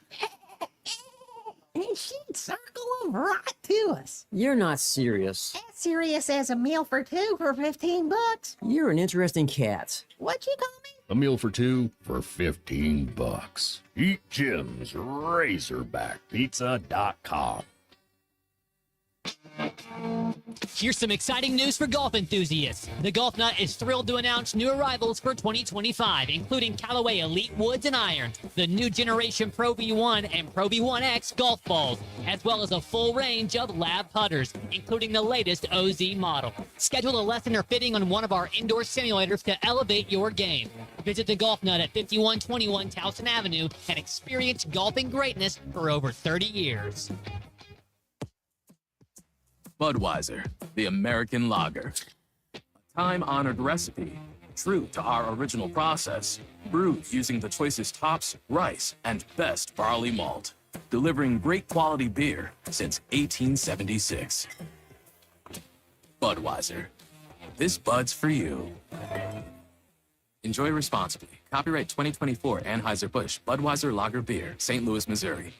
Speaker 21: And she'd circle them right to us.
Speaker 12: You're not serious.
Speaker 21: As serious as a meal for 2 for $15.
Speaker 12: You're an interesting cat.
Speaker 21: What you call me?
Speaker 13: A meal for 2 for $15. Eat Jim's RazorbackPizza.com.
Speaker 14: Here's some exciting news for golf enthusiasts. The Golf Nut is thrilled to announce new arrivals for 2025, including Callaway Elite Woods and Irons, the new generation Pro V1 and Pro V1X golf balls, as well as a full range of lab putters, including the latest OZ model. Schedule a lesson or fitting on one of our indoor simulators to elevate your game. Visit the Golf Nut at 5121 Towson Avenue and experience golfing greatness for over 30 years.
Speaker 15: Budweiser, the American lager. A time-honored recipe, true to our original process, brewed using the choicest hops, rice, and best barley malt, delivering great quality beer since 1876. Budweiser. This Bud's for you. Enjoy responsibly. Copyright 2024 Anheuser-Busch Budweiser Lager Beer, St. Louis, Missouri.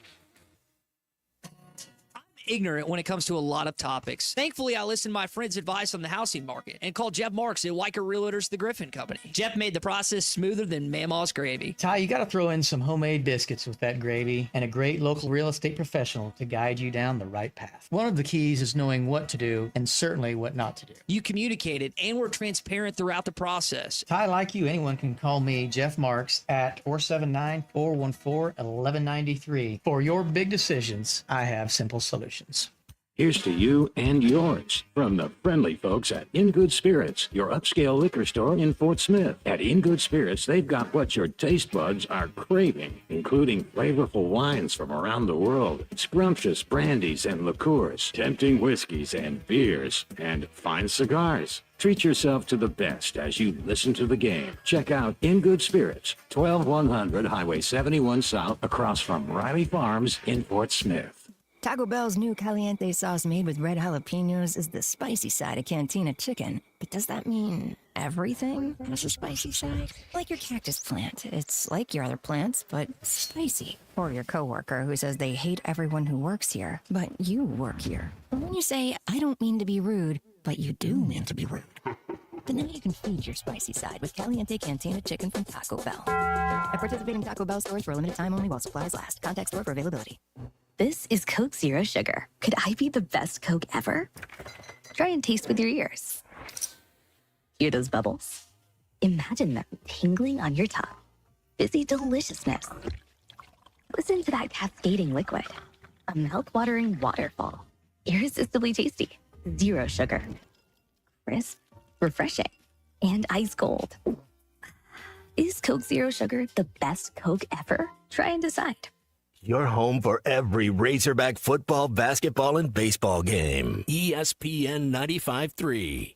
Speaker 19: Ignorant when it comes to a lot of topics. Thankfully, I listened to my friend's advice on the housing market and called Jeff Marks at Weicker Realtors, the Griffin Company. Jeff made the process smoother than Mama's gravy.
Speaker 20: Ty, you got to throw in some homemade biscuits with that gravy and a great local real estate professional to guide you down the right path. One of the keys is knowing what to do and certainly what not to do.
Speaker 19: You communicated and were transparent throughout the process.
Speaker 20: Ty, like you, anyone can call me, Jeff Marks, at 479-414-1193. For your big decisions, I have simple solutions.
Speaker 25: Here's to you and yours from the friendly folks at In Good Spirits, your upscale liquor store in Fort Smith. At In Good Spirits, they've got what your taste buds are craving, including flavorful wines from around the world, scrumptious brandies and liqueurs, tempting whiskeys and beers, and fine cigars. Treat yourself to the best as you listen to the game. Check out In Good Spirits, 12100 Highway 71 South, across from Riley Farms in Fort Smith.
Speaker 26: Taco Bell's new caliente sauce made with red jalapenos is the spicy side of Cantina chicken. But does that mean everything has a spicy side? Like your cactus plant. It's like your other plants, but spicy. Or your coworker who says they hate everyone who works here, but you work here. When you say, I don't mean to be rude, but you do mean to be rude. But now you can feed your spicy side with Caliente Cantina Chicken from Taco Bell. At participating Taco Bell stores for a limited time only while supplies last. Contact store for availability. This is Coke Zero Sugar. Could I be the best Coke ever? Try and taste with your ears. Hear those bubbles? Imagine them tingling on your tongue. Fizzy deliciousness. Listen to that cascading liquid. A mouth-watering waterfall. Irresistibly tasty. Zero sugar. Crisp, refreshing, and ice cold. Is Coke Zero Sugar the best Coke ever? Try and decide.
Speaker 2: Your home for every Razorback football, basketball, and baseball game. ESPN 95.3.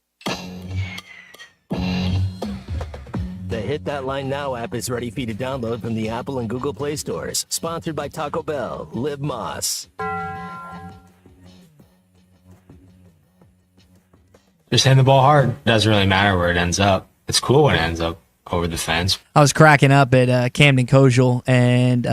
Speaker 2: The Hit That Line Now app is ready for you to download from the Apple and Google Play stores. Sponsored by Taco Bell. Live Moss.
Speaker 4: Just hitting the ball hard. Doesn't really matter where it ends up. It's cool when it ends up over the fence.
Speaker 7: I was cracking up at Camden Kojal and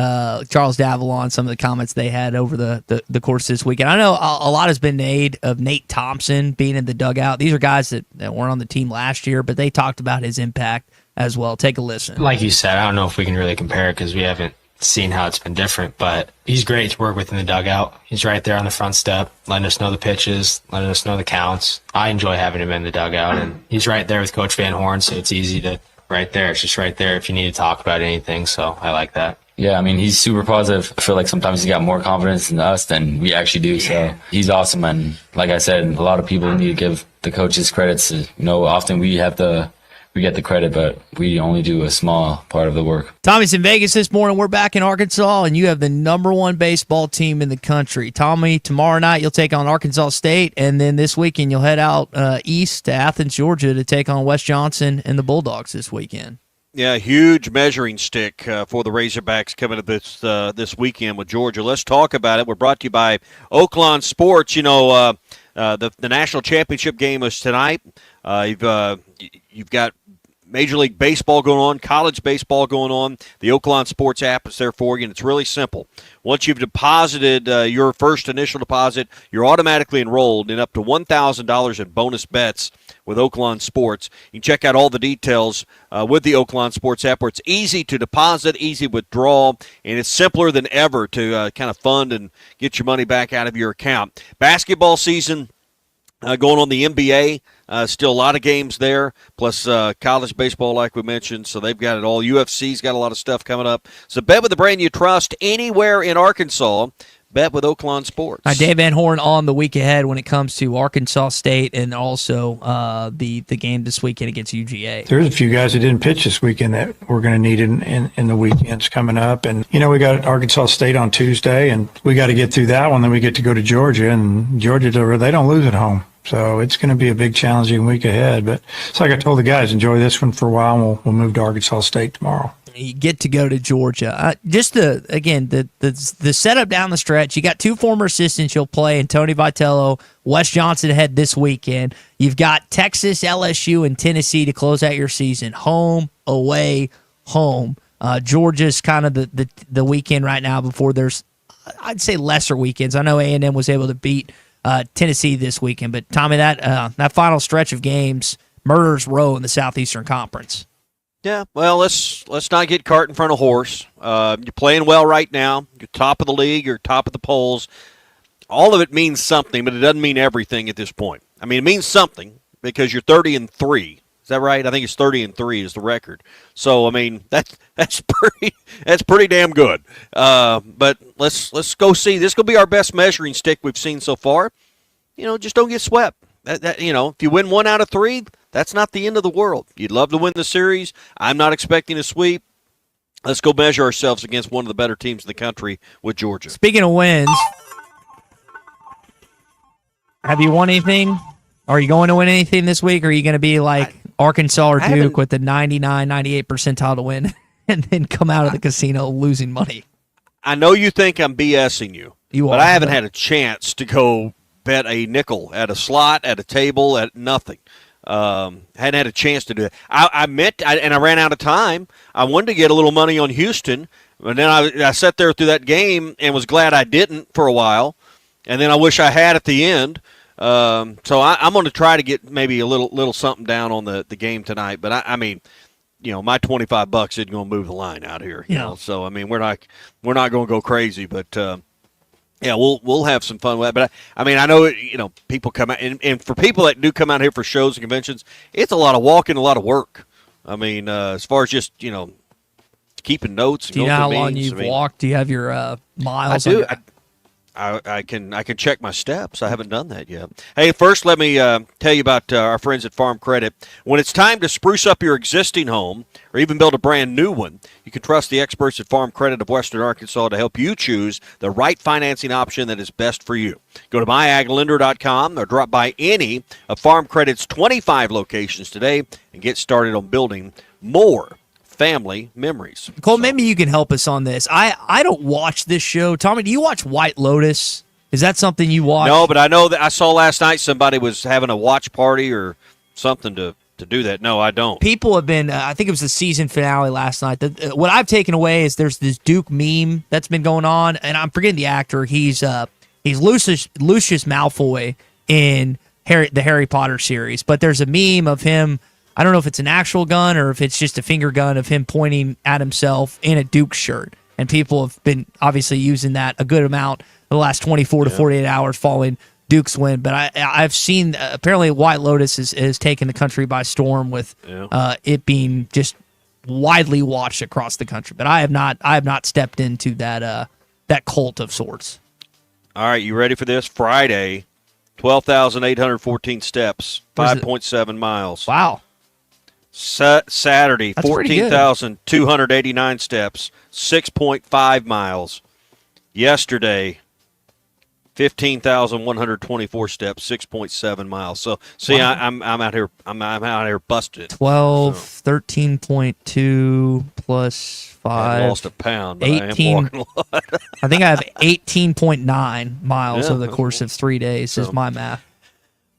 Speaker 7: Charles Davalon, some of the comments they had over the course this weekend. I know a lot has been made of Nate Thompson being in the dugout. These are guys that weren't on the team last year, but they talked about his impact as well. Take a listen.
Speaker 4: Like you said, I don't know if we can really compare it because we haven't seen how it's been different, but he's great to work with in the dugout. He's right there on the front step, letting us know the pitches, letting us know the counts. I enjoy having him in the dugout, and he's right there with Coach Van Horn, so it's easy to right there. It's just right there if you need to talk about anything, so I like that.
Speaker 6: Yeah, I mean, he's super positive. I feel like sometimes he's got more confidence in us than we actually do, so he's awesome. And like I said, a lot of people need to give the coaches credits. Often we get the credit, but we only do a small part of the work.
Speaker 7: Tommy's in Vegas this morning. We're back in Arkansas, and you have the #1 baseball team in the country. Tommy, tomorrow night you'll take on Arkansas State, and then this weekend you'll head out east to Athens, Georgia to take on West Johnson and the Bulldogs this weekend.
Speaker 8: Yeah, huge measuring stick for the Razorbacks coming up this weekend with Georgia. Let's talk about it. We're brought to you by Oaklawn Sports. The national championship game is tonight. You've got Major League Baseball going on, college baseball going on. The Oaklawn Sports app is there for you, and it's really simple. Once you've deposited your first initial deposit, you're automatically enrolled in up to $1,000 in bonus bets with Oaklawn Sports. You can check out all the details with the Oaklawn Sports app, where it's easy to deposit, easy withdrawal, and it's simpler than ever to kind of fund and get your money back out of your account. Basketball season going on, the NBA. Still a lot of games there, plus college baseball like we mentioned, so they've got it all. UFC's got a lot of stuff coming up. So bet with the brand you trust anywhere in Arkansas. Bet with Oaklawn Sports.
Speaker 7: Dave Van Horn on the week ahead when it comes to Arkansas State and also the game this weekend against UGA.
Speaker 10: There's a few guys that didn't pitch this weekend that we're going to need in the weekends coming up. And, we got Arkansas State on Tuesday, and we got to get through that one. Then we get to go to Georgia, and Georgia, they don't lose at home. So it's going to be a big challenging week ahead. But it's like I told the guys, enjoy this one for a while, and we'll move to Arkansas State tomorrow.
Speaker 7: You get to go to Georgia. Just the setup down the stretch. You got two former assistants you'll play, and Tony Vitello, Wes Johnson ahead this weekend. You've got Texas, LSU, and Tennessee to close out your season. Home, away, home. Georgia's kind of the weekend right now before there's, I'd say, lesser weekends. I know A&M was able to beat Tennessee this weekend, but Tommy, that final stretch of games, murder's row in the Southeastern Conference.
Speaker 8: Yeah, well, let's not get cart in front of horse. You're playing well right now. You're top of the league. You're top of the polls. All of it means something, but it doesn't mean everything at this point. I mean, it means something because you're 30-3. Is that right? I think it's 30-3 is the record. So I mean, that's pretty damn good. But let's go see. This will be our best measuring stick we've seen so far. Just don't get swept. If you win 1 out of 3. That's not the end of the world. You'd love to win the series. I'm not expecting a sweep. Let's go measure ourselves against one of the better teams in the country with Georgia.
Speaker 7: Speaking of wins, have you won anything? Are you going to win anything this week? Or are you going to be like Arkansas or Duke with the 99, 98 percentile to win and then come out of the casino losing money?
Speaker 8: I know you think I'm BSing you.
Speaker 7: But
Speaker 8: I haven't had a chance to go bet a nickel at a slot, at a table, at nothing. Hadn't had a chance to do it. I ran out of time. I wanted to get a little money on Houston, and then I sat there through that game and was glad I didn't for a while. And then I wish I had at the end. So I'm going to try to get maybe a little something down on the game tonight. But I mean, my $25 isn't going to move the line out here. You know, so I mean, we're not going to go crazy, but yeah, we'll have some fun with that. But I mean, I know people come out, and for people that do come out here for shows and conventions, it's a lot of walking, a lot of work. I mean, as far as just keeping notes.
Speaker 7: Do you know how long you've walked? Do you have your miles?
Speaker 8: I do. I can check my steps. I haven't done that yet. Hey, first let me tell you about our friends at Farm Credit. When it's time to spruce up your existing home or even build a brand new one, you can trust the experts at Farm Credit of Western Arkansas to help you choose the right financing option that is best for you. Go to myaglender.com or drop by any of Farm Credit's 25 locations today and get started on building more family memories.
Speaker 7: Cole, maybe you can help us on this. I don't watch this show. Tommy, do you watch White Lotus? Is that something you watch?
Speaker 8: No, but I know that I saw last night somebody was having a watch party or something to do that. No, I don't.
Speaker 7: People have been, I think it was the season finale last night. What I've taken away is there's this Duke meme that's been going on, and I'm forgetting the actor. He's Lucius Malfoy in the Harry Potter series, but there's a meme of him. I don't know if it's an actual gun or if it's just a finger gun of him pointing at himself in a Duke shirt. And people have been obviously using that a good amount the last 24 to 48 hours following Duke's win. But I've seen apparently White Lotus is taking the country by storm with it being just widely watched across the country. But I have not stepped into that cult of sorts.
Speaker 8: All right, you ready for this? Friday, 12,814 steps, 5.7 miles.
Speaker 7: Wow.
Speaker 8: Saturday, 14,289 steps, 6.5 miles. Yesterday, 15,124 steps, 6.7 miles. So, see, wow. I'm out here. I'm out here busted.
Speaker 7: 12, 13.2 plus 5.
Speaker 8: I lost a pound, but
Speaker 7: 18,
Speaker 8: I am walking a lot.
Speaker 7: I think I have 18.9 miles over the course of 3 days. Is my math.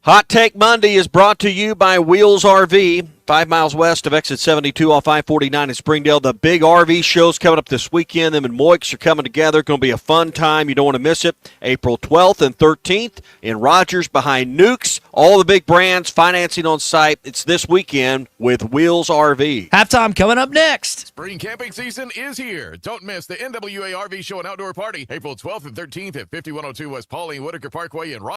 Speaker 8: Hot Take Monday is brought to you by Wheels RV, 5 miles west of exit 72 off I-49 in Springdale. The big RV show's coming up this weekend. Them and Moix are coming together. It's going to be a fun time. You don't want to miss it. April 12th and 13th in Rogers behind Nukes. All the big brands, financing on site. It's this weekend with Wheels RV.
Speaker 7: Halftime coming up next.
Speaker 5: Spring camping season is here. Don't miss the NWA RV Show and Outdoor Party, April 12th and 13th at 5102 West Pauline Whitaker Parkway in Rogers.